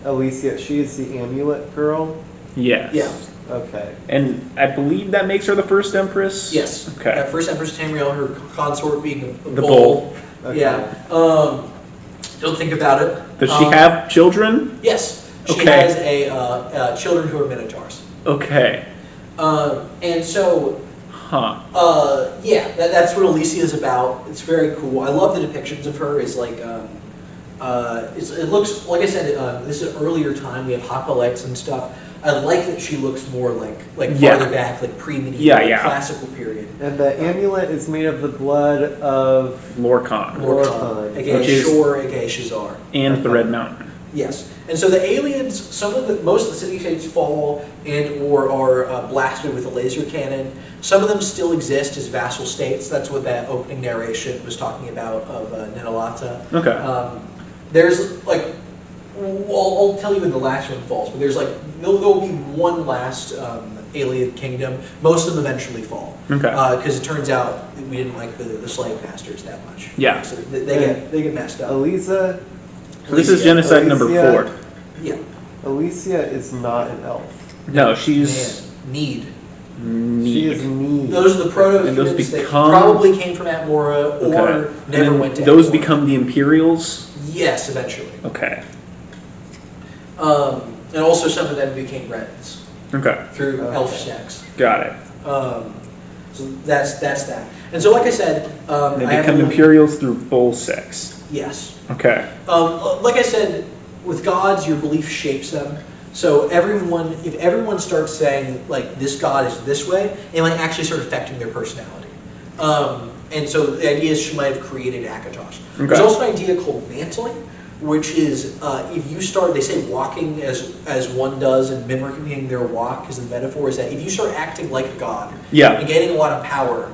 Alicia. she's the amulet girl. Yes. Yeah. Okay. And I believe that makes her the first empress. Yes. Okay. First Empress Tamriel, her consort being The bull. Okay. Yeah. Don't think about it. Does she have children? Yes. She Okay. has children who are minotaurs. Okay. And so, Huh. that's what Alicia is about. It's very cool. I love the depictions of her. It's like, it looks, like I said, this is an earlier time. We have hoplites and stuff. I like that she looks more like Yeah. farther back, like pre-medieval, Yeah, yeah. classical period. And the amulet is made of the blood of Lorcan. Lorcan. aka Which is- Shor, aka Shazar. And the Red Mountain. Yes, and so the aliens, most of the city-states fall and or are blasted with a laser cannon. Some of them still exist as vassal states. That's what that opening narration was talking about of Nenalata. Okay. There's like, I'll tell you when the last one falls, but there's like there'll be one last alien kingdom. Most of them eventually fall. Okay. Because it turns out we didn't like the slave masters that much. Yeah. So they get messed up. Alicia. So this is genocide number Alicia. 4. Yeah. Alicia is not an elf. No, she's Man, need. She is Need. mean. Those are the proto And those humans that become- probably came from Atmora or Okay. And never then went to those Atmora. become the Imperials. Yes, eventually. Okay. And also some of them became Reds Okay. through Okay. elf sex. Got it. So that's that. And so, like I said, They I have become a- Imperials through full sex. Yes. Okay. Like I said, with gods, your belief shapes them. So if everyone starts saying like this god is this way, it might actually start affecting their personality. And so the idea is she might have created Akatosh. Okay. There's also an idea called mantling, which is if you start, they say walking as one does and mimicking their walk is the metaphor, is that if you start acting like a god Yeah. and gaining a lot of power,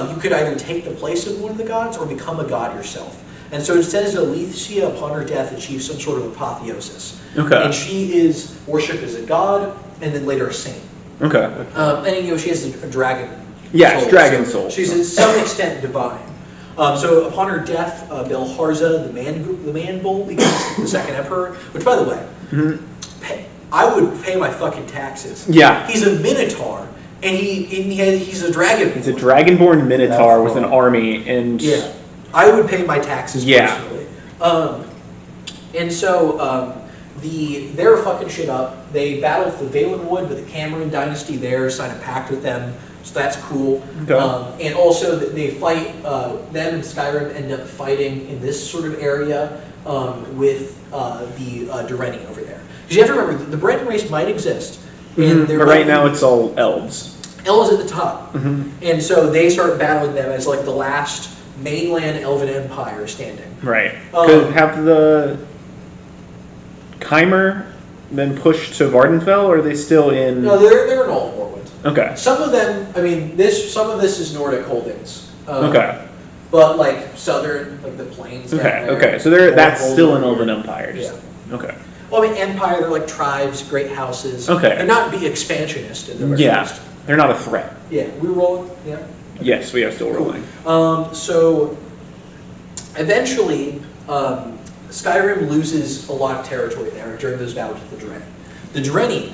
you could either take the place of one of the gods or become a god yourself. And so it says that Alicia, upon her death, achieved some sort of apotheosis. Okay. And she is worshipped as a god and then later a saint. Okay. And she has a dragon. Yeah, soul. dragon So soul. She's to some extent divine. So upon her death, Belharza, the man bull, becomes the second emperor. Which, by the way, I would pay my fucking taxes. Yeah. He's a minotaur, and he's a dragon. It's a dragonborn minotaur That's with an cool. army, and Yeah, I would pay my taxes Yeah. personally. And so they're fucking shit up. They battle the Valenwood with the Cameron dynasty there, sign a pact with them, so that's cool. Okay. And also they fight, them and Skyrim end up fighting in this sort of area with the Dureni over there. Because you have to remember, the Breton race might exist. And they're but right now it's all elves. Elves at the top. And so they start battling them as like the last mainland Elven Empire standing. Right. Um, Could have the Chimer been pushed to Vardenfell, or are they still in? No, they're in all Morrowind. Okay. Some of them, I mean, some of this is Nordic holdings. Okay. But like southern, like the plains. down Okay. there, Okay. So that's still an Elven Empire. Just, Okay. Well, I mean, Empire, they're like tribes, great houses. Okay. They're not be expansionist at the very Yeah. least. They're not a threat. Yeah, we rolling. Yeah. Yes, we are still rolling. So eventually, Skyrim loses a lot of territory there during those battles with the Drenni. The Drenni,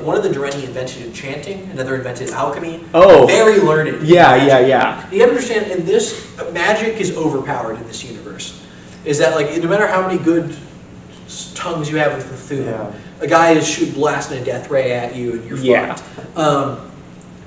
one of the Drenni invented enchanting, another invented alchemy. Oh. Very learned. Yeah. You understand, in this, magic is overpowered in this universe. Is that like, no matter how many good tongues you have with Cthulhu, a guy is blasting a death ray at you and you're fucked.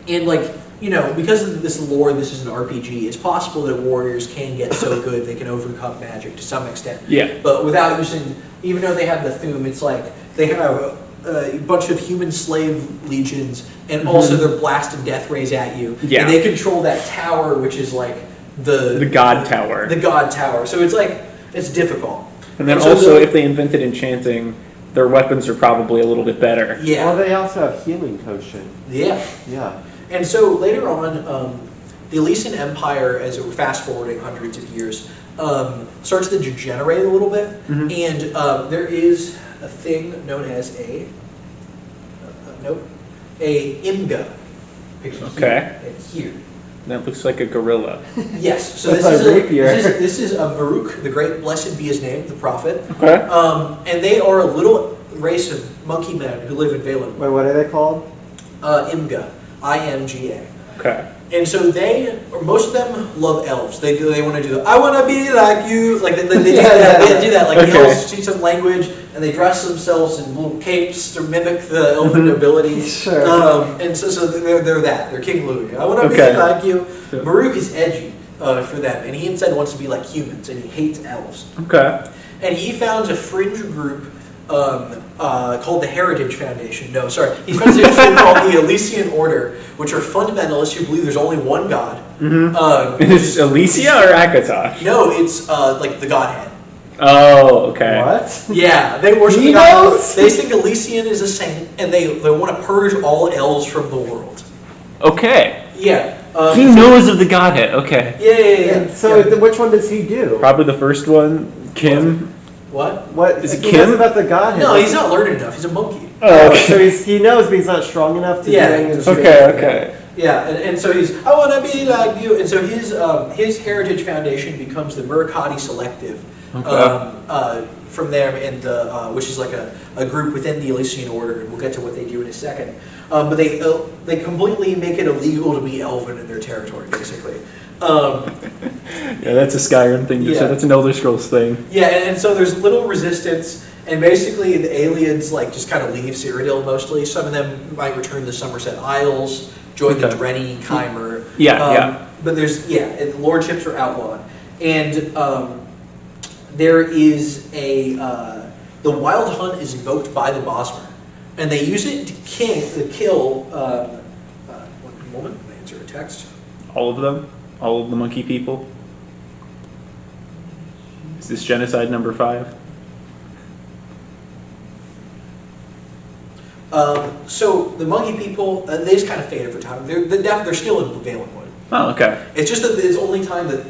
And like, you know, because of this lore, this is an RPG, it's possible that warriors can get so good they can overcome magic to some extent. Yeah. But without using, even though they have the Thu'um, it's like they have a bunch of human slave legions, and also they're blasting death rays at you. Yeah. And they control that tower, which is like the God Tower. The God Tower. So it's like, it's difficult. And then so also, if they invented enchanting, their weapons are probably a little bit better. Yeah. Well, they also have healing potion. Yeah. Yeah. And so later on, the Elysian Empire, as we're fast forwarding hundreds of years, starts to degenerate a little bit, and there is a thing known as a Imga. Picture Okay. here, and here. That looks like a gorilla. Yes. So With this a is rapier. this is a Maruk, the great, blessed be his name, the prophet. Okay. And they are a little race of monkey men who live in Valen. Wait, what are they called? Imga, IMGA. Okay. And so most of them love elves. They want to do I want to be like you. Like they do that. They do that. Like the elves speak some language, and they dress themselves in little capes to mimic the elven nobility. Sure. And so they're that. They're King Louis. I want to be like you. Maruk is edgy for them, and he instead wants to be like humans, and he hates elves. Okay. And he founds a fringe group called the Heritage Foundation. No, sorry. He founds a group called the Elysian Order, which are fundamentalists who believe there's only one God. Is it Elysia or Akatosh? No, it's like the Godhead. Oh, okay. What? Yeah, they worship He the God. knows? They think Elysian is a saint, and they want to purge all elves from the world. Okay. Yeah. He knows of the Godhead. Okay. Yeah. And so, which one does he do? Probably the first one, Kim. What? What Is it he Kim? knows about the Godhead? No, he's not learned enough. He's a monkey. Oh, So he knows, but he's not strong enough to do any of the Okay. Yeah, and so he's, I want to be like you. And so his Heritage Foundation becomes the Murakati Selective. From there, and which is like a group within the Elysian Order, and we'll get to what they do in a second. But they completely make it illegal to be elven in their territory, basically. Yeah, that's a Skyrim thing to say. Yeah. That's an Elder Scrolls thing. Yeah, and so there's little resistance, and basically the aliens like just kind of leave Cyrodiil mostly. Some of them might return to the Somerset Isles, join the Drenni, Chimer. Yeah. But there's and the lordships are outlawed, and there is the Wild Hunt is invoked by the Bosmer, and they use it to kill. One moment, let me answer a text. All of them? All of the monkey people? Is this genocide number 5? So the monkey people, they just kind of fade over time. They're still in Valenwood. Oh, okay. It's just that it's the only time that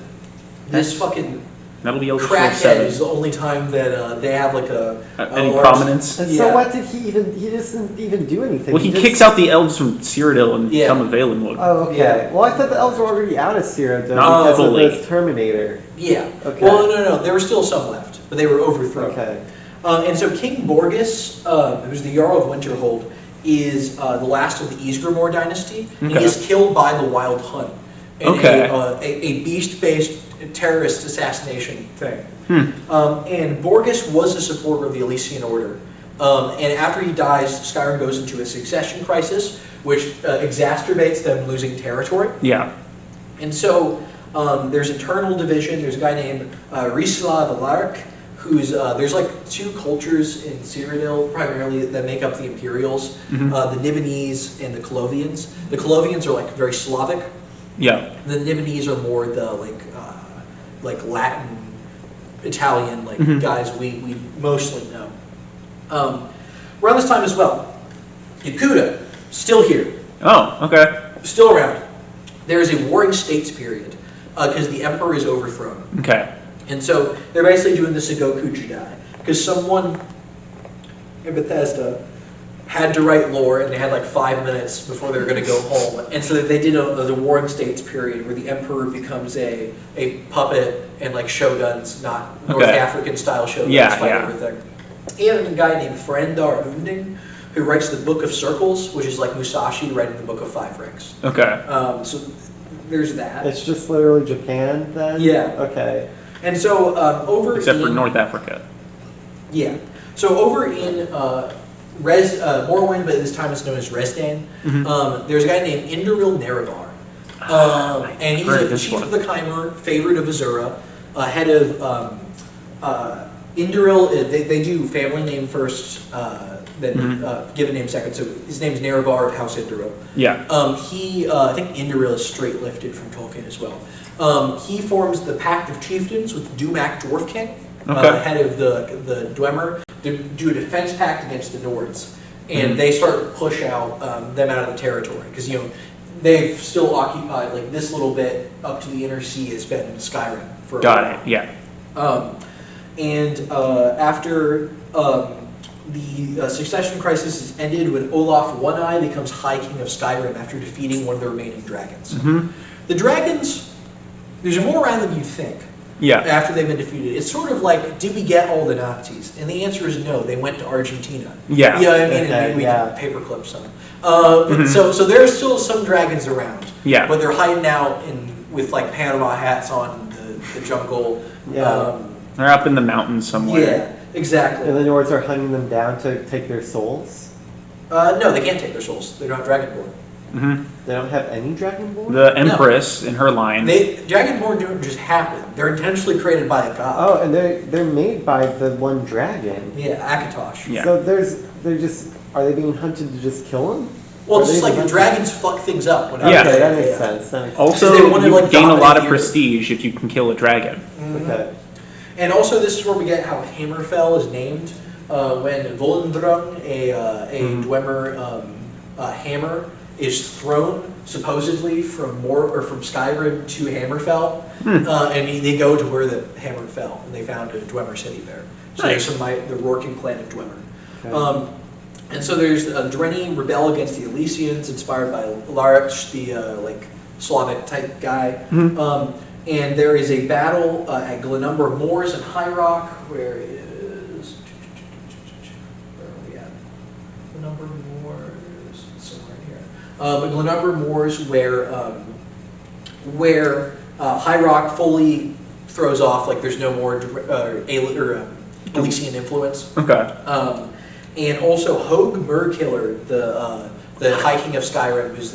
this fucking That'll be Elder Scrolls crackhead 7. is the only time that they have like a Any large- prominence? And Yeah. so what did he even? He doesn't even do anything. Well, he just- kicks out the elves from Cyrodiil and Yeah. some of Valenwood. Oh, okay. Yeah. Well, I thought the elves were already out of Cyrodiil Not because fully. of this Terminator. Yeah. Okay. Well, no. There were still some left, but they were overthrown. Okay. And so King Borgus, who's the Jarl of Winterhold, is the last of the Ysgramor dynasty. And Okay. he is killed by the Wild Hunt in Okay. a beast-based terrorist assassination thing. Hmm. And Borgus was a supporter of the Elysian Order. And after he dies, Skyrim goes into a succession crisis, which exacerbates them losing territory. Yeah. And so there's internal division. There's a guy named Risla the Lark, who's there's like two cultures in Cyrodiil primarily that make up the Imperials, the Nibonese and the Colovians. The Colovians are like very Slavic. Yeah. The Nibonese are more the like like Latin, Italian like guys we mostly know. Around this time as well, Yakuta, still here, Oh, okay. still around. There is a warring states period because the emperor is overthrown. Okay. And so they're basically doing the Sengoku Jidai because someone in Bethesda had to write lore and they had like 5 minutes before they were going to go home. And so they did the Warring States period where the emperor becomes a puppet and like shoguns, not North African style shoguns fight everything. And a guy named Frendar Unding who writes the Book of Circles, which is like Musashi writing the Book of Five Rings. Okay. So there's that. It's just literally Japan then? Yeah. Okay. And so Except for North Africa. Yeah. So over in Morrowind, but this time it's known as Resdan, there's a guy named Induril Nerevar. And he's a chief of the Chimer, favorite of Azura, head of Induril. They do family name first, then given name second. So his name's Nerevar of House Induril. Yeah. I think Induril is straight lifted from Tolkien as well. He forms the Pact of Chieftains with Dumak Dwarf King, head of the Dwemer, to do a defense pact against the Nords. And they start to push out them out of the territory because they've still occupied like this little bit up to the inner sea has been Skyrim for a while. Got it. Yeah. After the succession crisis is ended when Olaf One-Eye becomes High King of Skyrim after defeating one of the remaining dragons. The dragons, there's more around than you'd think. Yeah. After they've been defeated. It's sort of like, did we get all the Nazis? And the answer is no, they went to Argentina. Yeah. Yeah, I mean, and we paperclip some. So there's still some dragons around. Yeah. But they're hiding out with like Panama hats on the jungle. Yeah. They're up in the mountains somewhere. Yeah, exactly. And the Nords are hunting them down to take their souls? No, they can't take their souls. They're not dragonborn. They don't have any Dragonborn? The Empress in her line. Dragonborn don't just happen. They're intentionally created by a god. Oh, and they're made by the one dragon. Yeah, Akatosh. Yeah. So are they being hunted to just kill them? Well, it's just like the dragons fuck things up. Yeah. Okay, that makes sense. Also, They wanna, you like, gain a lot dominate of the prestige if you can kill a dragon. Okay. And also, this is where we get how Hammerfell is named. When Volendrung, a Dwemer hammer, is thrown supposedly from Skyrim to Hammerfell, and they go to where the hammer fell, and they found a Dwemer city there. So Nice. there's the working clan of Dwemer. Okay. And so there's Drenni rebel against the Elysians, inspired by Larich, the Slavic type guy. And there is a battle at Glenumbra Moors in High Rock, where are we at? Glenumbra Moors, somewhere in here. Glenumbra Moors, where High Rock fully throws off, like there's no more Elysian influence. Okay. And also Hogue Murkiller, the High King of Skyrim, who's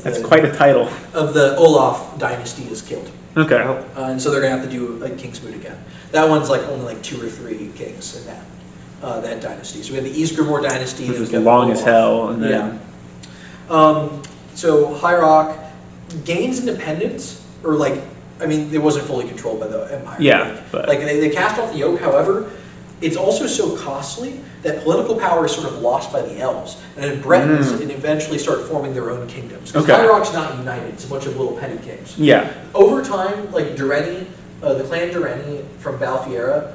That's quite a title. of the Olaf dynasty, is killed. Okay. And so they're gonna have to do a King's Moot again. That one's like only like 2 or 3 kings in that dynasty. So we have the Ysgramor dynasty, Which and was we've got long Olaf. as hell, and then So High Rock gains independence, or it wasn't fully controlled by the Empire. Yeah, but They cast off the yoke. However, it's also so costly that political power is sort of lost by the elves, and then Bretons and eventually start forming their own kingdoms. Because High Rock's not united; it's a bunch of little petty kings. yeah. Over time, like Durenni, the clan Durenni from Balfiera,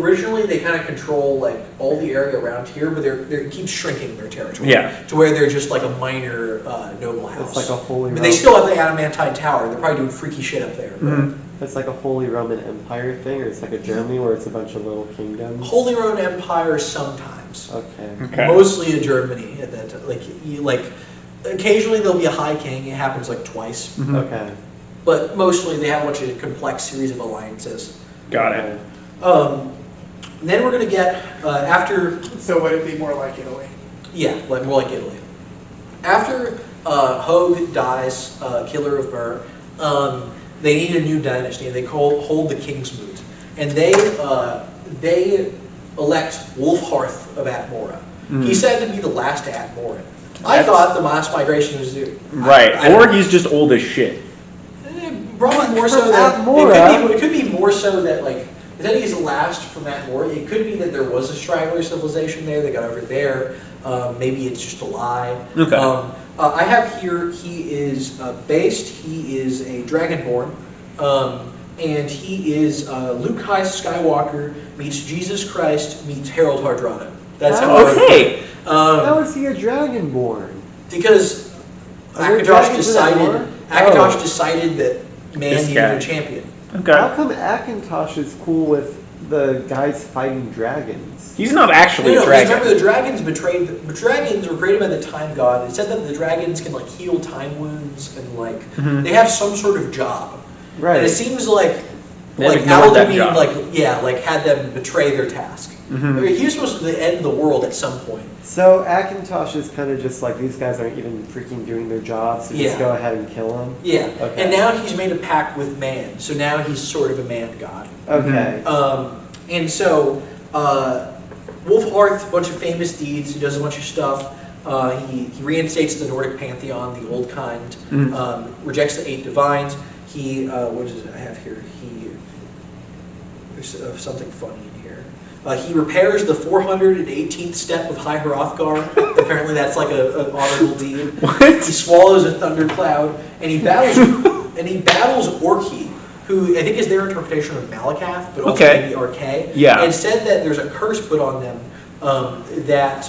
originally they kind of control like all the area around here, but it keeps shrinking their territory. Yeah. To where they're just like a minor noble house. It's like a holy. But they still have the adamantine tower. They're probably doing freaky shit up there. It's like a Holy Roman Empire thing, or it's like a Germany where it's a bunch of little kingdoms. Holy Roman Empire sometimes. Okay. Mostly in Germany at that time. Occasionally there'll be a high king. It happens like twice. Okay. But mostly they have a bunch of complex series of alliances. Got it. Then we're gonna get after. So would it be more like Italy? Yeah, more like Italy. After Hogue dies, killer of Mur, they need a new dynasty, and they hold the King's Moot, and they elect Wulfharth of Atmora. He's said to be the last Atmoran. I thought the mass migration was Right. Or he's just old as shit. Probably more so From that Atmora. it could be more so that like that he's the last from Atmora. It could be that there was a straggler civilization there. They got over there. Maybe it's just a lie. Okay. I have here. He is based. He is a dragonborn, and he is Luke Skywalker meets Jesus Christ meets Harold Hardrada. That's how. Okay. How is he a dragonborn? Because Are there Akatosh dragons in decided. Atmora? Akatosh decided that man This needed guy. a champion. Okay. How come Akintosh is cool with the guys fighting dragons? He's not actually No, a because dragon. remember the dragons betrayed. The dragons were created by the time god. It said that the dragons can like heal time wounds and like they have some sort of job. Right. And it seems like They like ignored that Aladin job. like had them betray their task. I mean, he was supposed to end the world at some point. So Akintosh is kind of just like, these guys aren't even freaking doing their job, so Yeah. just go ahead and kill them. Yeah. Okay. And now he's made a pact with man. So now he's sort of a man god. Okay. And so, Wolfhearth, a bunch of famous deeds, he does a bunch of stuff. He reinstates the Nordic pantheon, the old kind, rejects the 8 divines. He, what is it I have here? There's something funny in here. He repairs the 418th step of High Hrothgar. Apparently that's like an honorable deed. What? He swallows a thundercloud, and he battles Orki, who I think is their interpretation of Malakath, but also Okay. maybe Arche. Yeah. And said that there's a curse put on them that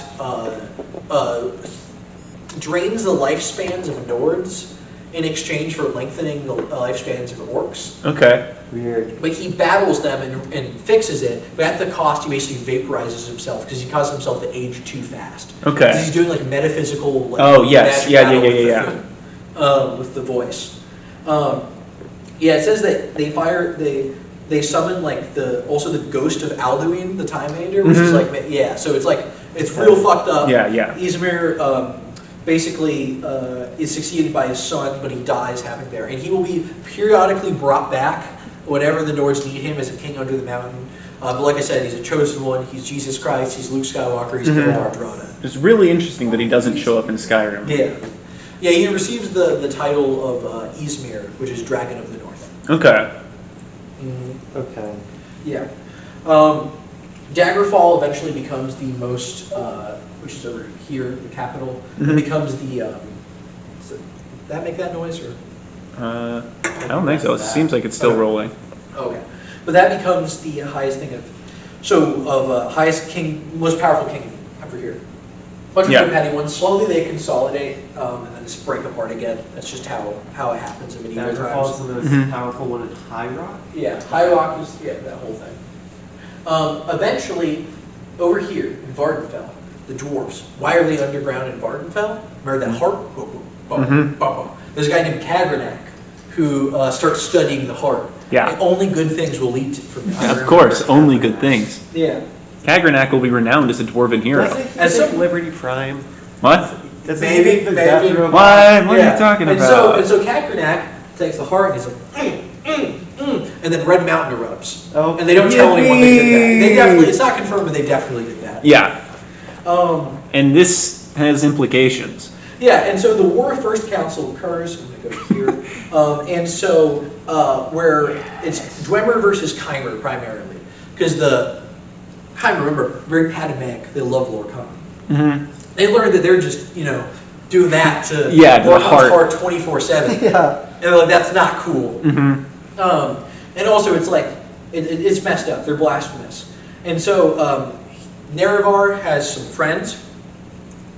drains the lifespans of Nords in exchange for lengthening the lifespans of Orcs. Okay. Weird. But he battles them and fixes it, but at the cost he basically vaporizes himself because he causes himself to age too fast. Okay. 'Cause he's doing like metaphysical. Like, Oh, yes. magic Yeah, battle yeah. with the voice. Yeah, it says that they summon like also the ghost of Alduin, the Time Eater, which is like so it's like it's real fucked up. Yeah, yeah. Izmir basically is succeeded by his son, but he dies having there, and he will be periodically brought back whenever the Nords need him as a king under the mountain. But like I said, he's a chosen one. He's Jesus Christ. He's Luke Skywalker. He's Harold Hardrada. It's really interesting that he doesn't show up in Skyrim. Yeah. Yeah, he receives the title of Izmir, which is Dragon of the North. Okay. Okay. Yeah. Daggerfall eventually becomes the most, which is over here, the capital. It becomes the. Does that make that noise or? I don't think so. It seems like it's still Okay. rolling. Okay, but that becomes the highest thing of highest king, most powerful king over here. Bunch of Yeah. good petty ones. Slowly they consolidate and then just break apart again. That's just how it happens in medieval Daggerfall is times. the most Mhm. powerful one in High Rock? Yeah, High Rock is that whole thing. Eventually, over here in Vardenfell, the dwarves. Why are they underground in Vardenfell? Remember that harp? There's a guy named Kagranak who starts studying the harp. Yeah. And only good things will lead to from Of course, only good things. Yeah. Kagranak will be renowned as a dwarven hero. Doesn't he As take some- Liberty Prime? What? Doesn't Maybe, he take the maybe. death robot? What? What are Yeah. you talking and about? So Kagranak takes the harp and he's like, and then Red Mountain erupts. Oh, And they don't tell anyone they did that. They yippee! definitely, it's not confirmed, but they definitely did that. Yeah. And this has implications. Yeah, and so the War of First Council occurs. I'm going to go here. And so where it's Dwemer versus Chimer primarily. Because the Chimer, remember, very Padmeg, they love Lorcan. Mm-hmm. They learned that they're just, doing that to Yeah, to the Lorcan's heart. heart 24/7. Yeah. And they're like, that's not cool. Mm-hmm. And also, it's like, it's messed up. They're blasphemous. And so Nerevar has some friends.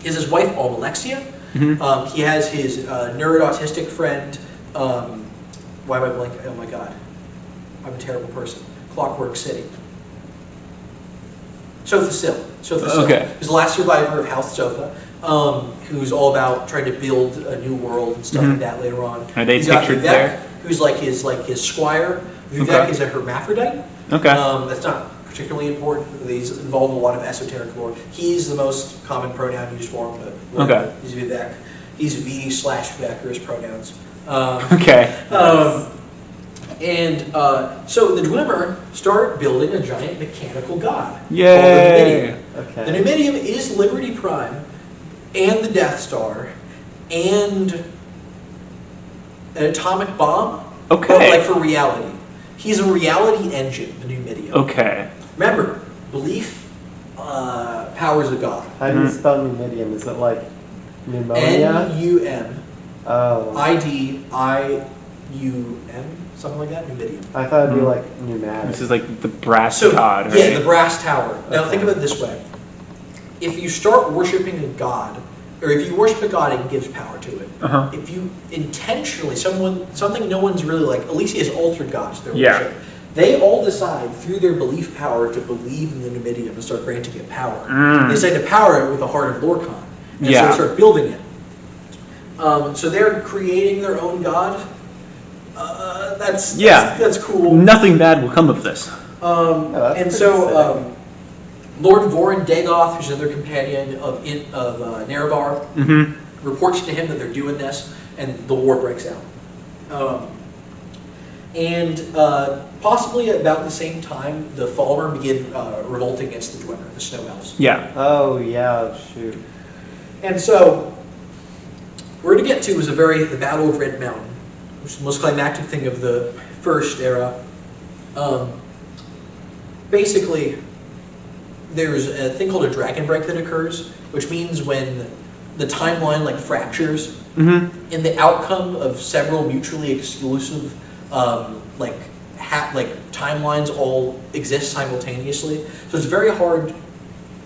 He has his wife, Almalexia. Mm-hmm. He has his neuroautistic friend. Why am I blanking? Oh my god, I'm a terrible person. Clockwork City. Sotha Sil. Okay. He's the last survivor of House Sotha, who's all about trying to build a new world and stuff like that later on. Are they He's got pictured Vivek, there? Who's like his squire. Vivek Okay. is a hermaphrodite. Okay. That's not particularly important. He's involved in a lot of esoteric lore. He's the most common pronoun used for him, but Okay. he's Vivek. He's V/Vivek are his pronouns. Okay. So the Dwemer start building a giant mechanical god. Yay! Called the Numidium. The Okay. Numidium is Liberty Prime, and the Death Star, and an atomic bomb, But Okay. like for reality. He's a reality engine, the Numidium. Okay. Remember, belief powers of God. How do you spell Numidium? Is it like pneumonia? N-U-M. Oh. I-D-I-U-M, something like that, Numidium. I thought it'd be like pneumatic. This is like the brass So, god, right? yeah, the brass tower. Now Okay. think of it this way. If you start worshiping a god, or if you worship a god, it gives power to it. Uh-huh. If you intentionally, something no one's really like, at least he has altered gods their Yeah. worship. They all decide through their belief power to believe in the Numidium and start granting it power. They decide to power it with the heart of Lorcan. And so Yeah. they start building it. So they're creating their own god. That's cool. Nothing bad will come of this. that's And pretty so Lord Vorin Dagoth, who's another companion of Nerevar, Mm-hmm. reports to him that they're doing this, and the war breaks out. Possibly about the same time, the Falmer begin revolting against the Dwemer, the Snow Elves. Yeah. Oh, yeah, shoot. And so, we're going to get to is the Battle of Red Mountain, which is the most climactic thing of the first era. Basically, there's a thing called a dragon break that occurs, which means when the timeline like fractures, Mm-hmm. and the outcome of several mutually exclusive timelines all exist simultaneously. So it's very hard.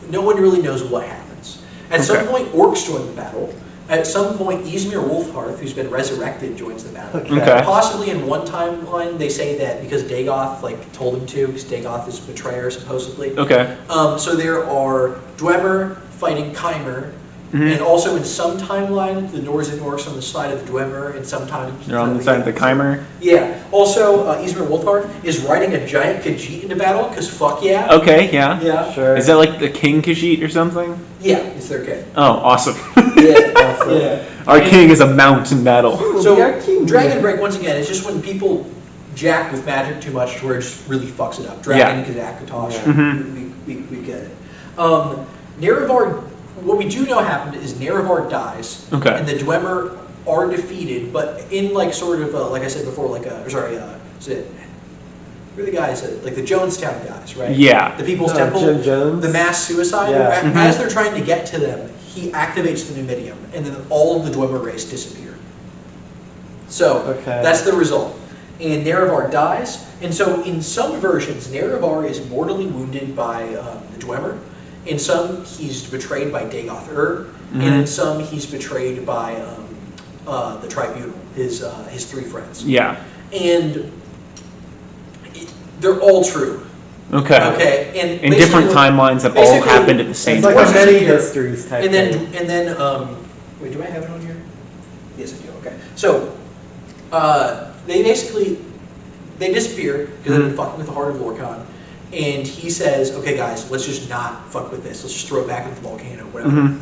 No one really knows what happens. At some Okay. point, orcs join the battle. At some point, Ysmir Wolfhearth, who's been resurrected, joins the battle. Okay. Possibly in one timeline, they say that because Dagoth told him to, because Dagoth is a betrayer supposedly. Okay. So there are Dwemer fighting Chimer, Mhm. and also in some timeline, the Northern orcs on the side of the Dwemer, and sometimes They're on the side of the Chimer. Yeah. Also, Ysmir Wolfhearth is riding a giant Khajiit into battle, because fuck yeah. Okay, yeah. Yeah. Sure. Is that like the King Khajiit or something? Yeah, it's their king. Oh, awesome. Yeah. Awesome. Yeah. Our king is a mount in battle. So, Yeah, king. Dragon Break, once again, is just when people jack with magic too much to where it just really fucks it up. Dragon, Kazakatosh, Yeah. Mhm. we get it. Nerevar, what we do know happened is Nerevar dies, Okay. and the Dwemer are defeated, but in like sort of, like I said before, is it, who are the guys, like the Jonestown guys, right? Yeah. The People's Oh, Temple, Jim Jones? the mass suicide. Yeah. A- As they're trying to get to them, he activates the Numidium, and then all of the Dwemer race disappear. So Okay. that's the result. And Nerevar dies, and so in some versions, Nerevar is mortally wounded by the Dwemer. In some, he's betrayed by Dagoth and in some, he's betrayed by the Tribunal, his three friends. Yeah. And they're all true. Okay. Okay, and In different basically- timelines that all basically- happened at the same It's like time. a many histories type And thing. then wait, do I have it on here? Yes, I do. Okay, so they disappear because they've been fucking with the heart of Lorcan, and he says, "Okay, guys, let's just not fuck with this. Let's just throw it back into the volcano, whatever." Mhm.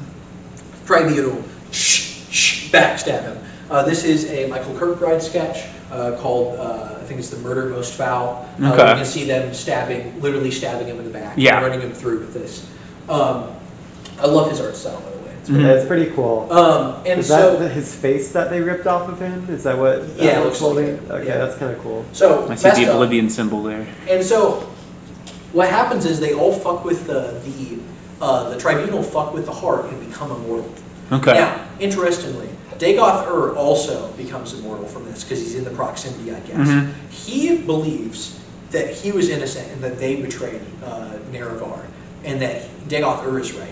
Tribunal, backstab him. This is a Michael Kirkbride sketch called, I think it's The Murder Most Foul. Okay. You can see them literally stabbing him in the back, Yeah. and running him through with this. I love his art style, by the way. It's Mhm. Yeah, it's pretty cool. And Is so, that his face that they ripped off of him? Is that what? Yeah, it that looks like holding? it. Okay, Yeah. that's kind of cool. so I see messed the up. Oblivion symbol there. And so, what happens is they all fuck with the Tribunal fuck with the heart and become immortal. Okay. Now, interestingly, Dagoth also becomes immortal from this because he's in the proximity, I guess. Mhm. He believes that he was innocent and that they betrayed Nerevar, and that Dagoth is right.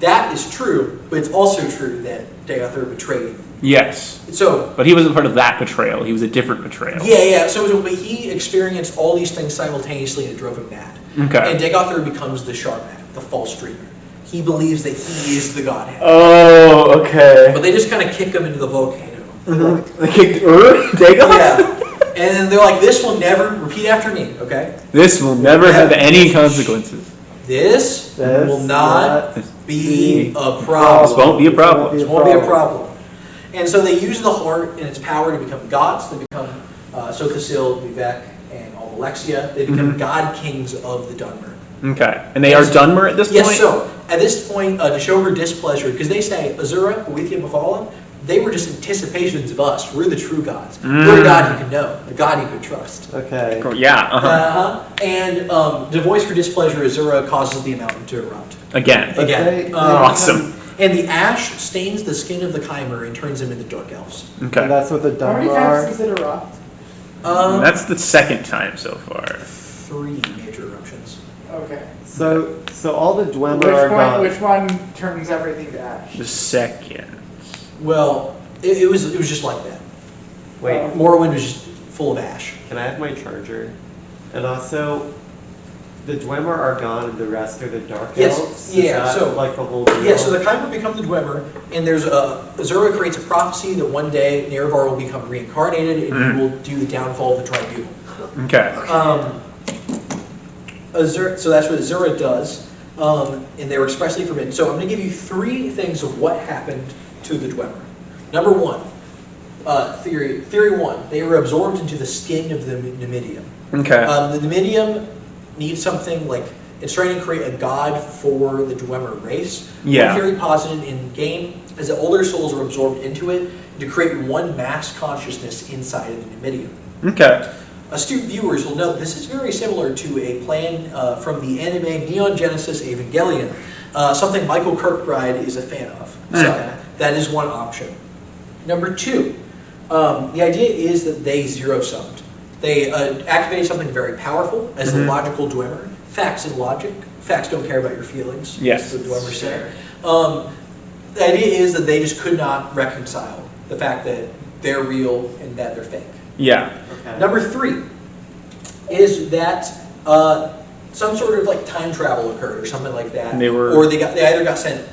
That is true, but it's also true that Dagoth betrayed him. Yes. So, But he wasn't part of that betrayal. He was a different betrayal. yeah. So, but he experienced all these things simultaneously and it drove him mad. Okay. And Dagoth becomes the Sharman, the false dreamer. He believes that he is the Godhead. Oh, okay. But they just kind of kick him into the volcano. They kicked Dagon? Yeah. And they're like, this will never, repeat after me, okay? This will never have any consequences. This will not be a This problem. won't be a problem. This won't be a problem. And so they use the heart and its power to become gods. They become Sothasil, Vivek, and Alexia. They become god kings of the Dunmer. Okay. And they are Dunmer at this point? Yes, so at this point, to show her displeasure, because they say, Azura, Boethia Befallen, they were just anticipations of us. We're the true gods. We're a god you can know, a god you can trust. Okay. Cool. Yeah. And the voice for displeasure, Azura, causes the mountain to erupt. Again. But Again. they Awesome. And the ash stains the skin of the Chimer and turns them into dark elves. Okay. And that's what the How many Dharma times are. does it erupt? That's the second time so far. 3 major eruptions. Okay. So all the Dwemer are gone. Which one turns everything to ash? The second. Well, it was just like that. Wait, Morrowind was just full of ash. can I have my charger? And also, the Dwemer are gone and the rest are the Dark Yes, Elves? Is yeah, that so- like the whole deal? Yeah, so the Chimer become the Dwemer, and there's Azura creates a prophecy that one day Nerevar will become reincarnated and he will do the downfall of the Tribunal. Okay. Azura, so that's what Azura does, and they were expressly forbidden. So I'm going to give you 3 things of what happened to the Dwemer. Number 1, theory 1, they were absorbed into the skin of the Numidium. Okay. The Numidium needs something like, it's trying to create a god for the Dwemer race. Yeah. One theory posited in game is that older souls are absorbed into it to create one mass consciousness inside of the Numidium. Okay. Astute viewers will note this is very similar to a plan from the anime Neon Genesis Evangelion, something Michael Kirkbride is a fan of. So that is one option. Number 2, the idea is that they zero-summed. They activated something very powerful as the logical Dwemer. Facts and logic. Facts don't care about your feelings. Yes. The Dwemer say. The idea is that they just could not reconcile the fact that they're real and that they're fake. Yeah. Okay. Number 3 is that some sort of like time travel occurred or something like that. And they were- or they either got sent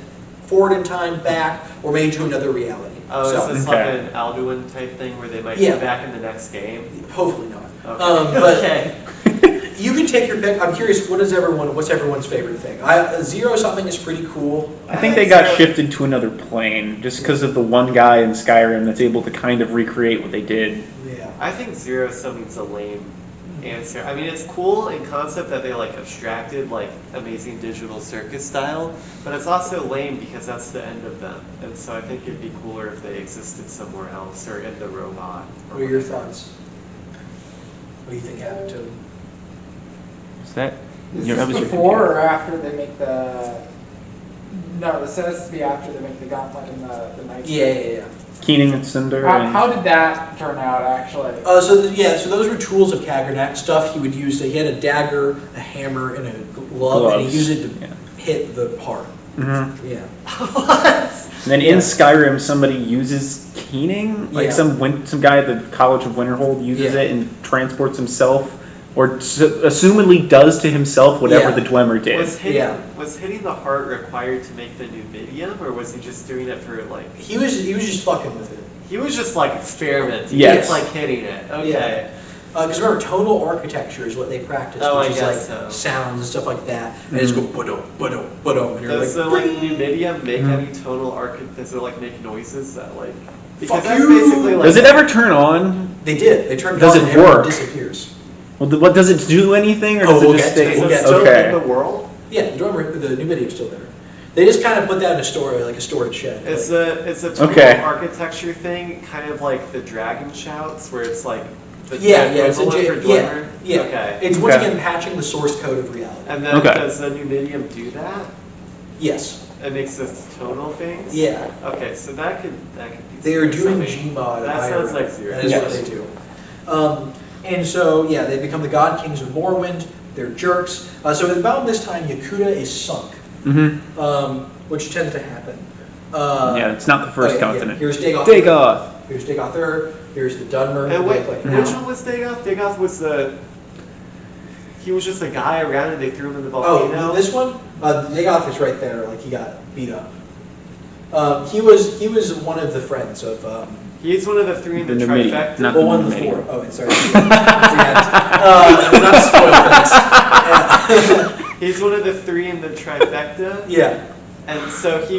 forward in time, back, or maybe to another reality. Oh, So, is this Okay. like an Alduin type thing where they might Yeah. be back in the next game? hopefully not. Okay. But Okay. you can take your pick. I'm curious, what's everyone's favorite thing? Zero something is pretty cool. I think they got shifted to another plane just because of the one guy in Skyrim that's able to kind of recreate what they did. Yeah. I think zero summing's a lame answer. I mean, it's cool in concept that they like abstracted like amazing digital circus style, but it's also lame because that's the end of them. And so I think it'd be cooler if they existed somewhere else or in the robot. What are your thoughts? What do you think happened to him? Is that? Is that this was your before computer. or after they make the... No, this has to be after they make the gauntlet and the knife. Yeah. Keening and Cinder. and How did that turn out, actually? So those were tools of Kagrenak stuff he would use. He had a dagger, a hammer, and a glove, and he Gloves, used it to yeah. hit the heart. Mhm. Yeah. And then in Skyrim, somebody uses Keening, like Yeah. some guy at the College of Winterhold uses Yeah. it and transports himself, or assumedly does to himself whatever Yeah. the Dwemer did. Was hitting the heart required to make the Numidium, or was he just doing it for like? He was just fucking with it. He was just like experimenting. Yes. Just like hitting it. Okay. Because remember, tonal architecture is what they practiced, Oh, which I is guess like so. sounds and stuff like that. And it's go ba-dum, ba-dum, ba-dum, and you're Does like, the like Numidium make any tonal does it like make noises that like? Because Fuck that's you! basically like. Does it ever turn on? they did. They turned it Does on it and everyone work? disappears. Well, what does it do anything, or Oh, does we'll it just get to stay? it, we'll Is it get still Okay. in the world? Yeah, the Numidium's still there. They just kind of put that in a storage, like a storage shed. It's like, a tonal Okay. architecture thing, kind of like the Dragon Shouts, where it's like the it's a equivalent for Dwemer? yeah. Okay. It's once Okay. again patching the source code of reality. And then Okay. does the Numidium do that? Yes. It makes this tonal things? Yeah. Okay, so that could be. They are doing something. Gmod. That sounds like zero. That is what Yes. they do. And so, yeah, they become the God Kings of Morrowind. They're jerks. So at about this time, Yakuta is sunk, which tends to happen. Yeah, it's not the first yeah, continent. Here's Dagoth. Dagoth. Here's Dagoth. Here's the Dunmer. And wait, Like, which one was Dagoth? Dagoth was he was just a guy around and they threw him in the Oh, volcano? this one? Dagoth is right there. Like, he got beat up. He was one of the friends of. He's one of the three in the, The Numidium, trifecta? not Well, one of the Numidium. four. Oh, wait, sorry. Not spoil this. He's one of the three in the trifecta? Yeah. And so he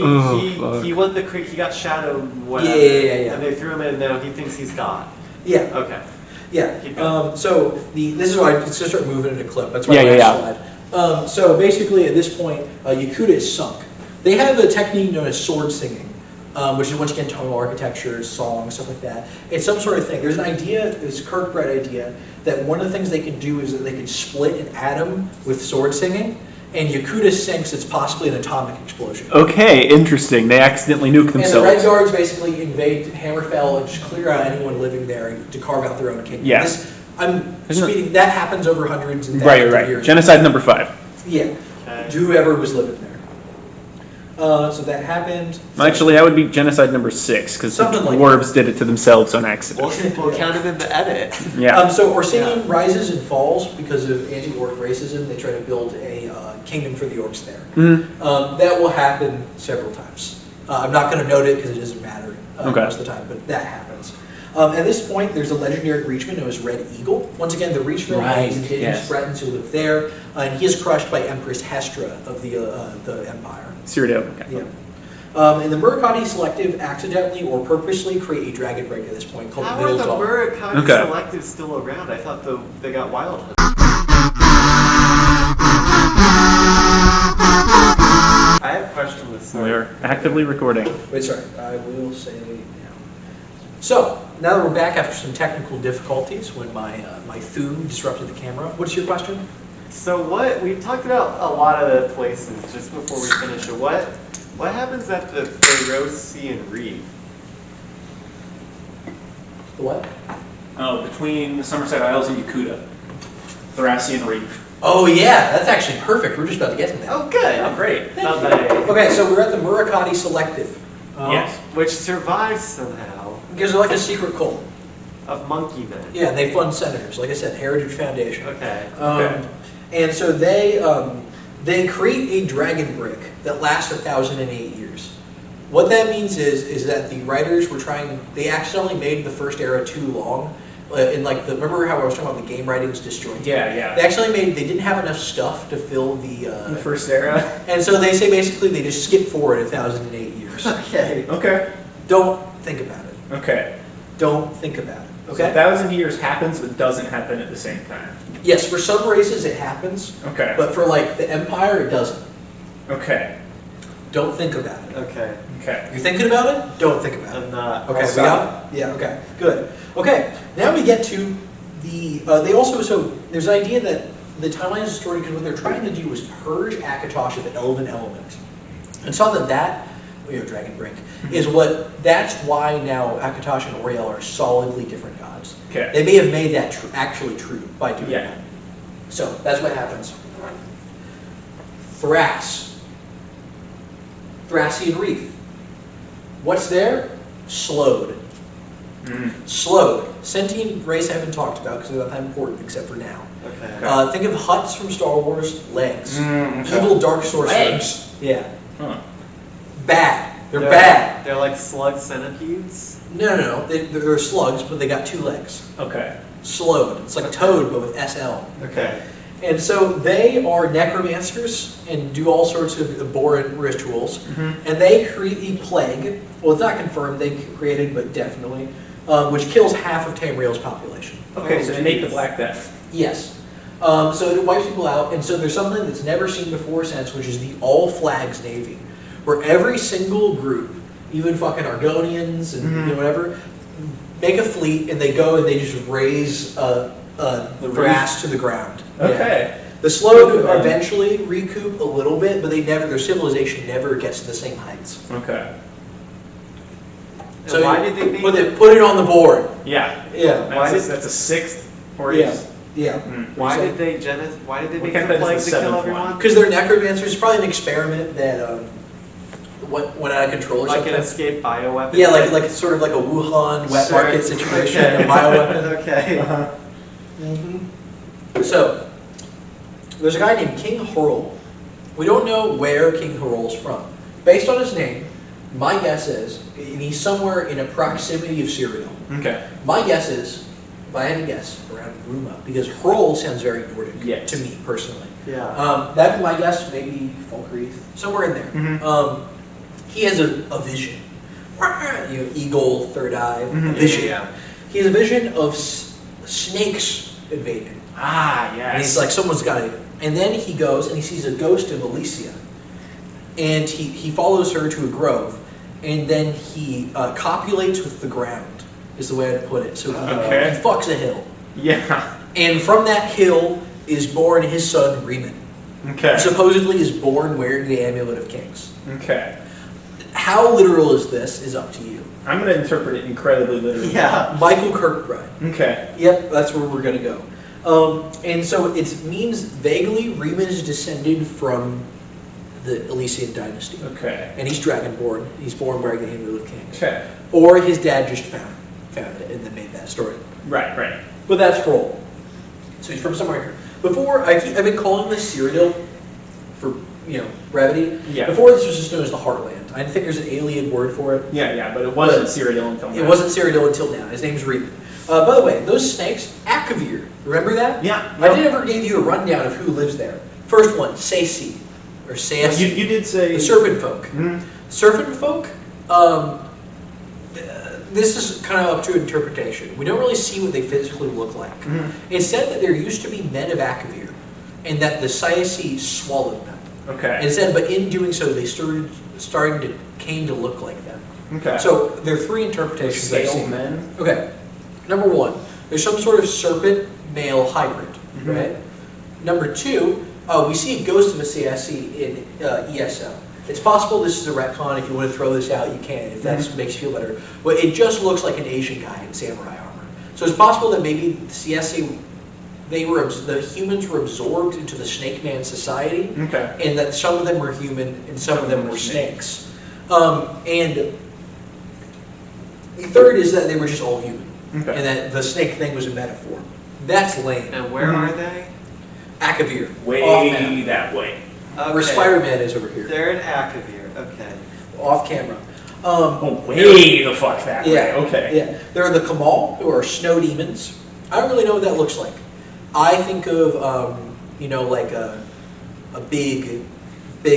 went he got shadowed whatever. Yeah. And they threw him in. Now he thinks he's God. Yeah. Okay. Yeah. Keep going. So this is why I just start moving into clip. That's why Yeah, I yeah, slide. So basically, at this point, Yakuta is sunk. They have a technique known as sword singing, which is once again tonal architecture, songs, stuff like that. It's some sort of thing. There's an idea, this Kirkbride idea, that one of the things they can do is that they can split an atom with sword singing, and Yakuta thinks it's possibly an atomic explosion. Okay, interesting. They accidentally nuke And the themselves. Red Guards basically invade Hammerfell and just clear out anyone living there to carve out their own kingdom. Yeah. That happens over hundreds and Right, thousands right. of years. Genocide number 5. Yeah, Okay. to whoever was living there. So that happened. Actually, that would be genocide number 6, because the Something like dwarves did it to themselves on accident. We'll count it in the edit. Yeah. So Orsinian rises and falls because of anti-orc racism. They try to build a kingdom for the orcs there. That will happen several times. I'm not going to note it because it doesn't matter most of the time, but that happens. At this point, there's a legendary Reachman known as Red Eagle. Once again, the Reachman is indigenous Bretons who live there, and he is crushed by Empress Hestra of the Empire. Cyrodiil. Okay. Yeah. And the Murakami Selective accidentally or purposely create a dragon break at this point called How are Middle the Dawn. Murakami Okay. Selectives still around? I thought they got wild. I have a question with We are actively recording. Wait, sorry. I will say now. So, now that we're back after some technical difficulties when my food disrupted the camera, what's your question? So we've talked about a lot of the places just before we finish it. What happens at the Ferocian Reef? The what? Oh, between the Somerset Isles and Yakuta. Thracian Reef. Oh yeah, that's actually perfect. We're just about to get to that. Oh, good. Oh, great. Not bad. Okay, so we're at the Murakami Selective. Yes. Which survives somehow Because they're like a secret cult. of monkey men. Yeah, they fund senators. Like I said, Heritage Foundation. Okay. Okay. And so they create a dragon brick that lasts 1,008 years. What that means is that the writers were they accidentally made the first era too long. Remember how I was talking about the game writing's disjointed? Yeah. They didn't have enough stuff to fill the First era. and so they say basically they just skip forward 1,008 years. Okay. Okay. Don't think about it. Okay. Don't think about it. So Okay? 1,000 years happens, but doesn't happen at the same time. Yes, for some races it happens, Okay. but for like the Empire it doesn't. Okay. Don't think about it. Okay. Okay. You're thinking about it? Don't think about it. I'm not. Okay, I'll we stop. got it? Yeah, okay, good. Okay, now we get to there's an idea that the timeline is distorted because what they're trying to do is purge Akatosh of the Elven element. And saw that, Dragon Brink, that's why now Akatosh and Oriel are solidly different gods. Okay. They may have made that actually true by doing Yeah. that. So, that's what happens. Thracian Reef. What's there? Slowed. Slowed. Sentient race I haven't talked about because they're not that important except for now. Okay. Think of Hutts from Star Wars, legs. Okay. Evil dark sorcerers. Legs? Yeah. Huh. Bad. They're bad. They're like slug centipedes. No. They're slugs, but they got 2 legs. Okay. Slowed. It's like a toad, but with SL. Okay. And so they are necromancers and do all sorts of abhorrent rituals. And they create a plague. Well, it's not confirmed they created, but definitely, which kills half of Tamriel's population. Okay, so they make the Black Death. Yes. So it wipes people out, and so there's something that's never seen before or since, which is the All Flags Navy, where every single group, even fucking Argonians and whatever, make a fleet and they go and they just raise brass to the ground. Okay. Yeah. The Slowed eventually recoup a little bit, but their civilization never gets to the same heights. Okay. And So why did they make put it on the board? Yeah. Yeah. That's a 6th or Yeah. Yeah. Why did they make We the count that as plague the to kill 7th everyone? one. Because they're necromancers. It's probably an experiment that went out of control or Like something. an escape bioweapon? Yeah, like sort of like a Wuhan wet Sure. market situation, Okay. a bioweapon. Okay. So, there's a guy named King Hurl. We don't know where King Hurl's from. Based on his name, my guess is, and he's somewhere in a proximity of Cyrodiil. Okay. My guess is, if I had to guess, around Ruma, because Hurl sounds very Nordic Yes. to me personally. Yeah. That'd be my guess, maybe Falkreath, somewhere in there. He has a vision. Eagle, third eye, vision. Yeah. He has a vision of snakes invading. Ah, yes. And he's like, someone's got to. And then he goes and he sees a ghost of Alicia. And he follows her to a grove. and then he copulates with the ground, is the way I'd put it. So he fucks a hill. Yeah. And from that hill is born his son, Riemann. Okay. Who supposedly is born wearing the Amulet of Kings. Okay. How literal is this is up to you. I'm going to interpret it incredibly literally. Yeah. Michael Kirkbride. Okay. Yep, that's where we're going to go. And so it means vaguely Riemann is descended from the Elysian dynasty. Okay. And he's dragonborn. He's born wearing the Amulet of Kings. Okay. Or his dad just found it and then made that story. Right. But that's Troll. So he's from somewhere here. Before, I've been calling this Cyrodiil for, brevity. Yeah. Before this was just known as the Heartland. I think there's an alien word for it. Yeah, but it wasn't Cyrodiil until now. It wasn't Cyrodiil until now. His name's Riemann. By the way, those snakes, Akavir. Remember that? Yeah. I never gave you a rundown of who lives there. First one, Saesi. Or Saesi. You did say... The serpent folk. Mhm. Serpent folk, this is kind of up to interpretation. We don't really see what they physically look like. Mm-hmm. It's said that there used to be men of Akavir, and that the Saesi swallowed them. Okay. And it said, but in doing so, they came to look like them. Okay. So there are three interpretations I've Scale seen. men. Okay. Number one, there's some sort of serpent male hybrid, right? Number two, we see a ghost of a Saesi in ESO. It's possible this is a retcon. If you want to throw this out, you can, if that makes you feel better. But it just looks like an Asian guy in samurai armor. So it's possible that maybe the CSC, the humans were absorbed into the Snake Man society, and that some of them were human and some of them were snakes. And the third is that they were just all human, and that the snake thing was a metaphor. That's lame. And where are they? Akavir. Way that way. Where Spider-Man is over here. They're in Akavir. Okay. Off camera. Way the fuck that way. Yeah. Okay. Yeah. There are the Kamal, who are snow demons. I don't really know what that looks like. I think of, like a big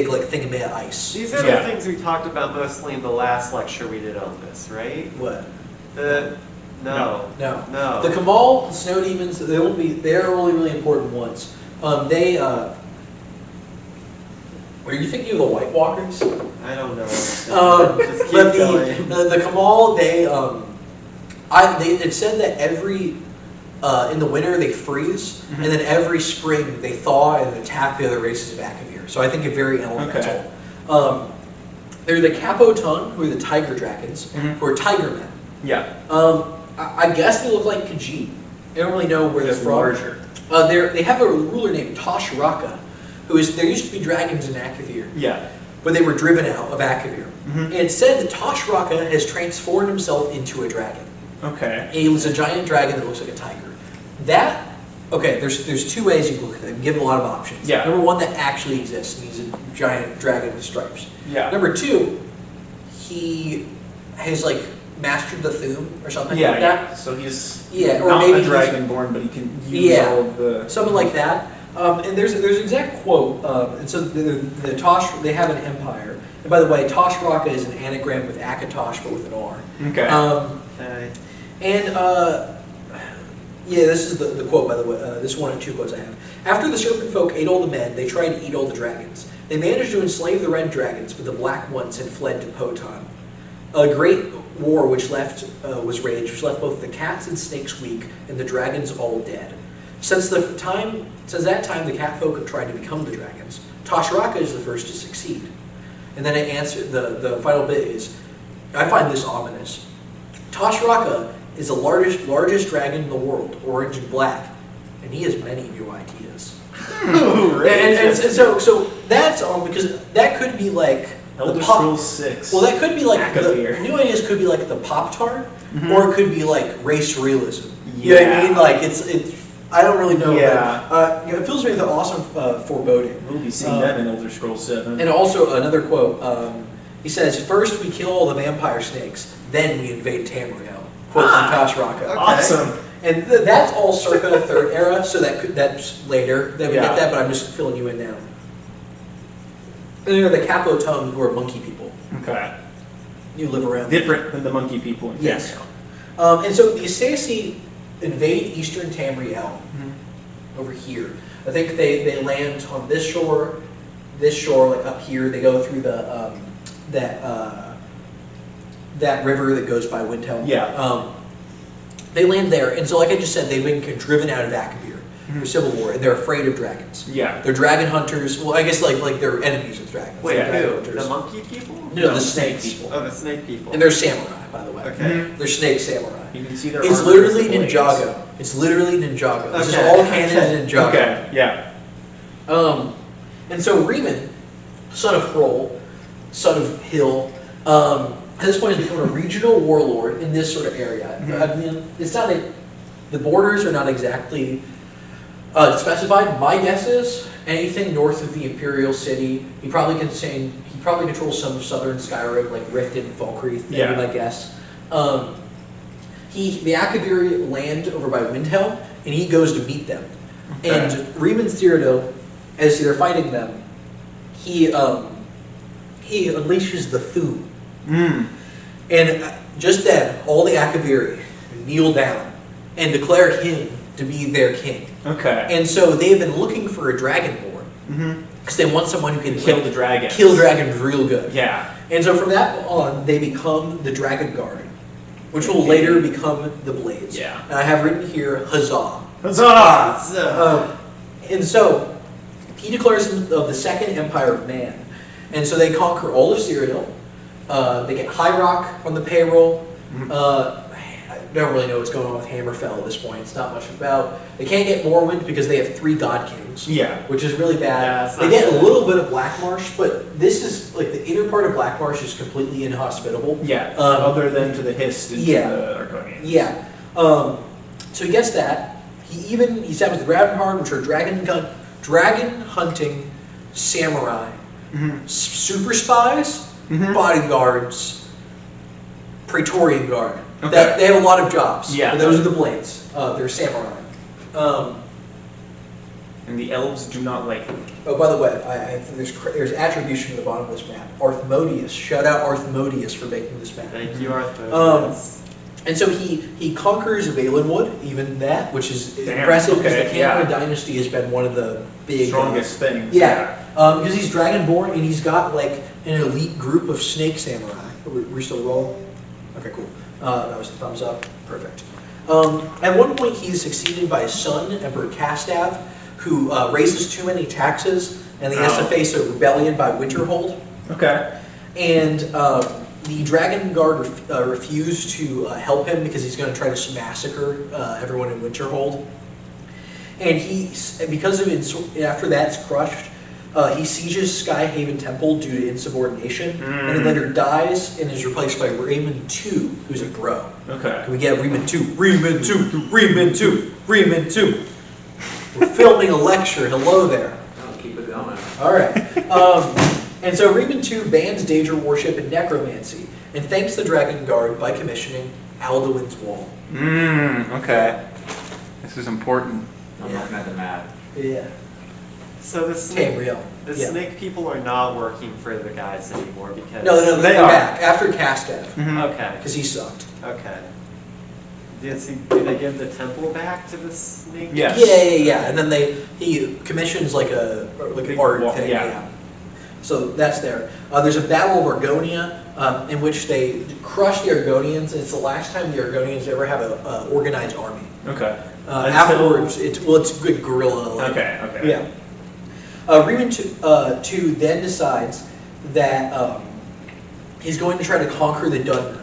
like thing made of ice. These are the things we talked about mostly in the last lecture we did on this, right? What? No. The Kamal, the snow demons, they're only really important ones. Are you thinking of the White Walkers? I don't know. Just keep But going. the Kamal, it said that every in the winter they freeze, and then every spring they thaw and attack the other races of Akavir. So I think it's very elemental. They're the Capo-Tung, who are the tiger dragons, who are tiger men. Yeah. I guess they look like Khajiit. I don't really know where they're from. Larger. They have a ruler named Tosh Raka, there used to be dragons in Akavir. Yeah. But they were driven out of Akavir. And it said that Tosh Raka has transformed himself into a dragon. Okay. And he was a giant dragon that looks like a tiger. There's two ways you can look at it. I'm given a lot of options. Yeah. Number one, that actually exists, and he's a giant dragon with stripes. Yeah. Number two, he has mastered the Thum or something Yeah, like that. yeah. So he's or not maybe a dragonborn, but he can use all of the... something like that. And there's an exact quote. And so the Tosh, they have an empire. And by the way, Tosh Raka is an anagram with Akatosh, but with an R. Okay. This is the quote, by the way. This is one of two quotes I have. After the serpent folk ate all the men, they tried to eat all the dragons. They managed to enslave the red dragons, but the black ones had fled to Poton. A great war was raged, which left both the cats and snakes weak, and the dragons all dead. Since that time, the cat folk have tried to become the dragons. Tosh Raka is the first to succeed. And then the final bit is, I find this ominous. Tosh Raka is the largest dragon in the world, orange and black, and he has many new ideas. and so that's because that could be like Elder Scrolls 6. Well, that could be like Akavir. the new ideas could be like the Pop-Tart, or it could be like race realism. Yeah. You know what I mean? Like it's I don't really know. Yeah. But, it fills me with an awesome foreboding. We'll be seeing that in Elder Scrolls 7. And also another quote. He says, "First we kill all the vampire snakes, then we invade Tamriel." Quote from Tosh Raka. Okay. Awesome. And that's all circa the third era, so that's later that we get that. But I'm just filling you in now. And there are the Capo-Tung, who are monkey people. Okay. You live around. Different than the monkey people in Yes. Tamriel. And so the Assassini invade eastern Tamriel over here. I think they land on this shore, like up here. They go through the that river that goes by Windhelm. Yeah. They land there, and so like I just said, they've been driven out of Akabir for Civil War, and they're afraid of dragons. Yeah. They're dragon hunters. Well, I guess like they're enemies of dragons. Wait, They're dragon who? hunters. The monkey people? No, the snake people. Oh, the snake people. And they're samurai, by the way. Okay. They're snake samurai. You can see their It's armor literally is blades. Ninjago. It's literally Ninjago. This is Okay. all canon Ninjago. Okay, yeah. And so Riemann, son of Hroll, son of Hill, at this point has become a regional warlord in this sort of area. I mean, it's not the borders are not exactly specified. My guess is anything north of the Imperial City. He probably controls some of southern Skyrim, like Rift and Falkreath. That'd be my guess. The Akaviri land over by Windhelm, and he goes to meet them. Okay. And Riemann Cyrodiil, as they're fighting them, he unleashes the Thu. And just then, all the Akaviri kneel down and declare him to be their king. Okay. And so they have been looking for a dragonborn because they want someone who can Kill the dragons. Kill dragons real good. Yeah. And so from that on, they become the Dragon Guard, which will later become the Blades. Yeah. And I have written here, Huzzah. Huzzah! And so he declares him of the Second Empire of Man. And so they conquer all of Cyrodiil. They get High Rock on the payroll. I don't really know what's going on with Hammerfell at this point. It's not much about. They can't get Morrowind because they have 3 God Kings. Yeah. Which is really bad. Yeah, they get a little bit of Blackmarsh, but this is like the inner part of Blackmarsh is completely inhospitable. Yeah. Other than to the Hist and to the Argonians. Yeah. So he gets that. He established the Gravenhard, which are dragon hunting samurai, super spies, bodyguards, Praetorian Guard. Okay. They have a lot of jobs. Yeah. But those are the Blades. They're samurai. And the elves do not like them. Oh, by the way, I think there's attribution at the bottom of this map. Arthmodius. Shout out Arthmodius for making this map. Thank you, Arthur. And so he conquers Valenwood, even that, which is Damn, impressive because okay, the Cameron Dynasty has been one of the big strongest things. Yeah, because he's dragonborn and he's got like an elite group of snake samurai. We're still rolling. Okay, cool. That was the thumbs up. Perfect. At one point, he's succeeded by his son, Emperor Castav, who raises too many taxes, and he has to face a rebellion by Winterhold. Okay. And the Dragon Guard refused to help him because he's going to try to massacre everyone in Winterhold. And because of it, after that's crushed, he sieges Skyhaven Temple due to insubordination, and then later dies and is replaced by Raymond II, who's a bro. Okay. Can we get Raymond II? Raymond II! Raymond II! Raymond II! We're filming a lecture. Hello there. Oh, keep it going. All right. And so Raymond II bans Daedra worship and necromancy, and thanks the Dragon Guard by commissioning Alduin's Wall. Okay. This is important. I'm looking at the map. Yeah. So the snake, Tamriel. the Yeah. snake people are not working for the guys anymore because No, They they're are. back after Castav, Okay, because he sucked. okay. Did they give the temple back to the snake? Yes. Yeah. And then he commissions like an Big art wall, thing. yeah. So that's there. There's a battle of Argonia in which they crush the Argonians, and it's the last time the Argonians ever have a organized army. Okay. Afterwards, it's good guerrilla. Like, Okay. Yeah. Raymond II then decides that he's going to try to conquer the Dunmer.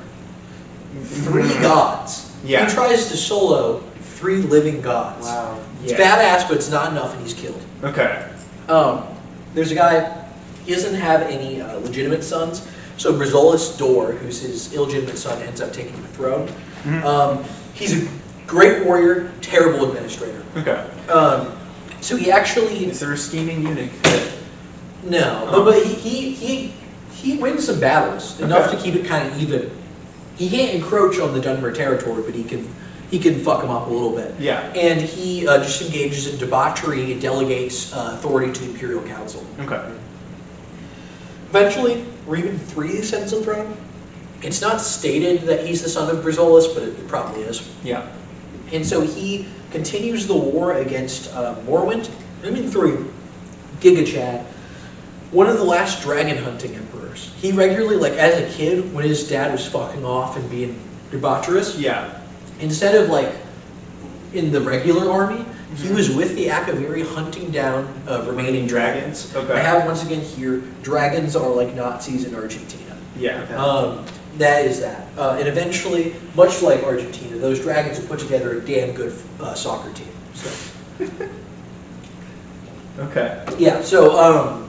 3 gods. Yeah. He tries to solo 3 living gods. Wow. It's Yeah. badass, but it's not enough, and he's killed. Okay. There's a guy, he doesn't have any legitimate sons, so Brazolus Dor, who's his illegitimate son, ends up taking the throne. He's a great warrior, terrible administrator. Okay. So he actually... Is there a scheming eunuch? No, but he wins some battles, enough Okay. to keep it kind of even. He can't encroach on the Dunmer territory, but he can fuck him up a little bit. Yeah. And he just engages in debauchery and delegates authority to the Imperial Council. Okay. Eventually, Raymond III ascends the throne. It's not stated that he's the son of Brazolus, but it probably is. Yeah. And so he continues the war against Morrowind. Raymond III, Giga Chad, one of the last dragon hunting emperors. He regularly, like as a kid, when his dad was fucking off and being debaucherous, Yeah. instead of like in the regular army, he was with the Akaviri hunting down remaining dragons. Okay. I have once again here, dragons are like Nazis in Argentina. Yeah. That is that. And eventually, much like Argentina, those dragons will put together a damn good soccer team. So. Okay. Yeah, so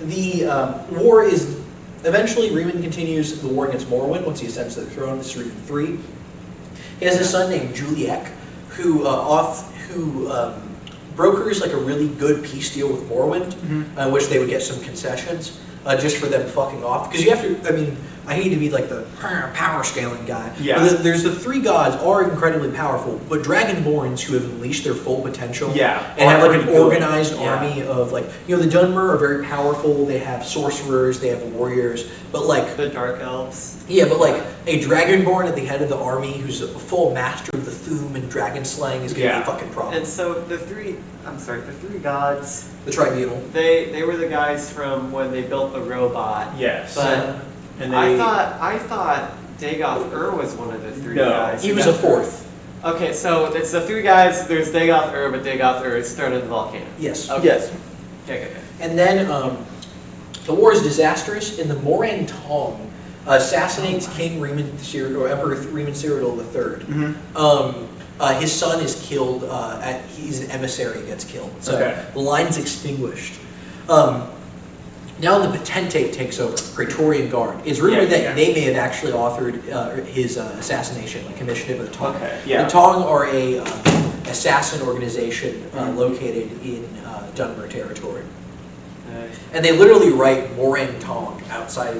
the war is, eventually Riemann continues the war against Morrowind once he ascends to the throne. This is Riemann 3. He has a son named Juliek, who brokers like a really good peace deal with Morrowind, in which they would get some concessions, just for them fucking off. Because you have to, I mean, I hate to be like the power scaling guy. Yeah. But there's the three gods are incredibly powerful, but Dragonborns who have unleashed their full potential Yeah. and have like an Pretty good. organized army of like, you know, the Dunmer are very powerful. They have sorcerers, they have warriors, but like The Dark Elves. yeah, but like a Dragonborn at the head of the army who's a full master of the Thuum and dragon slaying is gonna be a fucking problem. And so the three gods, The tribunal. they were the guys from when they built the robot. Yes. But and I thought Dagoth Ur was one of the three No. guys. He was a fourth. Okay, so it's the three guys. There's Dagoth Ur, but Dagoth Ur is thrown in the volcano. Yes. Okay. Yes. Okay. And then the war is disastrous, and the Moran Tong assassinates King Riemann or Emperor Riemann Cyrodiil III. His son is killed. He's an emissary gets killed. So Okay. the line's extinguished. Now the Potentate takes over, Praetorian Guard. It's rumored that they may have actually authored his assassination, like commissioned it with the Tong. Okay, yeah. The Tong are a assassin organization located in Dunmer territory. And they literally write Moran Tong outside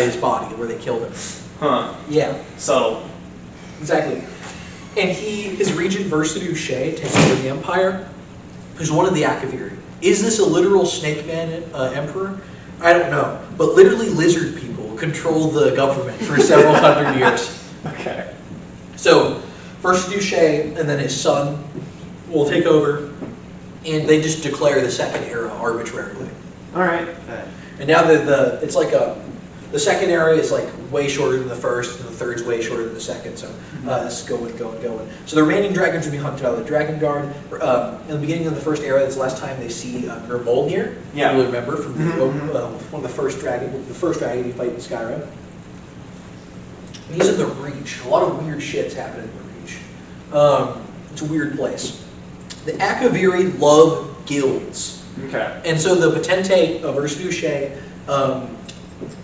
his body where they killed him. Huh. Yeah, So. exactly. And his regent Versidue Shea takes over the empire, who's one of the Akaviri. Is this a literal snake man emperor? I don't know. But literally lizard people control the government for several hundred years. Okay. So, Versidue Shea and then his son will take over, and they just declare the second era arbitrarily. All right. And now it's like the second era is like way shorter than the first, and the third's way shorter than the second. So it's going. So the remaining dragons will be hunted out of the Dragon Guard. In the beginning of the first era, that's the last time they see Mjolnir. Yeah. You remember from one of the first dragon you fight in Skyrim. And he's in the Reach. A lot of weird shit's happening in the Reach. It's a weird place. The Akaviri love guilds. Okay. And so the Potentate of Versidue Shea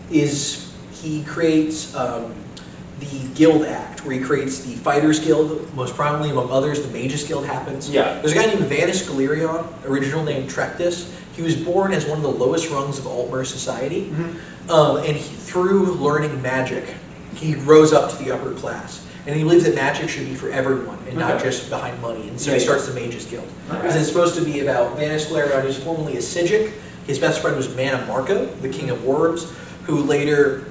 he creates the Guild Act, where he creates the Fighters Guild, most prominently among others, the Mages Guild happens. Yeah. There's a guy named Vanus Galerion, original name Trectus. He was born as one of the lowest rungs of Altmer society, and through learning magic, he rose up to the upper class. And he believes that magic should be for everyone and not just behind money. And so he starts the Mages Guild. Because it's supposed to be about Vanus Galerion, who's formerly a Sigic. His best friend was Mana Marco, the King of Worms, who later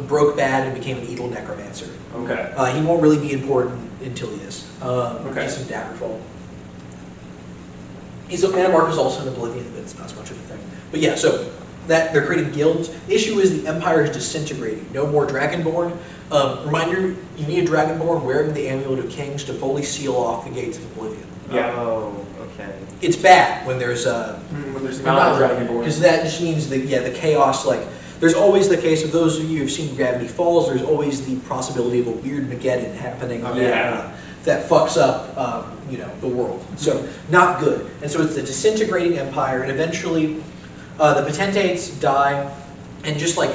broke bad and became an evil necromancer. Okay. He won't really be important until he is. Okay. He's in Daggerfall. Mana Marco's also in Oblivion, but it's not as much of a thing. But yeah, so that they're creating guilds. The issue is the Empire is disintegrating. No more Dragonborn. Reminder, you need a Dragonborn wearing the Amulet of Kings to fully seal off the gates of Oblivion. Yeah. Oh, okay. It's bad when there's When there's not not a Dragonborn, because that just means the chaos. Like there's always the case of those of you who've seen Gravity Falls. There's always the possibility of a weird Mageddon happening. That fucks up the world. So not good. And so it's the disintegrating empire, and eventually the Potentates die, and just like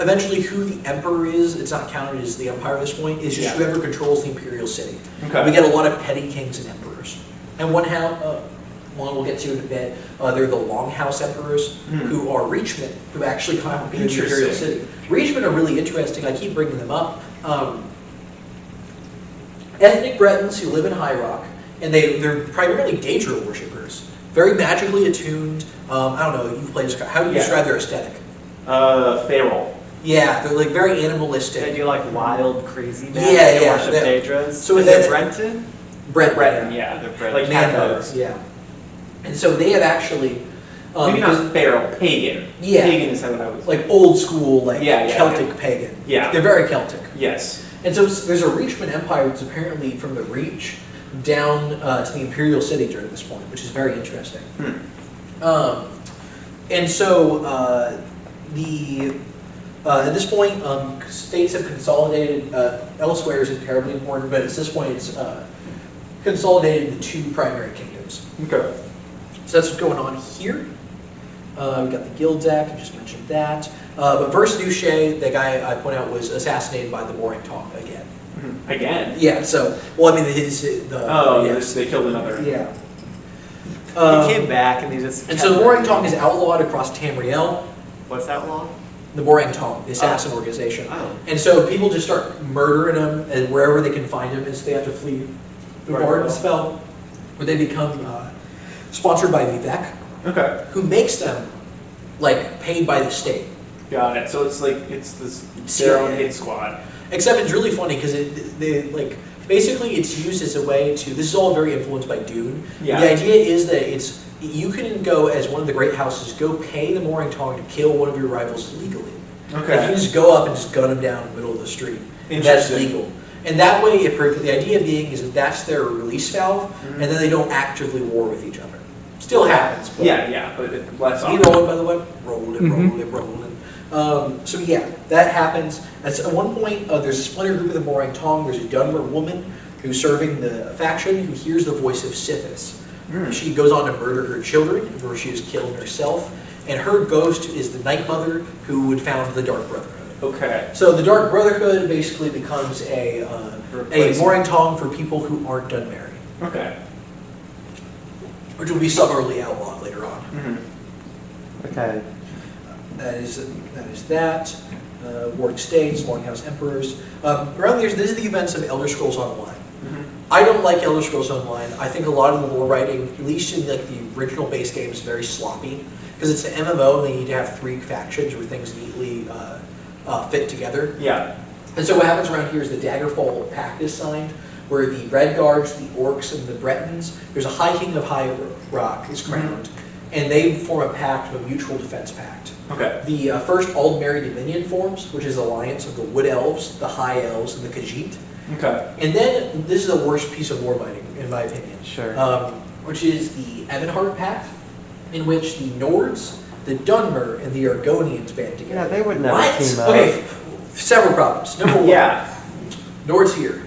eventually who the emperor is, it's not counted as the empire at this point. It's just whoever controls the imperial city. Okay. We get a lot of petty kings and emperors, and one we'll get to in a bit. They're the Longhouse emperors, who are Reachmen, who actually conquered the imperial city. Reachmen are really interesting. I keep bringing them up. Ethnic Bretons who live in High Rock, and they're primarily Daedra worshippers. Very magically attuned. I don't know, you've played this. How do you describe their aesthetic? Feral. Yeah, they're like very animalistic. They do like wild, crazy dance. Yeah, They yeah, worship they're- Daedras. so Is that's- it Brenton? Breton, Yeah. They're Brenton. Like man cat dogs, yeah. And so they have actually, Maybe not feral, pagan. Yeah. Pagan is how I would say. like old school, like Yeah, yeah, Celtic pagan. Yeah. They're very Celtic. Yes. And so there's a Reachman Empire that's apparently from the Reach down to the Imperial City during this point, which is very interesting. And so at this point, states have consolidated. Elsewhere isn't terribly important, but at this point, it's consolidated into two primary kingdoms. Okay. So that's what's going on here. We got the Guilds Act, I just mentioned that. But Versailles, the guy I point out, was assassinated by the Morang Tong again. Again? Yeah, so, well, I mean, They killed another. Yeah. he came back and he just. And so the Morang Tong is outlawed across Tamriel. What's that law? The Morang Tong, the assassin organization. Oh. And so people just start murdering them and wherever they can find them, as they have to flee the Garden spell, where they become sponsored by Vivek, Okay. who makes them like paid by the state. Got it. So it's their own hit squad. Except it's really funny because basically it's used as a way to. This is all very influenced by Dune. Yeah. The idea is that you can go as one of the great houses, go pay the Morang Tong to kill one of your rivals legally. Okay. Like you just go up and just gun them down in the middle of the street. That's Interesting. legal. And that way, the idea being is that that's their release valve, and then they don't actively war with each other. Still happens. But Yeah, but it's less you often. rolling, by the way? Rolling. So yeah, that happens. At one point, there's a splinter group of the Morang Tong. There's a Dunmer woman who's serving the faction who hears the voice of Sithis. She goes on to murder her children, where she is killed herself. And her ghost is the Night Mother who would found the Dark Brotherhood. Okay. So the Dark Brotherhood basically becomes a Morang Tong for people who aren't done marrying, Okay. which will be summarily outlawed later on. Okay. That is that. Warring States, Longhouse Emperors. Around these are the events of Elder Scrolls Online. I don't like Elder Scrolls Online. I think a lot of the lore writing, at least in like the original base game, is very sloppy because it's an MMO and they need to have 3 factions where things neatly fit together. Yeah. And so what happens around here is the Daggerfall Pact is signed, where the Red Guards, the Orcs, and the Bretons, there's a High King of High Rock is crowned, and they form a pact, a mutual defense pact. Okay. The first Aldmeri Dominion forms, which is an alliance of the Wood Elves, the High Elves, and the Khajiit. Okay. And then, this is the worst piece of war writing, in my opinion. Sure. Which is the Evanhard Pact, in which the Nords, the Dunmer, and the Argonians band together. Yeah, they would never What? team up. Okay, several problems. Number one, Yeah. Nords here.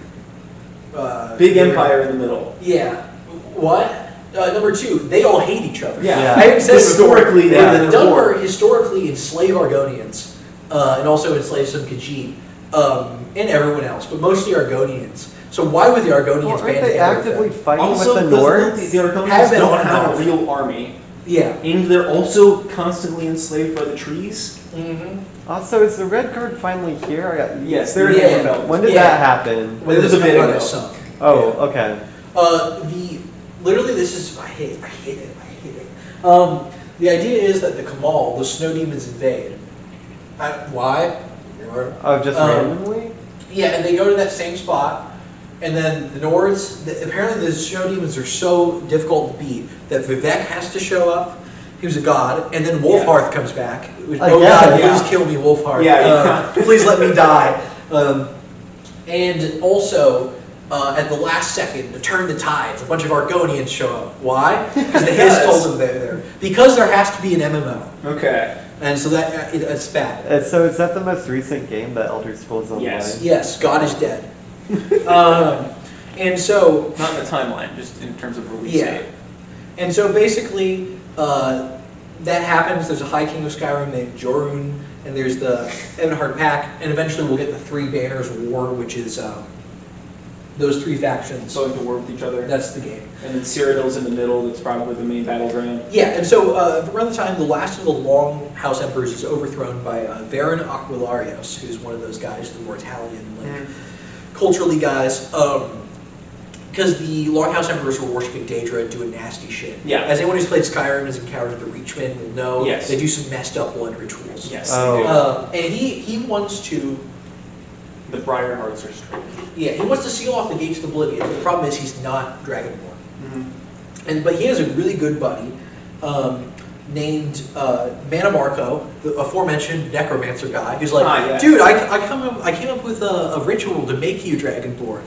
Big empire in the middle. Yeah. What? Number 2, they all hate each other. Yeah. I haven't said this before. Historically, Yeah. they're in a Dunmer war. historically enslaved Argonians, and also enslaved some Khajiit, and everyone else, but mostly Argonians. So why would the Argonians Well, aren't band they together? actively fighting Also, with the Nords? the Have Argonians been don't on and have off. a real army, Yeah. and they're also constantly enslaved by the trees. Mm-hmm. Also, is the Red Guard finally here? Yes, they're in Yeah. Winterfell. When did Yeah. that happen? It was a bit ago. Oh, okay. Literally, this is, I hate it. The idea is that the Kamal, the snow demons, invade. Why? Oh, just randomly? Yeah, and they go to that same spot, and then the Nords, apparently the snow demons are so difficult to beat that Vivek has to show up, who's a god, and then Wolfhearth comes back. Oh god, yeah. please kill me, Wolfhearth. Yeah. Please let me die. And also, at the last second, to turn the tides, a bunch of Argonians show up. Why? Because the Hiss told them they're there. Because there has to be an MMO. Okay. And so it's bad. So is that the most recent game that Elder Scrolls Online? Yes. Yes, God is dead. And so, Not in the timeline, just in terms of release yeah. date. And so basically, that happens. There's a High King of Skyrim named Jorun, and there's the Evanhard Pact, and eventually we'll get the 3 Banners War, which is those 3 factions. Going to war with each other. That's the game. And then Cyrodiil's in the middle, that's probably the main battleground. Yeah, and so around the time the last of the Long House Emperors is overthrown by Varen Aquilarios, who's one of those guys, the more Italian, culturally guys. Because the Longhouse Emperors were worshipping Daedra and doing nasty shit. Yeah. As anyone who's played Skyrim and has encountered the Reachmen will know, Yes. they do some messed up blood rituals. Yes, Oh. they do. And he wants to, The Briar Hearts are strange. yeah, he wants to seal off the gates of Oblivion. The problem is he's not Dragonborn. But he has a really good buddy named Manamarco, the aforementioned necromancer guy, who's like, yes. dude, I came up with a ritual to make you dragonborn.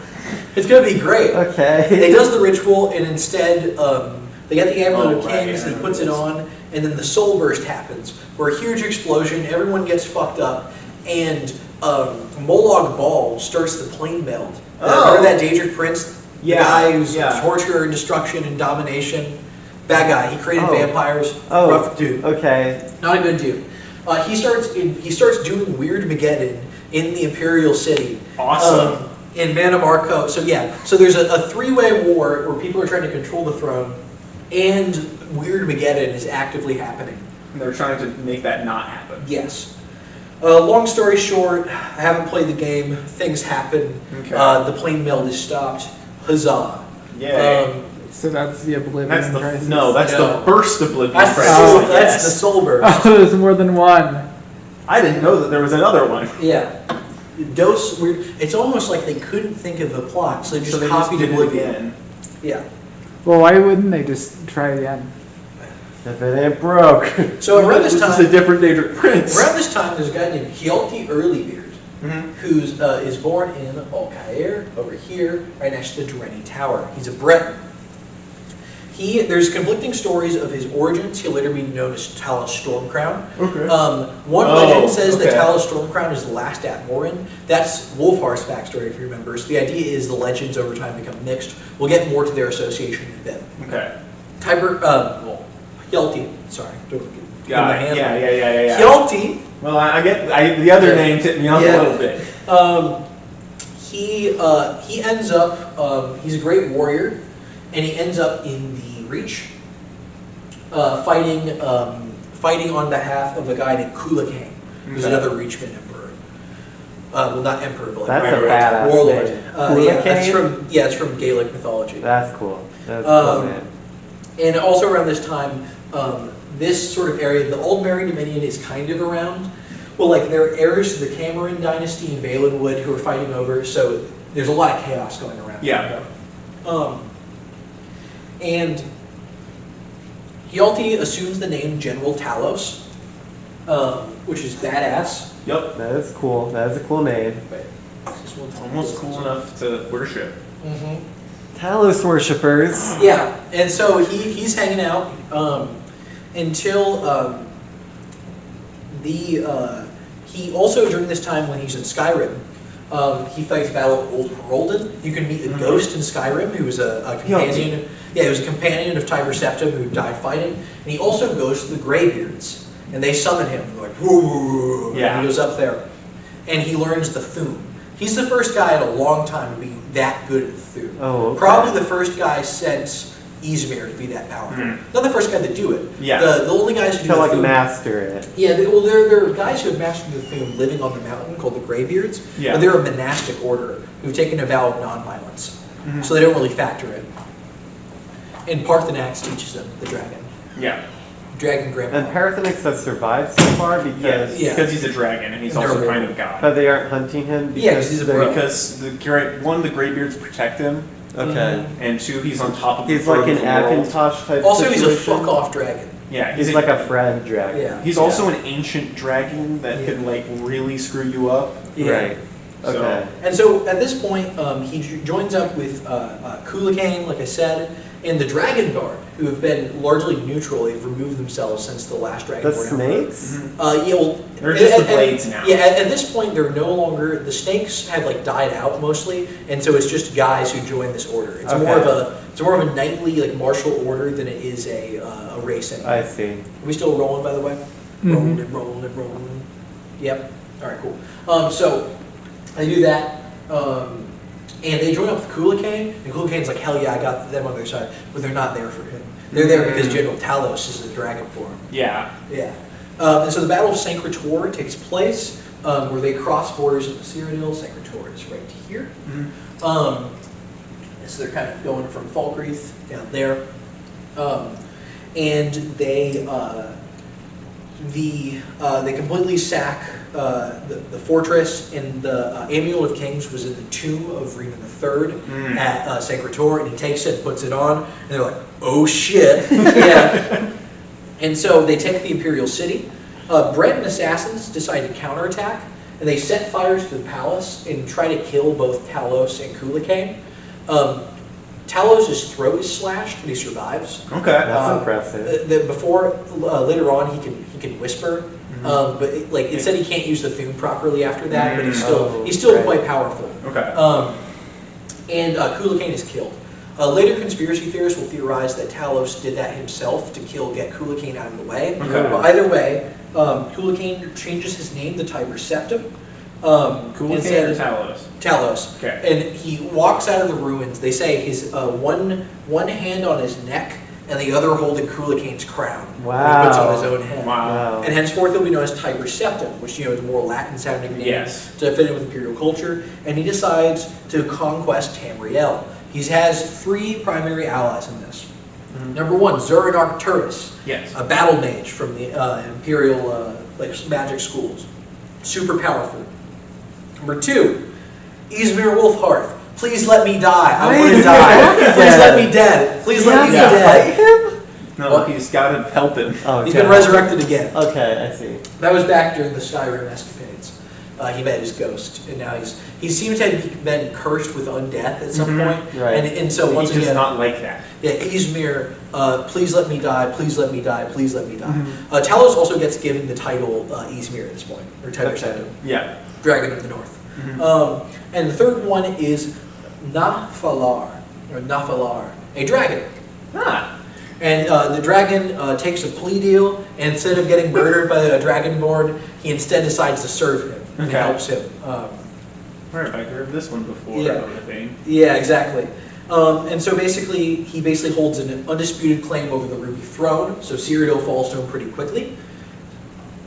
It's gonna be great. Okay. And he does the ritual, and instead, they get the Amulet of right, Kings, yeah, and he puts it on, and then the soul burst happens, where a huge explosion, everyone gets fucked up, and Molag Bal starts the plane meld. Remember that Daedric Prince? Yeah, The guy who's yeah. torture and destruction and domination? Bad guy. He created vampires. Oh, Rough dude. okay. Not a good dude. He starts doing Weird Mageddon in the Imperial City. Awesome. In Manamarco. So there's a three-way war where people are trying to control the throne, and Weird Mageddon is actively happening. They're trying to make that not happen. Yes. Long story short, I haven't played the game. Things happen. Okay. The plane meld is stopped. Huzzah. Yay. So that's the Oblivion That's the crisis. that's No. the first Oblivion That's the crisis. soul, I that's guess. the soul burst. Oh, there's more than one. I didn't know that there was another one. Yeah. Dose weird. It's almost like they couldn't think of the plot, so they just copied did it Oblivion. again. Yeah. Well, why wouldn't they just try again? If it ain't broke. So around this This time, is a different Daedric Prince. around this time, there's a guy named Hjalti Earlybeard, Mhm. who's is born in Alcair, over here, right next to the Drenny Tower. He's a Breton. There's conflicting stories of his origins. He'll later be known as Talos Stormcrown. Okay. One Oh, legend says that okay. Talos Stormcrown is the last Atmoran. That's Wolfhar's backstory, if you remember. So the idea is the legends over time become mixed. We'll get more to their association in a bit. Okay. Hjalti, sorry. Don't get Got my it. hand Yeah, wrong. yeah, yeah, yeah, yeah. Hjalti. Well, I get the other Yeah. name tipped me off Yeah. a little bit. He ends up, he's a great warrior, and he ends up in the Reach, fighting on behalf of a guy named Kulakane, who's Okay. another Reachman emperor. Well, not emperor, but like That's a warlord. badass warlord. name. Yeah, it's from Gaelic mythology. That's cool. That's cool, man. And also around this time, this sort of area, the Old Merry Dominion is kind of around. Well, like there are heirs to the Cameron dynasty in Valenwood who are fighting over, so there's a lot of chaos going around. Yeah. And Hjalti assumes the name General Talos, which is badass. Yep. That is cool. That is a cool name. Almost cool enough to worship. Talos worshippers. Yeah, and so he's hanging out until he also during this time when he's in Skyrim, he fights Battle of Old Roldan. You can meet a ghost in Skyrim who was a companion. Yeah, he was a companion of Tiber Septim who died fighting, and he also goes to the Greybeards, and they summon him. They're like, whoa, Yeah. and he goes up there, and he learns the Thum. He's the first guy in a long time to be that good at the Thum. Oh, okay. Probably the first guy since Izmir to be that powerful. Not the first guy to do it. Yeah. The only guys who do To the like Thum- master it. Yeah, there are guys who have mastered the Thum living on the mountain called the Greybeards. Yeah. But they're a monastic order who've taken a vow of nonviolence. So they don't really factor it. And Parthenax teaches them the dragon. Yeah. Dragon grandpa. And Parathenix has survived so far because Yeah. Because he's a dragon and he's And they're also a kind of a god. but they aren't hunting him because Yeah, 'cause he's a they're- bro. Because the Greybeards protect him, Okay. and two, he's on top of the He's like throne an of the world. Akintosh type Also, he's a situation. fuck off dragon. Yeah, He's like a friend dragon. Yeah. He's also an ancient dragon that Yeah. can like really screw you up. Yeah. Right. So- Okay. And so at this point, he joins up with Kulakane, like I said, and the Dragon Guard, who have been largely neutral. They've removed themselves since the last Dragon The Guard. snakes? Yeah, well, They're just the blades now. Yeah, at this point, they're no longer the snakes have like died out mostly, and so it's just guys who join this order. It's more of a knightly like martial order than it is a race anymore. I see. Are we still rolling, by the way? Rolling. Yep. All right, cool. So they do that, and they join up with Kulakane, and Kulakane's like, hell yeah, I got them on their side, but they're not there for him. They're there because General Talos is the dragon for him. Yeah. Yeah. And so the Battle of Sancretor takes place, where they cross borders of the Cyrodiil. Sancretor is right here. So they're kind of going from Falkreath down there. And they completely sack the fortress, and the Amulet of Kings was in the tomb of Reman III at Sancretor, and he takes it, puts it on, and they're like, oh shit. Yeah. And so they take the Imperial City. Breton assassins decide to counterattack, and they set fires to the palace and try to kill both Talos and Khulakane. Talos' throat is slashed, but he survives. Okay. That's impressive. Later on, he can whisper, but it said he can't use the thune properly after that. But he's still right. quite powerful. Okay. And Khulakane is killed. Later conspiracy theorists will theorize that Talos did that himself to get Khulakane out of the way. Okay. But either way, Khulakane changes his name to Tiber Septim. Khulakane or Talos? Talos. Okay. And he walks out of the ruins. They say his one hand on his neck and the other holding Khulakane's crown. Wow. He puts on his own head. Wow. And henceforth he'll be known as Tiber Septim, which is a more Latin sounding name Yes. to fit in with imperial culture. And he decides to conquest Tamriel. He has 3 primary allies in this. Number 1, Zurin Arcturus, Yes. a battle mage from the imperial magic schools, super powerful. Number 2, Izmir Wolfhearth. Please let me die. I want to die. Please let me dead. Please let me Fight dead. him? No, Well- he's got to help him. Oh, He's okay. been resurrected again. Okay, I see. That was back during the Skyrim escapades. He met his ghost, and now he seems to have been cursed with undeath at some point. Right. And so once He does again, not like that. yeah, Izmir, please let me die, please let me die, please let me die. Talos also gets given the title Izmir at this point, or Tiber Septim, Yeah. Dragon of the North. And the third one is Nafalar, a dragon. Ah. And the dragon takes a plea deal, and instead of getting murdered by the Dragonborn, he instead decides to serve him and Okay. helps him. Where have I heard this one before? Yeah. I think. Yeah, exactly. And so he basically holds an undisputed claim over the Ruby Throne, so Cyrodiil falls to him pretty quickly.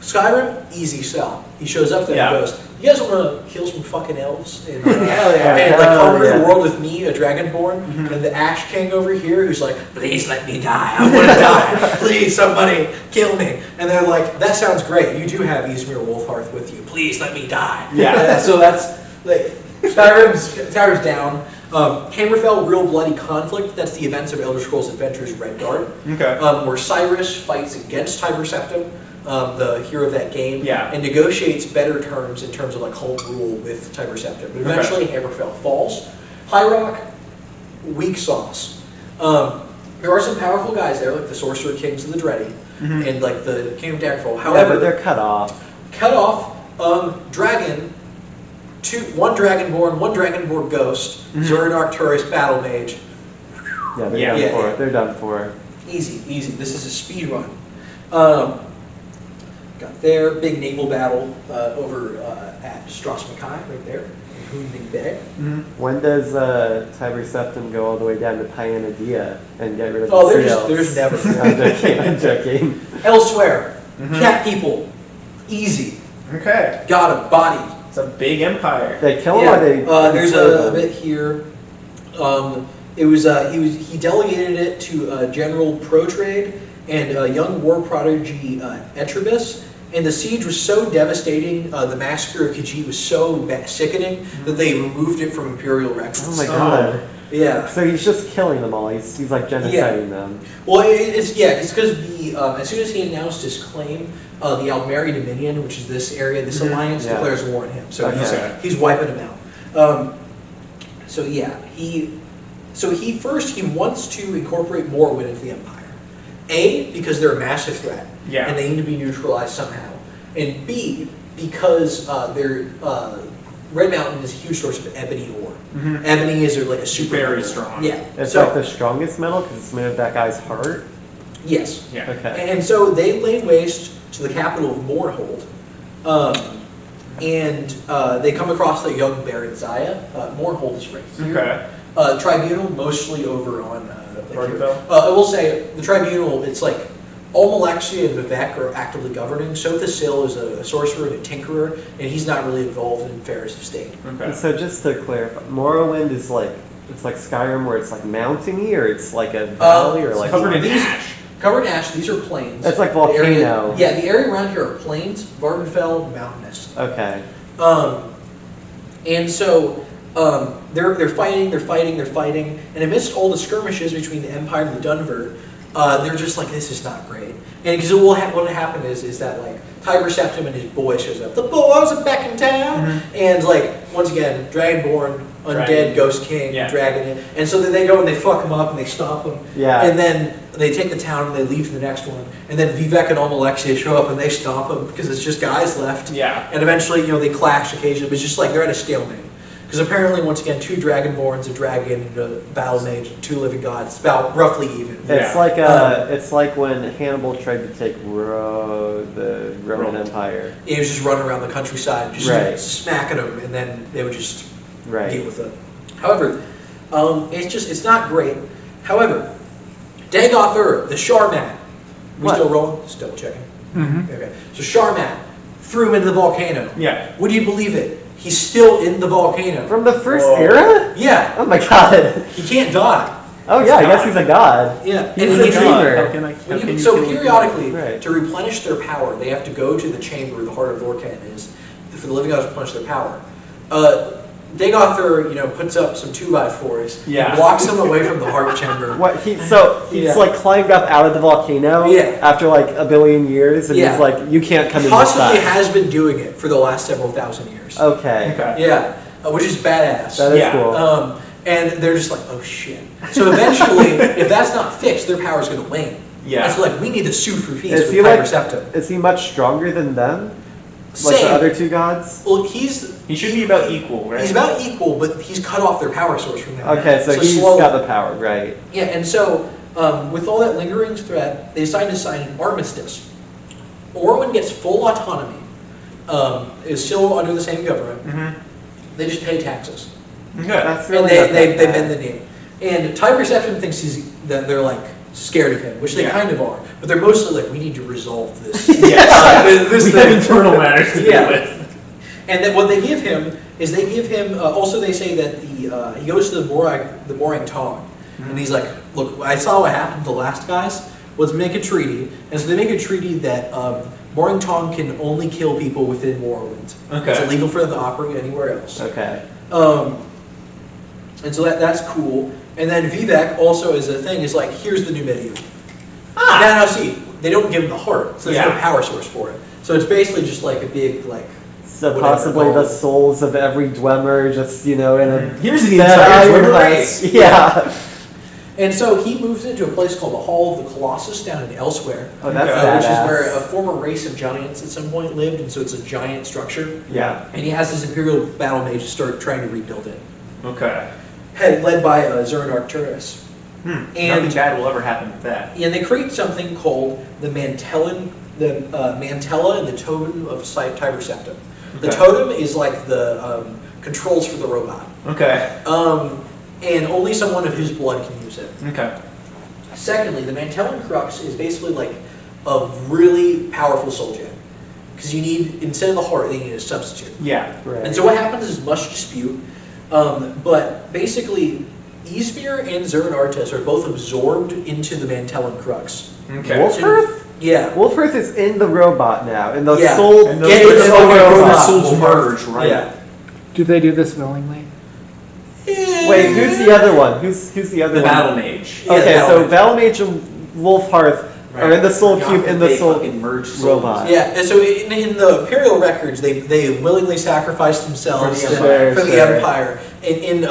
Skyrim, easy sell. He shows up there Yeah. and goes, "You guys want to kill some fucking elves and, Hell yeah. and Hell conquer yeah. the world with me, a Dragonborn?" And the Ash King over here, who's like, "Please let me die. I want to die. Please, somebody kill me." And they're like, "That sounds great. You do have Izmir Wolfhearth with you. Please let me die." Yeah. So that's like Skyrim's down. Hammerfell, Real Bloody Conflict. That's the events of Elder Scrolls Adventures Redguard. Okay. Where Cyrus fights against Tiber Septim, the hero of that game, Yeah. and negotiates better terms in terms of like home rule with Tiber Septim. But eventually, Hammerfell falls. High Rock, weak sauce. There are some powerful guys there, like the Sorcerer Kings of the Dready, and like the King of Daggerfall. Yeah, However, but they're cut off. cut off. Dragon. One Dragonborn, one Dragonborn Ghost, Zurin Arcturus Battle Mage. Yeah, they're Yeah. done Yeah, for. yeah. They're done for. Easy, easy. This is a speed run. Got there, big naval battle over at Stras Makai, right there, in Hoonding Bay. When does Tiber Septim go all the way down to Pyanedia and get rid of Oh, the there's never. I'm joking. I'm joking. Elsewhere, cat people, easy. Okay. Got a body. It's a big empire. They kill him Yeah, or they? there's serve a him? bit here. He delegated it to General Protrade and young war prodigy Etribus, and the siege was so devastating. The massacre of Khajiit was so sickening that they removed it from imperial records. Oh my god. Yeah. So he's just killing them all. He's like genociding them. Well, it's because as soon as he announced his claim, the Almeri Dominion, which is this area, this alliance, Yeah. declares war on him. So Okay. he's wiping them out. So yeah, he wants to incorporate Morrowind into the Empire. A, because they're a massive threat, Yeah. and they need to be neutralized somehow. And B, because Red Mountain is a huge source of ebony ore. Ebony is like a super Very metal. strong. Yeah. It's so like the strongest metal because it's made of that guy's heart. yes. Yeah. Okay. And so they laid waste to the capital of Mournhold. They come across the young Baron Zaya. Mournhold is right here. Okay. Tribunal, mostly over on... Ardenfell? I will say, the Tribunal, it's like Almalexia and Vivek are actively governing. Sotha Sil is a sorcerer and a tinkerer, and he's not really involved in affairs of state. Okay. And so just to clarify, Morrowind is like it's like Skyrim where it's like mountainy or it's like a valley or like Covered in these- ash. Covered in ash, these are plains. It's like The area- volcano. yeah, the area around here are plains, Vardenfell, mountainous. Okay. And so they're fighting, and amidst all the skirmishes between the Empire and the Dunvert, they're just like, this is not great. And because what will happen is that like Tiber Septim and his boy shows up. The boys are back in town, and like once again, Dragonborn, undead Dragon. Ghost King, Yeah. Dragon, and so then they go and they fuck him up and they stomp him. Yeah. And then they take the town and they leave to the next one. And then Vivek and Almalexia show up and they stomp him because it's just guys left. Yeah. And eventually, they clash occasionally, but it's just like they're at a stalemate. Because apparently, once again, 2 Dragonborns, a dragon, and a battle mage, and 2 living gods, about roughly even. It's like it's like when Hannibal tried to take the Roman Empire. He was just running around the countryside, just smacking them, and then they would just deal with it. However, it's not great. However, Dagoth the Sharman, we What? still rolling? Just double checking. Mm-hmm. Okay. So Sharman threw him into the volcano. Yeah. Would you believe it? He's still in the volcano. From the first Whoa. era? Yeah. Oh my god. He can't die. Oh yeah, I guess he's a god. Yeah. He's And a he- dreamer. How can I? How can you So kill a periodically, Right. to replenish their power, they have to go to the chamber where the heart of Lorcan is, for the living gods to replenish their power. Dagoth, puts up some 2x4s, Yeah. blocks them away from the heart chamber. What he's Yeah. like climbed up out of the volcano Yeah. after like a billion years, and Yeah. he's like, you can't come in this Possibly side. has been doing it for the last several thousand years. Okay, Okay. Yeah, which is badass. that is Yeah. cool. And they're just like, oh shit. So eventually, if that's not fixed, their power's going to wane. Yeah. It's like, we need to sue for peace Is with he like? Tiber Septim. Is he much stronger than them? Like Same. the other 2 gods? Well, he's He should be about equal, right? about equal, but he's cut off their power source from them. Okay, so he's slowly- got the power, right? Yeah, and so with all that lingering threat, they decided to sign an armistice. Orwin gets full autonomy, is still under the same government. Mm-hmm. They just pay taxes. Okay. That's And really they, not they, that they bad. bend the knee. And Tiber Septim thinks that they're like scared of him, which they Yeah. kind of are. But they're mostly like, we need to resolve this. Yes. this We thing. have internal matters to Yeah. deal with. And then what they give him is also they say that he goes to the Morang Tong, and he's like, look, I saw what happened to the last guys. Let's make a treaty. And so they make a treaty that Morang Tong can only kill people within Morrowind. Okay. It's illegal for them to operate anywhere else. Okay. And so that's cool. And then Vivek also is a thing, is like, here's the Numidium. Now see, they don't give him the heart, so there's no Yeah. power source for it. So it's basically just like a big, like, So whatever, possibly well- the souls of every Dwemer just, in a Here's the dead entire iron Dwemer race. race. Yeah. And so he moves into a place called the Hall of the Colossus down in Elsewhere, Oh, that's Okay. which is badass. where a former race of giants at some point lived, and so it's a giant structure. Yeah. And he has his Imperial battle mage start trying to rebuild it, Okay. led by Zern Arcturus. Nothing And bad will ever happen with that. they create something called the Mantella and the Totem of Tiber Septim. The Okay. totem is like the controls for the robot, Okay. and only someone of his blood can use it. Okay. Secondly, the Mantellan Crux is basically like a really powerful soul gem. Because you need, instead of the heart, they need a substitute. Yeah. Right. And so what happens is much dispute, but basically, Ysmir and Zern Artes are both absorbed into the Mantellan Crux. Okay. Wolfhearth? Yeah. Wolfhearth is in the robot now, in the Yeah. soul. And Yeah, those it's are like a the robot. souls merge, right? Yeah. Do they do this willingly? Wait, who's the other one? Who's the other The one? battle mage. Yeah, Okay, so Battle Valmage and Wolfhearth are in the soul cube in the soul robot. Yeah, and so in the Imperial records, they willingly sacrificed themselves For the Empire. for the Sure. Empire. In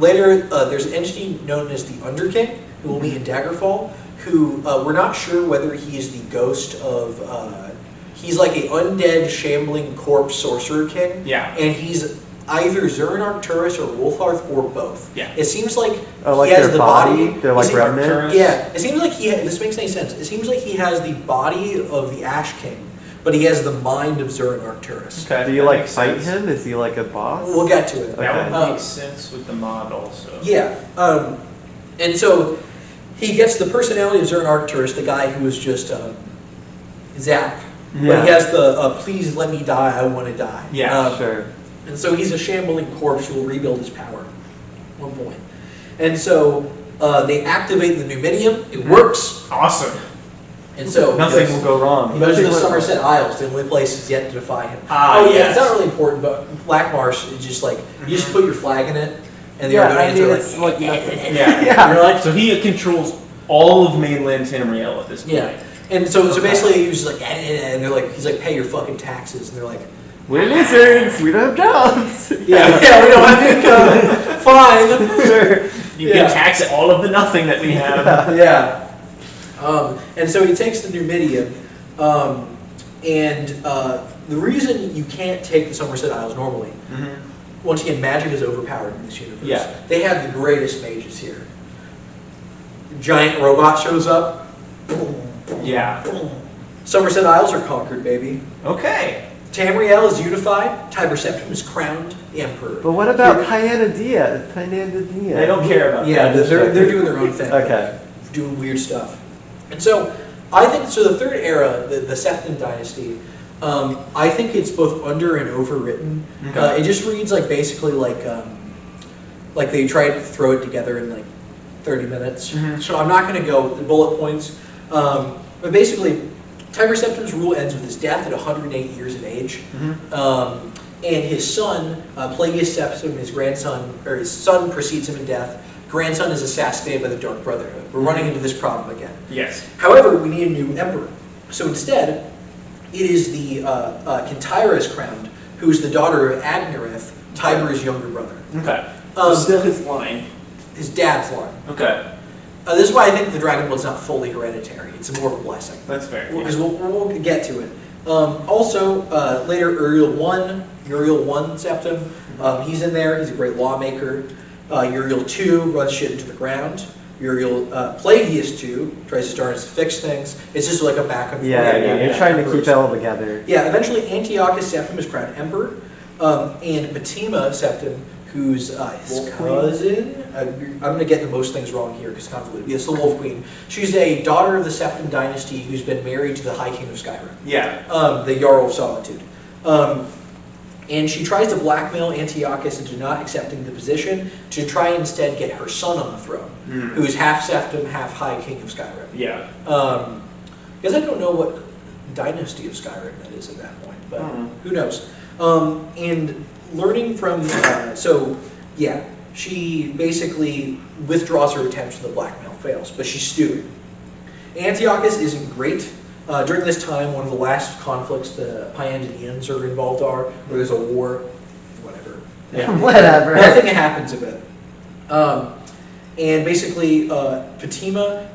later, there's an entity known as the Underking, who will be in Daggerfall, who we're not sure whether he is the ghost of. He's like a undead, shambling corpse sorcerer king. Yeah. And he's either Zern Arcturus or Wolfhearth or both. Yeah. It seems like Oh, like he has their the body? They're like It seems- remnant? Arcturus. Yeah, it seems like this makes any sense. It seems like he has the body of the Ash King, but he has the mind of Zern Arcturus. Okay. Do you that like makes fight sense. him? Is he like a boss? We'll get to it. That Okay. would make sense with the mod also. Yeah, and so he gets the personality of Zern Arcturus, the guy who was just Zach. But Yeah. he has the please let me die, I want to die. Yeah, Sure. And so he's a shambling corpse who will rebuild his power at one point. And so they activate the Numidium, it works, Awesome. and so Nothing will go he wrong. goes to the Nothing will- Somerset Isles, the only place is yet to defy him. Ah, oh yeah, yes. it's not really important, but Black Marsh is just like, you just put your flag in it, and the Yeah, I Argonians mean, are it's like, like nothing. Yeah. Yeah. You're like, So he controls all of mainland Tamriel at this point. Yeah. And so basically he was like, and they're like, he's like, pay your fucking taxes, and they're like, We're lizards. We don't have jobs. yeah, we don't have income. Fine. Sure. You can tax all of the nothing that we have. Yeah. And so he takes the Numidian, and the reason you can't take the Somerset Isles normally, once again, magic is overpowered in this universe. Yeah. They have the greatest mages here. Giant robot shows up. Boom, Yeah. boom. Somerset Isles are conquered, baby. Okay. Tamriel is unified. Tiber Septim is crowned the emperor. But what about Pyandadia? Pyandadia. They don't care about Yeah, that. they're doing their own thing. Okay. Doing weird stuff. And so, I think, so the third era, the Septim dynasty, I think it's both under and overwritten. Okay. It just reads like basically like they tried to throw it together in like 30 minutes. So I'm not going to go with the bullet points. But basically, Tiber Septim's rule ends with his death at 108 years of age. And his son, Plagueis Septim, his grandson, or his son precedes him in death. Grandson is assassinated by the Dark Brotherhood. We're running into this problem again. Yes. However, we need a new emperor. So instead, it is the Kintyra is crowned, who is the daughter of Adnareth, Tiber's younger brother. Okay. So still his line. His dad's line. Okay. This is why I think the Dragon Blood's not fully hereditary. It's more of a blessing. That's fair. Because we'll get to it. Also, later, Uriel I Septim, he's in there. He's a great lawmaker. Uriel II runs shit into the ground. Uriel Plagueis II tries to start to fix things. It's just like a back and forth. You're trying to keep it all together. Yeah, eventually Antiochus Septim is crowned emperor, and Fatima Septim, who's his cousin. I'm going to get most things wrong here because it's convoluted. Yes, the Wolf Queen. She's a daughter of the Septim dynasty who's been married to the High King of Skyrim. Yeah. The Jarl of Solitude. And she tries to blackmail Antiochus into not accepting the position to try and instead get her son on the throne, who's half Septim, half High King of Skyrim. Yeah. Because I don't know what dynasty of Skyrim that is at that point, but who knows. And learning from, she basically withdraws her attempts to the blackmail, fails, but she's stewing. Antiochus isn't great. During this time, one of the last conflicts the Pyandaeans are involved where there's a war, whatever. Yeah. Whatever. Nothing happens of it. And basically, Fatima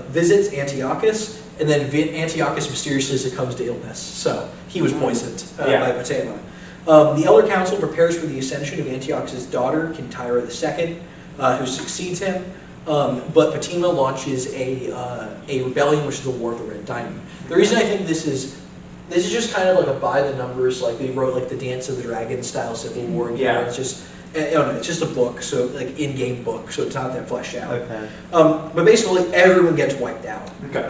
visits Antiochus, and then Antiochus mysteriously succumbs to illness. So he was poisoned by Fatima. The Elder Council prepares for the ascension of Antiochus' daughter, Kintyra II, who succeeds him. But Fatima launches a rebellion, which is the War of the Red Diamond. The reason I think this is just kind of like a by the numbers, like they wrote like the Dance of the Dragon style Civil War. It's just it's just a book, so like in-game book, so it's not that fleshed out. Okay. But basically everyone gets wiped out. Okay.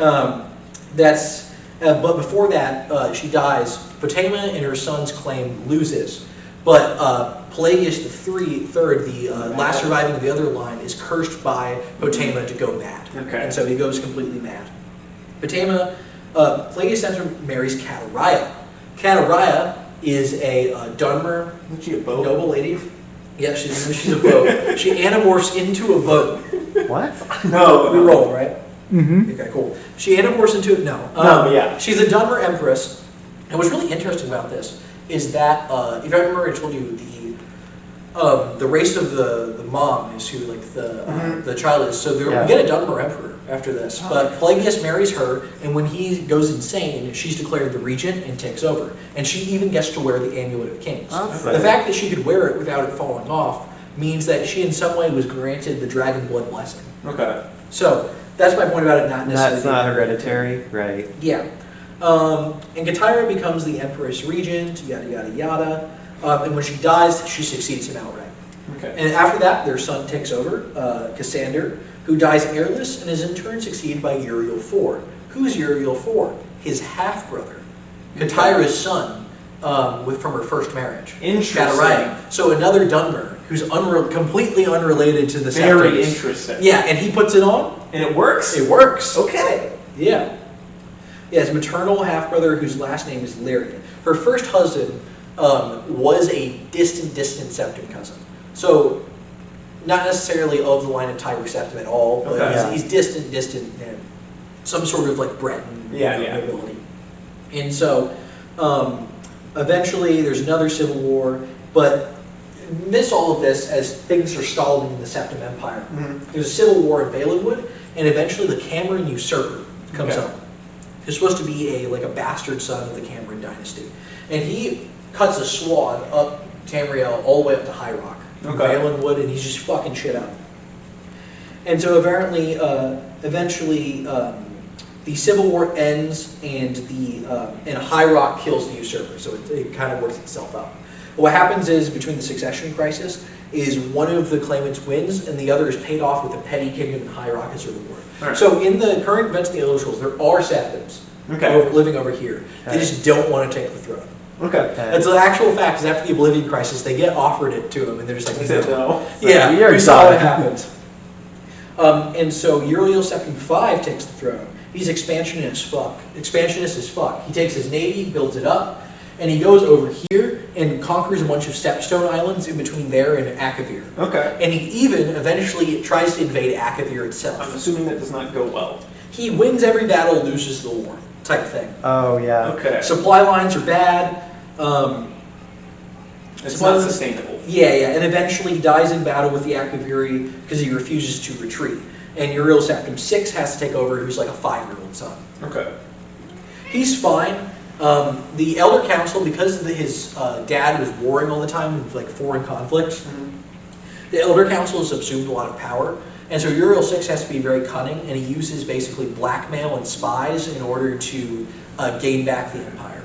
But before that, she dies. Fatima and her son's claim loses. But Pelagius III, the last surviving of the other line, is cursed by Fatima to go mad. Okay. And so he goes completely mad. Pelagius marries Kataraya. Kataraya is a Dunmer Isn't she a boat? noble lady. Yeah, she's a boat. She anamorphs into a boat. What? No. We roll, right? Mm-hmm. Okay, cool. She anamorphs into yeah. She's a Dunmer empress. And what's really interesting about this is that if I remember, I told you the race of the mom is who like the child is. So we get a Dunmer emperor after this. But Pelagius marries her, and when he goes insane, she's declared the regent and takes over. And she even gets to wear the amulet of kings. The fact that she could wear it without it falling off means that she in some way was granted the dragon blood blessing. Okay. So that's my point about it not necessarily. That's not hereditary, right? Yeah. And Kintyra becomes the empress regent, yada yada yada. And when she dies, she succeeds him outright. Okay. And after that, their son takes over, Cassander, who dies heirless and is in turn succeeded by Uriel IV. Who's Uriel IV? His half-brother, Kintyra's son, from her first marriage. Interesting. Kataraya. So another Dunmer, who's completely unrelated to the Very Septims. interesting. Yeah, and he puts it on. And it works? It works. Okay. Yeah. Yeah, his maternal half-brother, whose last name is Lyria. Her first husband was a distant Septim cousin. So not necessarily of the line of Tyrus Septim at all, but Okay. he's distant, and some sort of like Breton nobility. And so, eventually there's another civil war, but amidst all of this, as things are stalling in the Septim Empire, there's a civil war in Valenwood, and eventually the Cameron usurper comes up. He's supposed to be a bastard son of the Cameron dynasty, and he cuts a swath up Tamriel all the way up to High Rock, Valenwood, and he's just fucking shit up. And so apparently, eventually, the civil war ends, and High Rock kills the usurper. So it kind of works itself out. What happens is, between the succession crisis, is one of the claimants wins, and the other is paid off with a petty kingdom in High Rock as a reward. Right. So in the current events of the Elder Scrolls, there are Septims living over here. They just don't want to take the throne. It's an actual fact, because after the Oblivion Crisis, they get offered it to them, and they're just like, no. Yeah, You're we saw done. what happened. And so Uriel Septim V takes the throne. He's expansionist as fuck. He takes his navy, builds it up, and he goes over here and conquers a bunch of stepstone islands in between there and Akavir. And he even eventually tries to invade Akavir itself. I'm assuming that does not go well. He wins every battle, loses the war, type thing. Oh yeah. Supply lines are bad. It's not sustainable. Yeah, and eventually he dies in battle with the Akaviri because he refuses to retreat. And Uriel Septim VI has to take over, who's like a 5-year-old son. He's fine. The Elder Council, because his dad was warring all the time with like foreign conflicts, the Elder Council has subsumed a lot of power. And so Uriel VI has to be very cunning, and he uses basically blackmail and spies in order to gain back the empire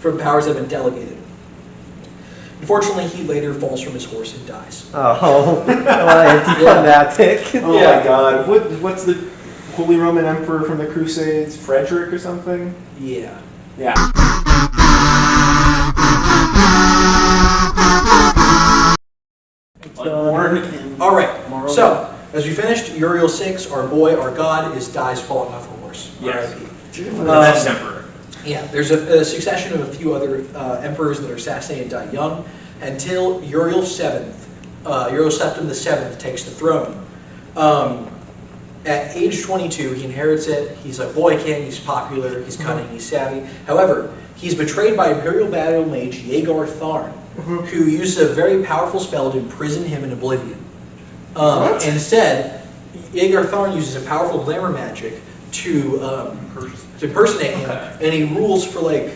from powers that have been delegated. Unfortunately, he later falls from his horse and dies. Oh, anticlimactic. Oh my God! What's the Holy Roman Emperor from the Crusades? Frederick or something? Yeah. All right. So, as we finished, Uriel VI, our boy, our god, dies falling off a horse. Yes. R.I.P. The best emperor. Yeah, there's a succession of a few other emperors that are assassinated and die young, until Uriel Septim VII takes the throne. At age 22, he inherits it. He's a boy king. He's popular. He's cunning. He's savvy. However, he's betrayed by Imperial battle mage Yegar Tharn, who uses a very powerful spell to imprison him in oblivion. Instead, Yegar Tharn uses a powerful glamour magic to impersonate him, and he rules for like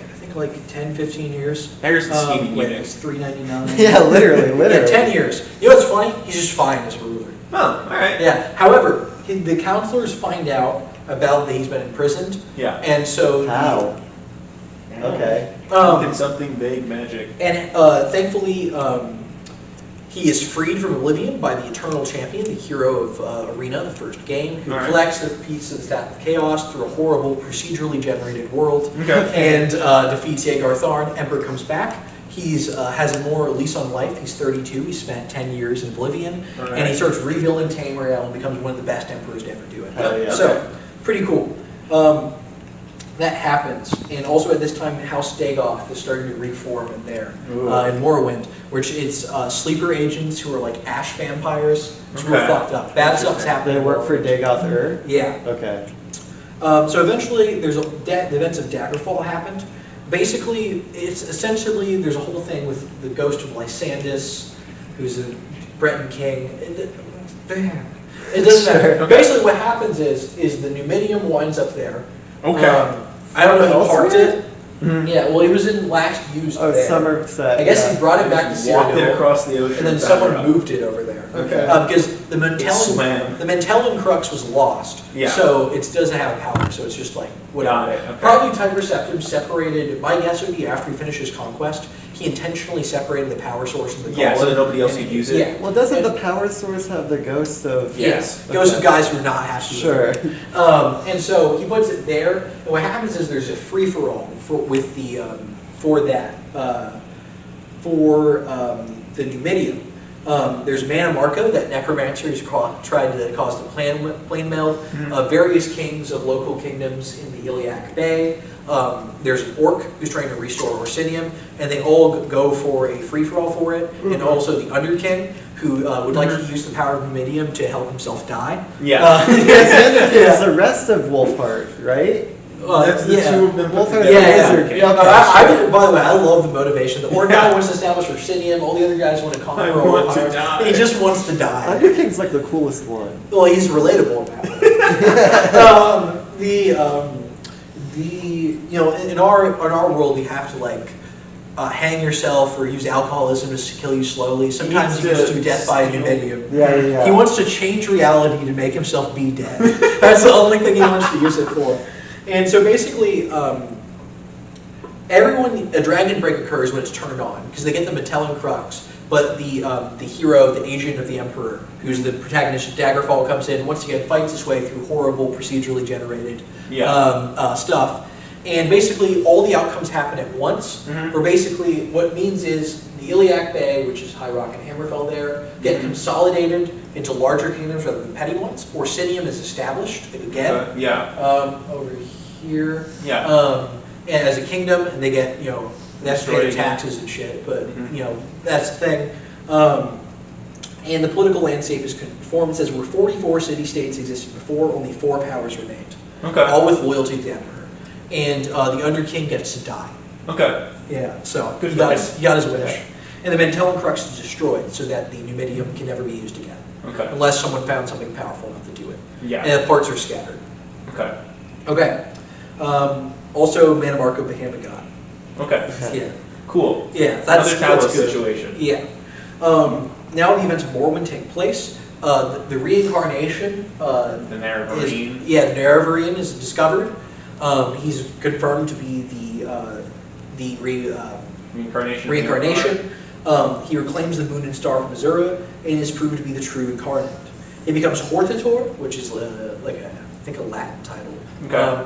10, 15 years. There's the scheming wait, unit. it's $3.99. Yeah, literally. Yeah, 10 years. You know what's funny? He's just fine as a ruler. Oh, all right. Yeah. However, the counselors find out about that he's been imprisoned. Yeah. And so How? Okay. Did something big magic. And thankfully, he is freed from oblivion by the Eternal Champion, the hero of Arena, the first game, who collects the pieces of the Staff of Chaos through a horrible, procedurally generated world, and defeats Yegar Tharn. Emperor comes back. He's has a more lease on life. He's 32. He spent 10 years in oblivion, and he starts rebuilding Tamriel and becomes one of the best emperors to ever do it. So, pretty cool. That happens, and also at this time, House Dagoth is starting to reform in there, in Morrowind, which it's sleeper agents who are like ash vampires. It's real fucked up. Bad stuff's happening. They work for Dagoth Ur? Yeah. Okay. So eventually, the events of Daggerfall happened. Basically, it's essentially there's a whole thing with the ghost of Lysandus, who's a Breton king. It doesn't matter. Basically, what happens is the Numidium winds up there. I don't know who parked it. Yeah, well, he was in last used there. Somerset. I guess he brought it back to Walked it Cyrodiil, across the ocean. and then someone moved it over there. Because the Mentellan Crux was lost, so it doesn't have power. So it's just like whatever. Probably Tiger Septim separated. My guess would be after he finished his conquest, he intentionally separated the power source of the golem. so that nobody else could use it. Yeah. Well, doesn't the power source have the ghost of... Yes, ghosts of guys who are not happy. Sure. With it. And so he puts it there, and what happens is there's a free-for-all with the for the Numidium. There's Mana Marco, that necromancer who's tried to cause the plane meld. Various kings of local kingdoms in the Iliac Bay. There's an orc who's trying to restore Orsinium, and they all go for a free-for-all for it. And also the Underking, who would like to use the power of Numidium to help himself die. Yeah. It's the rest of Wolfheart, right? That's the two of them put Wolfheart together. Yeah. By the way, I love the motivation. The Ordinal wants to establish Orsinium, all the other guys want to conquer I want to Wolfheart. die. He just wants to die. Underking's like the coolest one. Well, he's relatable in that way. In our world, we have to like hang yourself or use alcoholism to kill you slowly. Sometimes you just do death by Numidium. Yeah. He wants to change reality to make himself be dead. That's the only thing he wants to use it for. And so basically, a dragon break occurs when it's turned on because they get the Metellan Crux. But the hero, the agent of the Emperor, who's the protagonist of Daggerfall, comes in and once again fights his way through horrible procedurally generated stuff. And basically, all the outcomes happen at once. Or basically, what means is the Iliac Bay, which is High Rock and Hammerfell there, get consolidated into larger kingdoms rather than petty ones. Orsinium is established again. Over here. As a kingdom, and they get they have to pay their taxes and shit. But that's the thing. And the political landscape is conformed. It says where 44 city-states existed before, only 4 powers remained. All with loyalty to the Emperor. And the Underking gets to die. Yeah, so he got his wish. And the Metellan Crux is destroyed so that the Numidium can never be used again. Unless someone found something powerful enough to do it. And the parts are scattered. Okay. Also, Manamarco Behemoth God. Yeah. Cool. Yeah, Another Talos that's good. situation. Yeah. Now the events of Morrowind take place. The reincarnation. The Nerevarine. The Nerevarine is discovered. He's confirmed to be the reincarnation. He reclaims the moon and star from Azura and is proved to be the true incarnate. He becomes Hortator, which is I think a Latin title,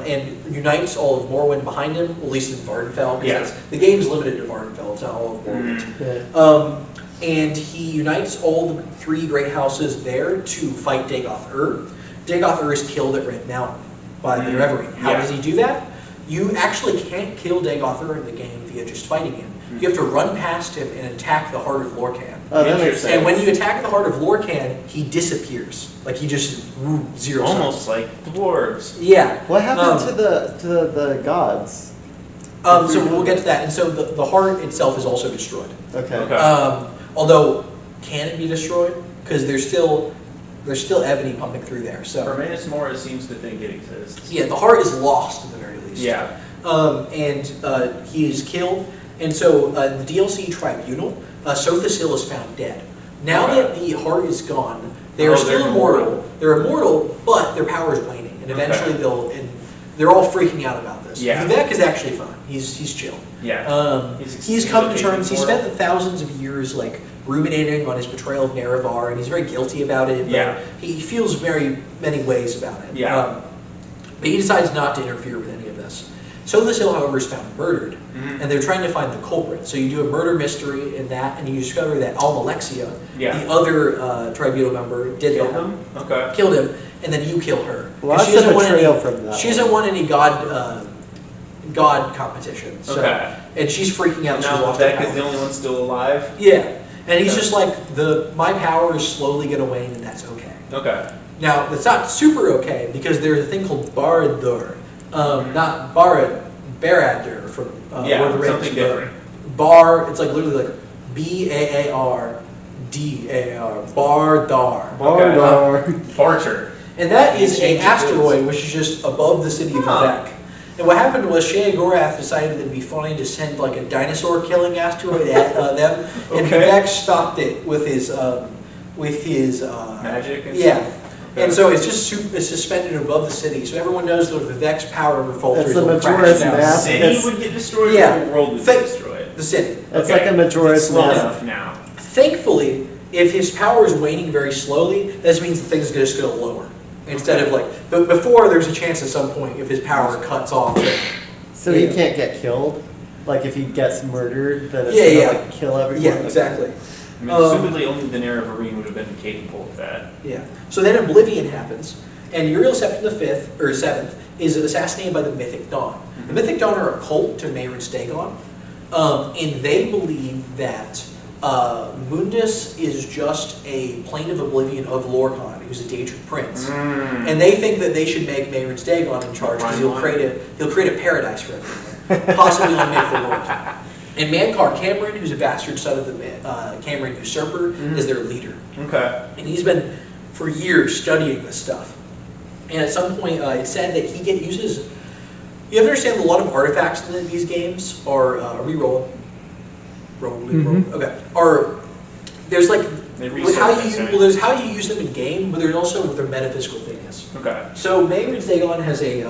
and unites all of Morrowind behind him, at least in Vardenfell. The game's limited to Vardenfell, it's not all of Morrowind. And he unites all the 3 great houses there to fight Dagoth-Ur. Dagoth-Ur is killed at Red Mountain by the Reverie. How does he do that? You actually can't kill Dagoth-Ur in the game via just fighting him. You have to run past him and attack the heart of Lorcan. Oh, that makes sense. And when you attack the heart of Lorcan, he disappears. Like he just zero sums. Almost like dwarves. Yeah. What happened to the gods? So we'll get to that. And so the heart itself is also destroyed. Okay. Although, can it be destroyed? Because there's still ebony pumping through there. So Hermanus Mora seems to think it exists. yeah, the heart is lost at the very least. Yeah. And he is killed. And so the DLC Tribunal, Sothasil is found dead. Now that the heart is gone, they are still immortal. They're immortal, but their power is waning, and eventually they're all freaking out about this. Vivek is actually fine. He's chill. He's come to terms. He spent the thousands of years like ruminating on his betrayal of Nerevar, and he's very guilty about it. But he feels very many ways about it. But he decides not to interfere with any of this. Sothasil, however, is found murdered, and they're trying to find the culprit. So you do a murder mystery in that, and you discover that Almalexia, the other tribunal member, killed him, and then you kill her. Well, that's a betrayal from that. She doesn't want any god competition. So, and she's freaking out. Now Vivek is the only one still alive. Yeah, and he's just like my power is slowly going to wane, and that's okay. Now that's not super okay because there's a thing called Barad-dûr. Not Barad-dûr from Lord of the Rings. Something different. It's like literally like Baardar. Barter. And that is an asteroid which is just above the city of Vivek. And what happened was Sheogorath decided that it'd be funny to send like a dinosaur killing asteroid at them, and Vivek stopped it with his magic. And so it's just it's suspended above the city, so everyone knows that Vivek's power revolters It's the will crash Majora's down. Mask. The city would get destroyed, or the world would get destroyed. The city. It's like a Majora's Slow Mask. enough now. Thankfully, if his power is waning very slowly, that means the thing's just going to lower. Instead of but before there's a chance at some point if his power cuts off. So he can't get killed? Like if he gets murdered, then it's gonna like kill everyone? Yeah, exactly. I mean, assumedly only the Nerevarine would have been capable of that. Yeah. So then Oblivion happens, and Uriel Septim the Fifth, or Seventh, is assassinated by the Mythic Dawn. The Mythic Dawn are a cult to Mehrunes Dagon, and they believe that Mundus is just a plane of oblivion of Lorcan, who's a Daedric prince. Mm. And they think that they should make Mayrins Dagon in charge because he'll create a paradise for everyone, possibly unmake the world. And Mankar Cameron, who's a bastard son of the Cameron usurper, is their leader. Okay. And he's been for years studying this stuff. And at some point, it's said that he uses. You have to understand a lot of artifacts in these games are re-rolling. Roll. Okay. There's like They how reset you this, right? well, there's how you use them in game, but there's also what their metaphysical thing is. Okay. So Mayrins Dagon has a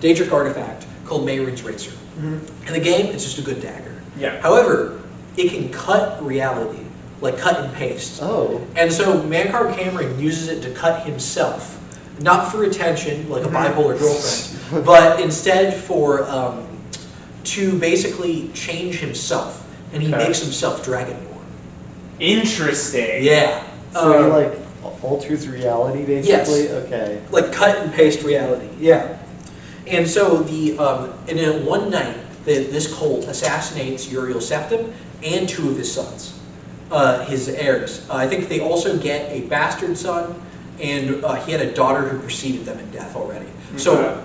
Daedric artifact called Mayrins Razor. In the game, it's just a good dagger. Yeah. However, it can cut reality, like cut and paste. Oh. And so Mankar Cameron uses it to cut himself, not for attention, like a bipolar girlfriend, but instead for to basically change himself, and he makes himself Dragonborn. Interesting. Yeah. So he like alters reality basically? Yes. Okay. Like cut and paste reality. Yeah. And so and in one night, this cult assassinates Uriel Septim and 2 of his sons, his heirs. I think they also get a bastard son, and he had a daughter who preceded them in death already. So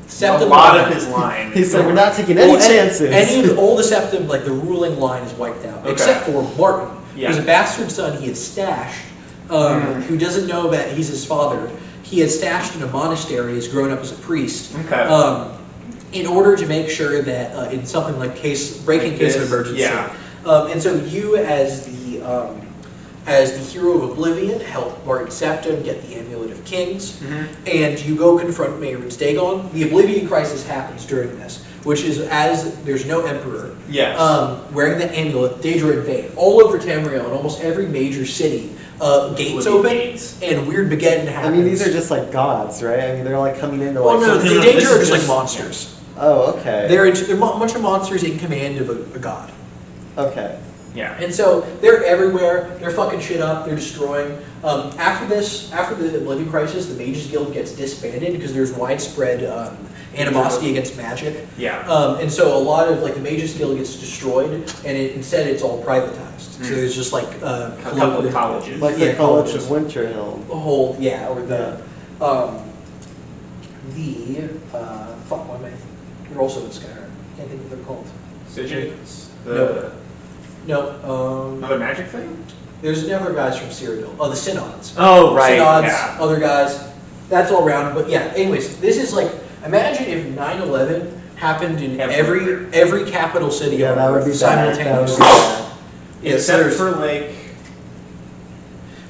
Septim, A lot of his line. He said, we're not taking any chances. All the Septim, like the ruling line, is wiped out, except for Martin, who's a bastard son he had stashed, who doesn't know that he's his father. He had stashed in a monastery, has grown up as a priest, in order to make sure that in something like breaking case of emergency. Yeah. And so you, as the hero of Oblivion, help Martin Septim get the Amulet of Kings, and you go confront Mayrins Dagon. The Oblivion crisis happens during this, which is as there's no emperor. Yes. Wearing the amulet, Daedra invade all over Tamriel and almost every major city. Gates open, and weird Mageddon happens. I mean, these are just like gods, right? I mean, they're like coming into Well, like... no, the no, Daedra this are is just like just- monsters. Oh, okay. They're a bunch of monsters in command of a god. Okay. Yeah. And so they're everywhere. They're fucking shit up. They're destroying. After the Oblivion Crisis, the Mages Guild gets disbanded because there's widespread animosity against magic. Yeah. And so a lot of like the Mages Guild gets destroyed, and instead it's all privatized. So there's just like A couple of colleges. Like the College of Winterhill. the whole or fuck, what am I? They're also in Skyrim. Can't think of what they're called. Sigils? No. Another magic thing? There's other guys from Cyrodiil. Oh, the Synods. Oh, right. Synods, Yeah. other guys. That's all around. But yeah, anyways, this is like, imagine if 9/11 happened in every capital city Yeah, on that would Earth be bad. That would simultaneously. be bad. Yeah, so Except there's- for like.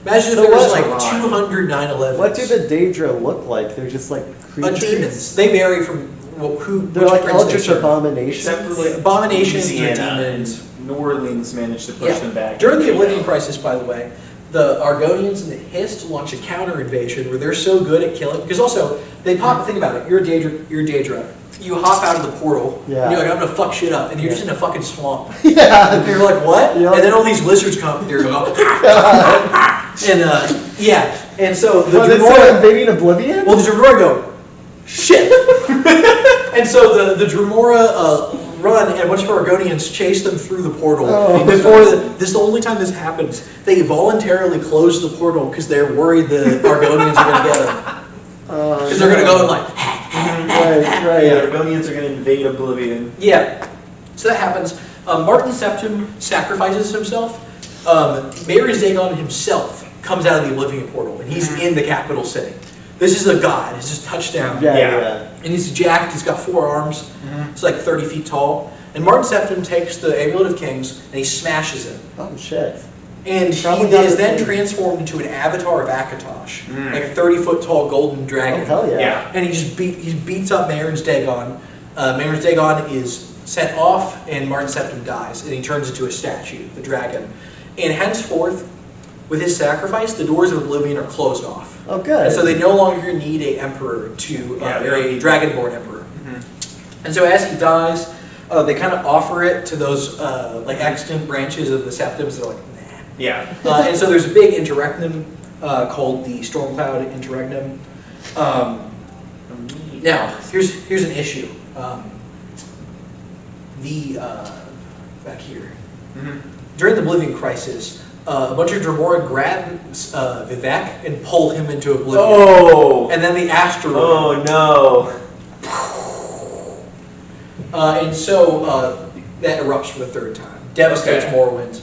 imagine if So there was what- like 200 9/11s. What do the Daedra look like? They're just like creatures? demons. They vary from who. They're which like prince they eldritch serve. abominations? Except for like Abominations or Louisiana demons. and New Orleans managed to push them back. During the Oblivion Crisis, by the way, the Argonians and the Hist launch a counter invasion where they're so good at killing. Because also, they pop. Think about it. You're Daedra. You hop out of the portal. Yeah. And you're like, I'm gonna fuck shit up, and you're just in a fucking swamp. Yeah. And you're like, what? Yeah. And then all these lizards come. They're go. And yeah. And so the Well, they start Dremora. invading Oblivion? Well, the Dremora go, shit. And so the Dremora run, and a bunch of Argonians chase them through the portal. Oh. And this is the only time this happens. They voluntarily close the portal because they're worried the Argonians are going to get them. Because they're going to go and like, Right. Yeah, the Argonians are going to invade Oblivion. yeah. So that happens. Martin Septim sacrifices himself. Mayrins Dagon himself comes out of the Oblivion portal, and he's in the capital city. This is a god. It's just touchdown. Yeah. And he's jacked, he's got 4 arms, he's like 30 feet tall. And Martin Septim takes the Amulet of Kings and he smashes it. Oh, shit. And Probably he got is the then thing. transformed into an avatar of Akatosh, like a 30-foot tall golden dragon. Oh, hell yeah. Yeah. And he beats up Mayrins Dagon. Mayrins Dagon is sent off, and Martin Septim dies, and he turns into a statue, the dragon. And henceforth, with his sacrifice, the doors of Oblivion are closed off. Oh, good. And so they no longer need a emperor or a dragonborn emperor. And so as he dies, they kind of offer it to those like extant branches of the Septims. They're like, nah. Yeah. And so there's a big interregnum called the Stormcloud Interregnum. Now, here's an issue. Back here. during the Oblivion Crisis, a bunch of Dremora grab Vivek and pull him into Oblivion. Oh! And then the asteroid. Oh no! And so that erupts for the third time. Devastates Okay. Morrowind.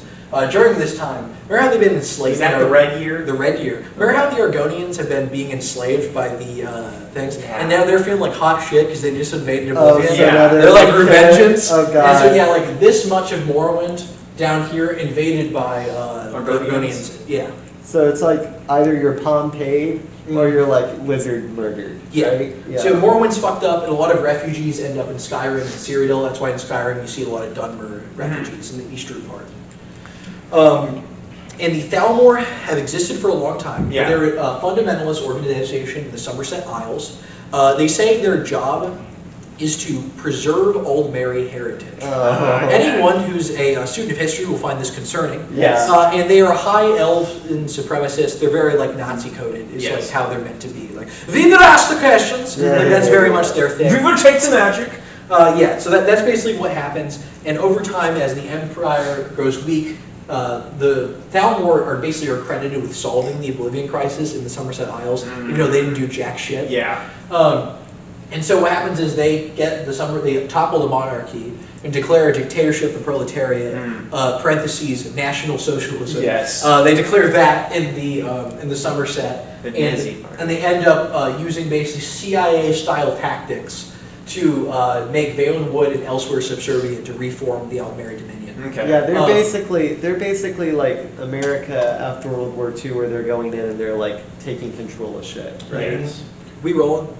During this time, remember how they've been enslaved? Is that the red year? The red year. Remember how the Argonians have been being enslaved by the things? Yeah. And now they're feeling like hot shit because they just invaded Oh, Oblivion. so Yeah. now They're like okay. revengeance. Oh god. And so yeah, like this much of Morrowind down here invaded by Argonians. Argonians. Yeah. So it's like either you're Pompeii or you're like wizard murdered. Yeah. Right? Yeah. So Morrowind's fucked up, and a lot of refugees end up in Skyrim and Cyrodiil. That's why in Skyrim you see a lot of Dunmer refugees in the eastern part. And the Thalmor have existed for a long time. Yeah. They're a fundamentalist organization in the Somerset Isles. They say their job is to preserve old Merry heritage. Anyone who's a student of history will find this concerning. Yes. And they are high elven supremacists. They're very like Nazi coded. Is Yes. like how they're meant to be. Like we will ask the questions. Yeah, Like, yeah, that's yeah, very yeah. much their thing. We will take the magic. Yeah, so that's basically what happens. And over time, as the Empire grows weak, the Thalmor are basically credited with solving the Oblivion Crisis in the Somerset Isles, even though they didn't do jack shit. Yeah. And so what happens is they get they topple the monarchy and declare a dictatorship of proletariat, parentheses, National Socialism. Yes. They declare that in the Somerset, The Nazi part. and they end up using basically CIA-style tactics to make Valen Wood and elsewhere subservient to reform the Aldmeri Dominion. Okay. Yeah, they're basically like America after World War II, where they're going in and they're like taking control of shit, right? Yes. We rolling?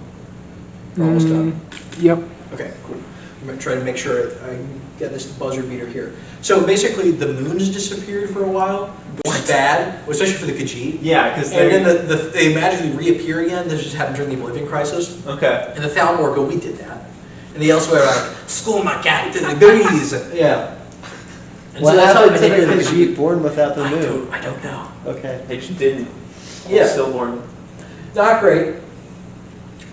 We're almost done. Yep. Okay, cool. I'm gonna try to make sure I can get this buzzer beater here. So basically, the moons disappeared for a while, which is bad, especially for the Khajiit. Yeah, because And then they magically reappear again. This just happened during the Oblivion Crisis. Okay. And the Thalmor go, we did that. And the elsewhere are like, school my cat to the breeze. Yeah. And What so that's how happened they to the manipulate Khajiit born without the moon? I don't know. Okay. They just didn't. Yeah. Stillborn. Not great.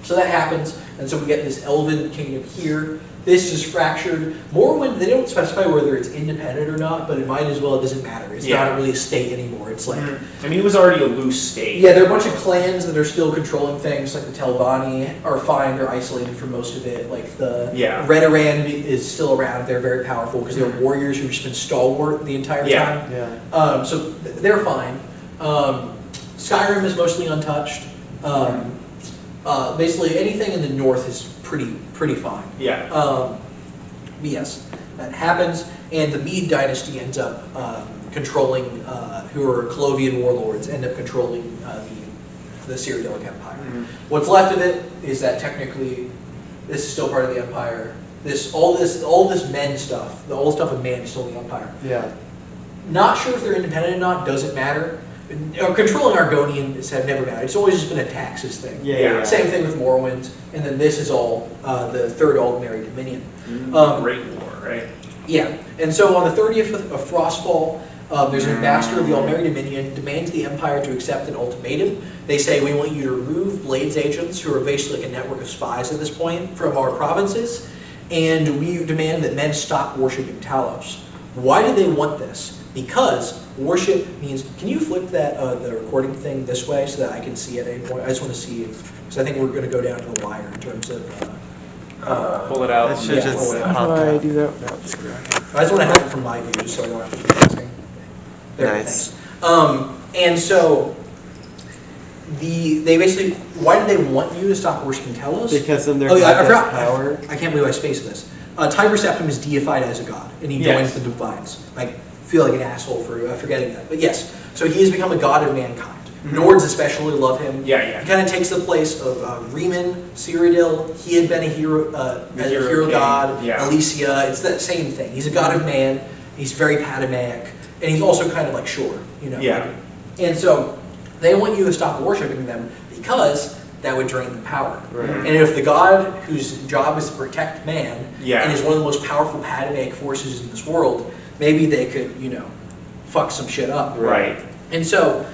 So that happens, and so we get this elven kingdom here. This is fractured. Morrowind, they don't specify whether it's independent or not, but it might as well, it doesn't matter. It's Yeah. not really a state anymore. It's like, I mean, it was already a loose state. yeah, there are a bunch of clans that are still controlling things, like the Telvanni are fine, they're isolated for most of it. Like the Yeah. Redoran is still around, they're very powerful because they're warriors who've just been stalwart the entire Yeah. time. Yeah. So they're fine. Skyrim is mostly untouched. Basically, anything in the north is pretty fine. Yeah. But yes, that happens, and the Mede dynasty ends up controlling, who are Colovian warlords, end up controlling the Cyrodiilic Empire. What's left of it is that technically, this is still part of the Empire. All this men stuff, all the stuff with man is still the Empire. Yeah. Not sure if they're independent or not, doesn't matter. Controlling Argonians have never mattered. It's always just been a taxes thing. Yeah. Same thing with Morrowind, and then this is all the third Aldmeri Dominion. Great War, right? Yeah, and so on the 30th of Frostfall, there's an ambassador of the Aldmeri Dominion demands the Empire to accept an ultimatum. They say, we want you to remove Blades agents, who are basically like a network of spies at this point, from our provinces, and we demand that men stop worshipping Talos. Why do they want this? Because worship means, can you flip that the recording thing this way so that I can see at any point? I just want to see, because I think we're going to go down to the wire in terms of... Pull it out. It should Yeah, just well, How pop do I out. do that? I just want to have it from my view, just so I don't have to keep asking. There, Nice. thanks. And so, they basically, why do they want you to stop worshiping Telos? Because then their Oh, yeah, I god forgot. has power. I can't believe I spaced this. Tiber Septim is deified as a god, and he Yes. joins the Divines. I feel like an asshole for forgetting that. But yes, so he has become a god of mankind. Nords especially love him. Yeah. He kind of takes the place of Riemann, Cyrodiil. He had been a hero, as a hero hero king, god. yeah. Alicia, it's that same thing. He's a god of man. He's very Padamaic, and he's also kind of like Shore, you know. Yeah. And so they want you to stop worshiping them because that would drain the power. Right. And if the god whose job is to protect man Yeah. and is one of the most powerful Padamaic forces in this world, maybe they could, fuck some shit up. Right. And so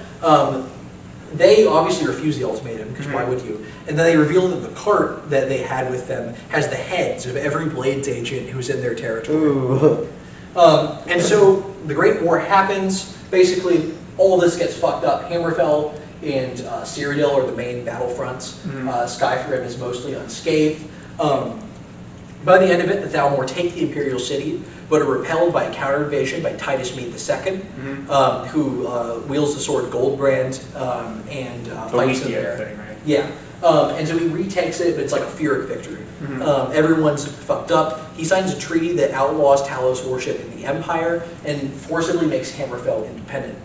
they obviously refuse the ultimatum, because why would you? And then they reveal that the cart that they had with them has the heads of every Blades agent who's in their territory. Ooh. And so the Great War happens. Basically, all this gets fucked up. Hammerfell and Cyrodiil are the main battlefronts. Skyrim is mostly unscathed. By the end of it, the Thalmor take the Imperial City, but are repelled by a counter-invasion by Titus Mede II, who wields the sword Goldbrand and fights in there. Thing, right? Yeah. And so he retakes it, but it's like a Pyrrhic victory. Everyone's fucked up. He signs a treaty that outlaws Talos worship in the Empire and forcibly makes Hammerfell independent.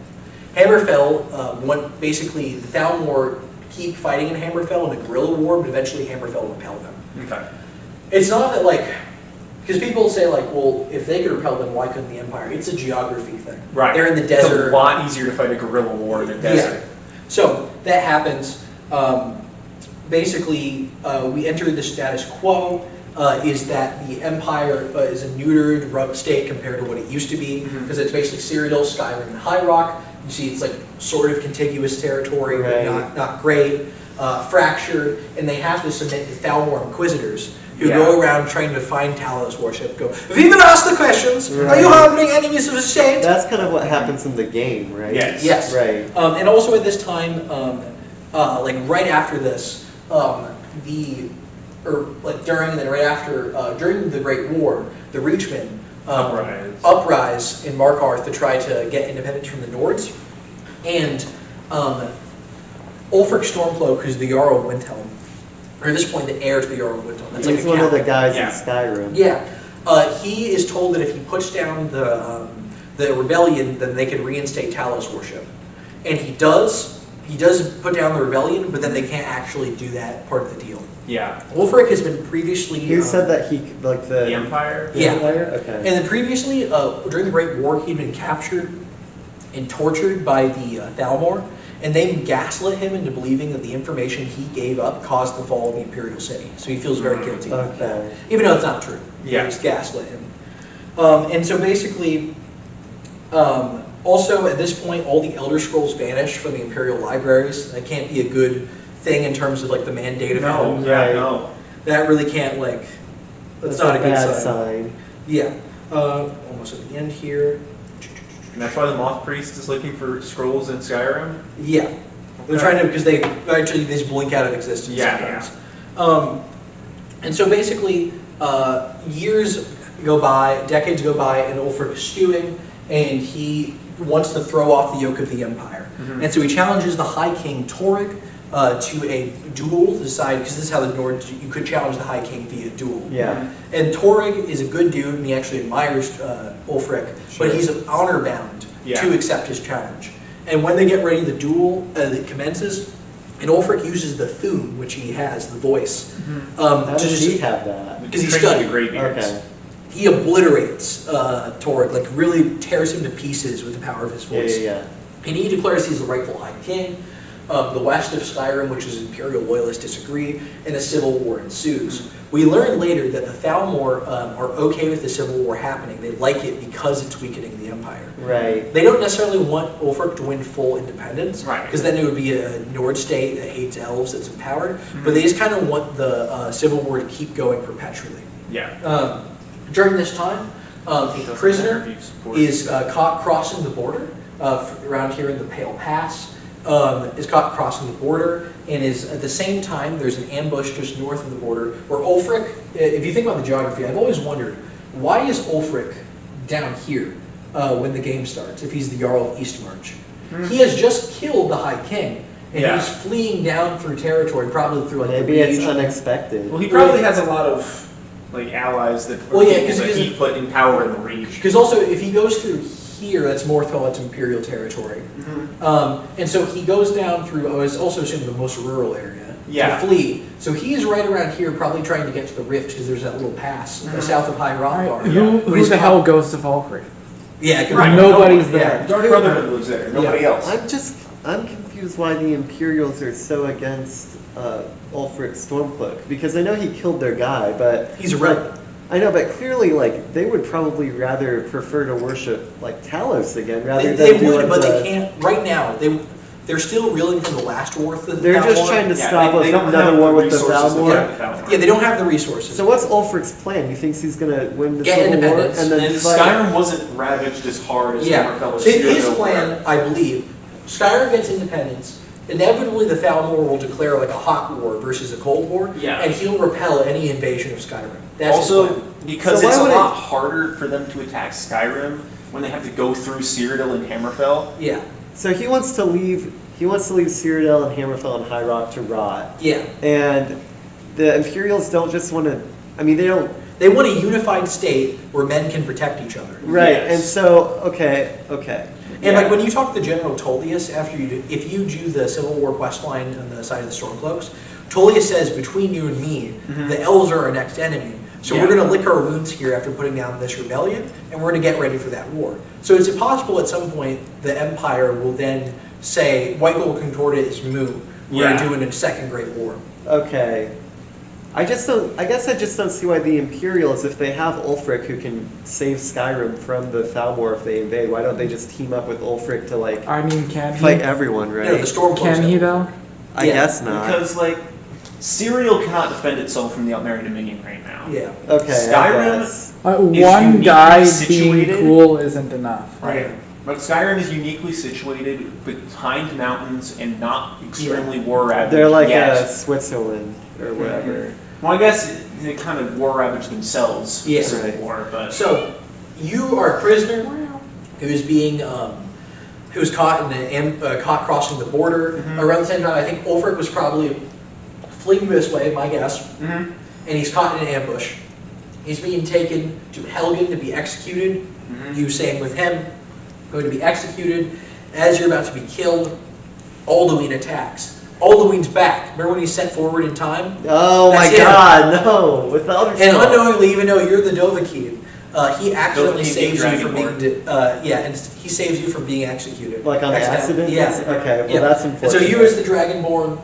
Hammerfell, basically, the Thalmor keep fighting in Hammerfell in a guerrilla war, but eventually Hammerfell repel them. Okay. It's not that, like, because people say, like, well, if they could repel them, why couldn't the Empire? It's a geography thing. Right. They're in the desert. It's a lot easier to fight a guerrilla war in the desert. Yeah. So that happens. Basically, we enter the status quo. Is that the Empire is a neutered state compared to what it used to be, because it's basically Cyrodiil, Skyrim, and High Rock. You see, it's like sort of contiguous territory, but not great, fractured, and they have to submit to Thalmor Inquisitors, who go around trying to find Talos worship. Go, have you been asked the questions? Are you harboring enemies of the state? That's kind of what happens in the game, right? Yes. Yes. Right. And also at this time, like right after this, during the Great War, the Reachmen uprise in Markarth to try to get independence from the Nords, and Ulfric Stormcloak, who's the Jarl of Windhelm, or at this point the heir to the Jarl of Windhelm. That's He's like one of the guys in Skyrim. Yeah, he is told that if he puts down the rebellion, then they can reinstate Talos worship, and he does. He does put down the rebellion, but then they can't actually do that part of the deal. Yeah. Ulfric has been previously... You said that he, like The Empire? Yeah. Empire? Okay. And then previously, during the Great War, he'd been captured and tortured by the Thalmor, and they gaslit him into believing that the information he gave up caused the fall of the Imperial City. So he feels very guilty about that, even though it's not true. Yeah. They just gaslit him. And so basically... also, at this point, all the Elder Scrolls vanish from the Imperial libraries. That can't be a good thing in terms of like the mandate of heaven. No. That really can't that's not a good bad sign. Yeah. Almost at the end here. And that's why the Moth Priest is looking for scrolls in Skyrim? Yeah. They're trying to, because they just blink out of existence sometimes. And so basically, years go by, decades go by, and Ulfric is stewing, and he wants to throw off the yoke of the Empire. And so he challenges the High King Torrig to a duel to decide, because this is how the Nords, you could challenge the High King via duel. Yeah. And Torrig is a good dude, and he actually admires Ulfric, but he's honor-bound to accept his challenge. And when they get ready, the duel that commences, and Ulfric uses the Thune, which he has, the voice. How does he have that? Because he studied. Okay. He obliterates Torrig, like really tears him to pieces with the power of his voice. Yeah. And he declares he's the rightful High King. The west of Skyrim, which is Imperial loyalists, disagree, and a civil war ensues. We learn later that the Thalmor are okay with the civil war happening. They like it because it's weakening the Empire. Right. They don't necessarily want Ulfric to win full independence, Right. because then it would be a Nord state that hates elves that's empowered. But they just kind of want the civil war to keep going perpetually. Yeah. During this time, a prisoner is caught crossing the border around here in the Pale Pass. Is caught crossing the border, and is at the same time there's an ambush just north of the border where Ulfric, if you think about the geography, I've always wondered, why is Ulfric down here when the game starts if he's the Jarl of Eastmarch? He has just killed the High King, and he's fleeing down through territory, probably through like Maybe the it's region. unexpected. Well, he probably has a lot of allies that he put in power in the region. Because also, if he goes through here, that's more towards Imperial territory. And so he goes down through, I was also assuming the most rural area to flee. So he's right around here probably trying to get to the Rift because there's that little pass south of High Rock. Who the hell goes to Valkyrie? Yeah, Nobody's there. Dark Brotherhood lives there. Nobody else. I'm confused why the Imperials are so against Ulfric Stormcloak, because I know he killed their guy, but he's a rebel. I know, but clearly, they would probably rather prefer to worship Talos again rather than they would, but they can't right now. they're still reeling from the last war with the They're Thalmor. just trying to Yeah, stop they don't another have war the with the resources to Thalmor. fight the Thalmor. Yeah, they don't have the resources. So what's Ulfric's plan? You think he's gonna win the Get Civil War independence. and then And fight? Skyrim wasn't ravaged as hard as Yeah, Hammerfell or his Cyrodiil plan, were. I believe, Skyrim gets independence. Inevitably, the Thalmor will declare like a hot war versus a cold war, Yeah. and he'll repel any invasion of Skyrim. That's his Also, plan. because So it's why a would lot harder for them to attack Skyrim when they have to go through Cyrodiil and Hammerfell. Yeah, So he wants to leave. He wants to leave Cyrodiil and Hammerfell and High Rock to rot. yeah. And the Imperials don't just want to. I mean, they don't. They want a unified state where men can protect each other. Right. Yes. And so, okay. And Yeah. like when you talk to General Tullius after you do, if you do the Civil War quest line on the side of the Stormcloaks, Tullius says, between you and me, the elves are our next enemy. So Yeah. we're going to lick our wounds here after putting down this rebellion, and we're going to get ready for that war. So it's possible at some point the Empire will then say, White Gold Concordat is moot. We're Yeah. doing a second Great War. Okay. I just don't. I guess I just don't see why the Imperials, if they have Ulfric who can save Skyrim from the Thalmor if they invade, why don't they just team up with Ulfric to like I mean, can he? fight everyone, You know, right? the Stormcloaks. Can he though? I Yeah, guess not. Because, like, Cyrodiil cannot defend itself from the Altmeri Dominion right now. Yeah. Okay. Skyrim- I guess. One uniquely guy being situated. cool isn't enough. Right. But Skyrim is uniquely situated behind mountains and not extremely war ravaged. They're like yet. Switzerland or whatever. Well, I guess they kind of war ravaged themselves in Yeah. the Civil Right. War, but So, you are a prisoner who is being, who was caught caught crossing the border around the same time. I think Ulfric was probably fleeing this way, my guess, Mhm. and he's caught in an ambush. He's being taken to Helgen to be executed. You same with him, going to be executed. As you're about to be killed, Alduin attacks. Alduin's back. Remember when he's sent forward in time? Oh my That's him. God, no! With the other And stuff. unknowingly, even though you're the Dovahkiin, he accidentally Dovahkiin saves you from Dragonborn. being, and he saves you from being executed. Like on accident? Yeah. Okay, well Yeah. that's And unfortunate. so you, as the Dragonborn,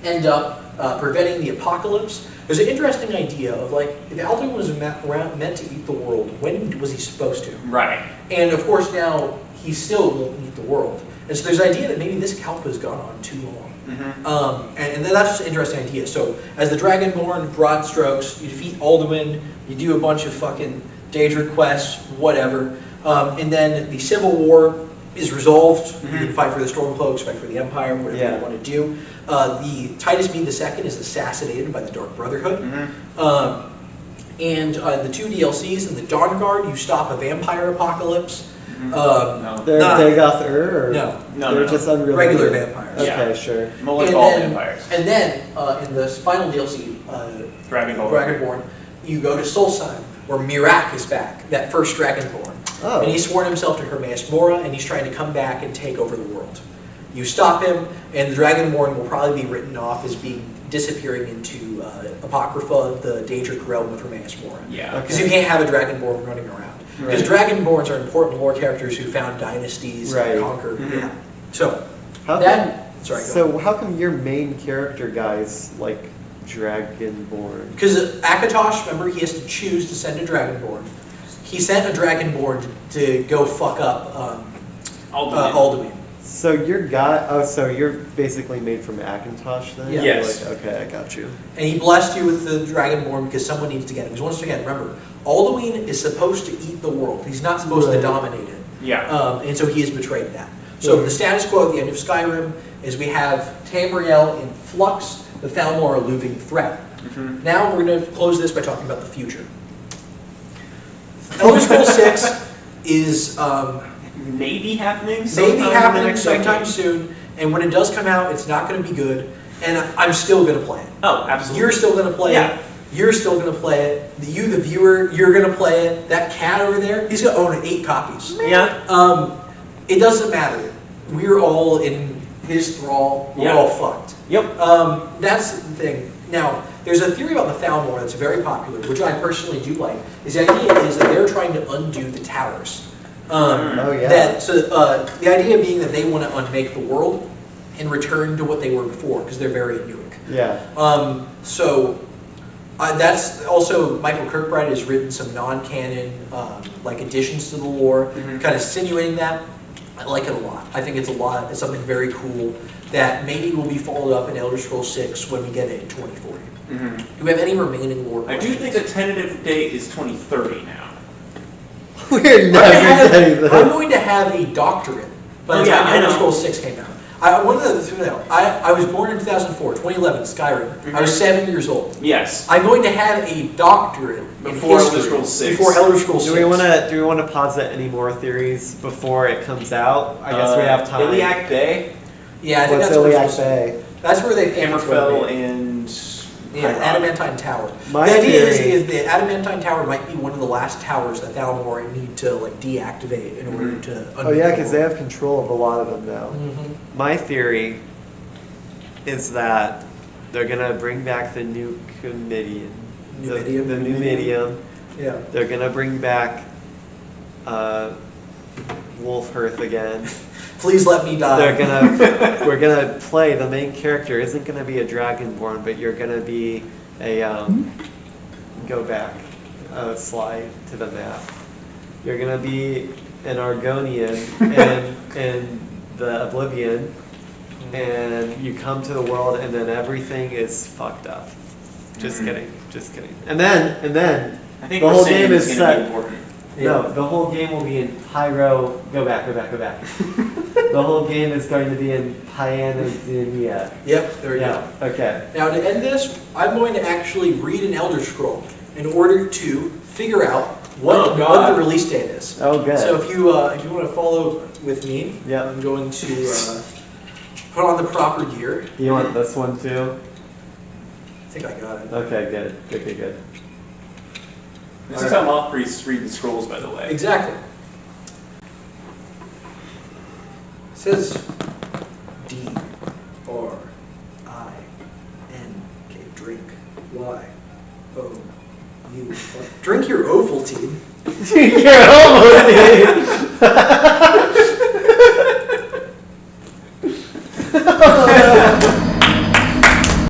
end up preventing the apocalypse. There's an interesting idea of like, if Alduin was meant to eat the world, when was he supposed to? right. And of course now he still won't eat the world. And so there's an idea that maybe this Kalpa has gone on too long. And then that's just an interesting idea. So as the Dragonborn, broad strokes, you defeat Alduin, you do a bunch of fucking Daedric quests, whatever. And then the Civil War is resolved. You can fight for the Stormcloaks, fight for the Empire, whatever Yeah. you want to do. The Titus Bede II is assassinated by the Dark Brotherhood. And the two DLCs in the Dawn Guard, you stop a vampire apocalypse. No. They're Nah. Dagoth or No. No, they're no. just unrelated. Regular vampires. Okay, Yeah. sure. Mullet And all then- vampires. And then in the final DLC, Dragonborn. Dragonborn, you go to Solstheim, where Mirak is back, that first Dragonborn. Oh. And he's sworn himself to Hermaeus Mora, and he's trying to come back and take over the world. You stop him, and the Dragonborn will probably be written off as being disappearing into Apocrypha, the Daedric realm with Hermaeus Mora. Yeah. Because you can't have a Dragonborn running around. Because Dragonborns are important lore characters who found dynasties Right. and conquered. Yeah. So, How that. come, Sorry, go so how come your main character guy's like Dragonborn? Because Akatosh, remember, he has to choose to send a Dragonborn. He sent a Dragonborn to go fuck up Alduin. Alduin. So your guy, oh, so you're basically made from Akintosh then? Yeah. Yes. Like, okay, I got you. And he blessed you with the Dragonborn because someone needs to get him. Because once again, remember, Alduin is supposed to eat the world. He's not supposed to Right. dominate it. Yeah. And so he has betrayed that. So the status quo at the end of Skyrim is we have Tamriel in flux, the Thalmor a looming threat. Now we're going to close this by talking about the future. Elder Scrolls 6 is Maybe happening maybe sometime in the happening next sometime decade. soon, and when it does come out, it's not going to be good, and I'm still going to play it. Oh, absolutely. You're still going to play Yeah. it. You're still going to play it. You, the viewer, you're going to play it. That cat over there, he's going to own 8 copies. Yeah. It doesn't matter. We're all in his thrall. We're Yeah. all fucked. Yep. That's the thing. Now, there's a theory about the Thalmor that's very popular, which I personally do like. Is the idea is that they're trying to undo the towers. Oh, yeah. The idea being that they want to unmake the world and return to what they were before, because they're very Inuit. Yeah. That's also, Michael Kirkbride has written some non-canon like additions to the lore, kind of insinuating that. I like it a lot. I think it's a lot. It's something very cool that maybe will be followed up in Elder Scrolls 6 when we get it in 2040. Mhm. Do we have any remaining lore I do questions? think the tentative date is 2030 now. We're I'm going to never getting have, this. I'm going to have a doctorate by the Oh, yeah, time I Elder know. Scrolls 6 came out. One of the things to know, I was born in 2004, 2011, Skyrim. I was 7 years old. Yes. I'm going to have a doctorate Before in Elder history Scrolls 6. Before Elder Scrolls 6. Do we want to posit any more theories before it comes out? I guess we have time. Iliac Bay, Yeah, I think What's that's what Iliac it's supposed to be. Bay? That's where they think it's gonna Hammerfell, be. and Yeah, High Rock. Adamantine Tower. My the idea theory- is the Adamantine Tower might be one of the last towers that Thalmor need to like deactivate in order to. Oh yeah, because they have control of a lot of them now. Mhm. My theory is that they're gonna bring back the new Numidium. Numidium? The Numidium. Yeah. They're gonna bring back Wolfhearth again. Please let me die. We're gonna play, the main character isn't gonna be a Dragonborn, but you're gonna be a, go back, slide to the map. You're gonna be an Argonian in the Oblivion, and you come to the world and then everything is fucked up. Just kidding. And then, I think the whole Mercedes game is is going to set. be important. No, the whole game will be in Pyro. Go back. The whole game is going to be in Pyanesia. Yep, there we Yeah. go. Okay. Now to end this, I'm going to actually read an Elder Scroll in order to figure out what the release date is. Oh, good. So if you want to follow with me, Yep. I'm going to put on the proper gear. You want this one too? I think I got it. Okay, good. This is how moth priests read the scrolls, by the way. Exactly. It says D-R-I-N-K, drink, Y-O-U. Drink your Ovaltine. You're almost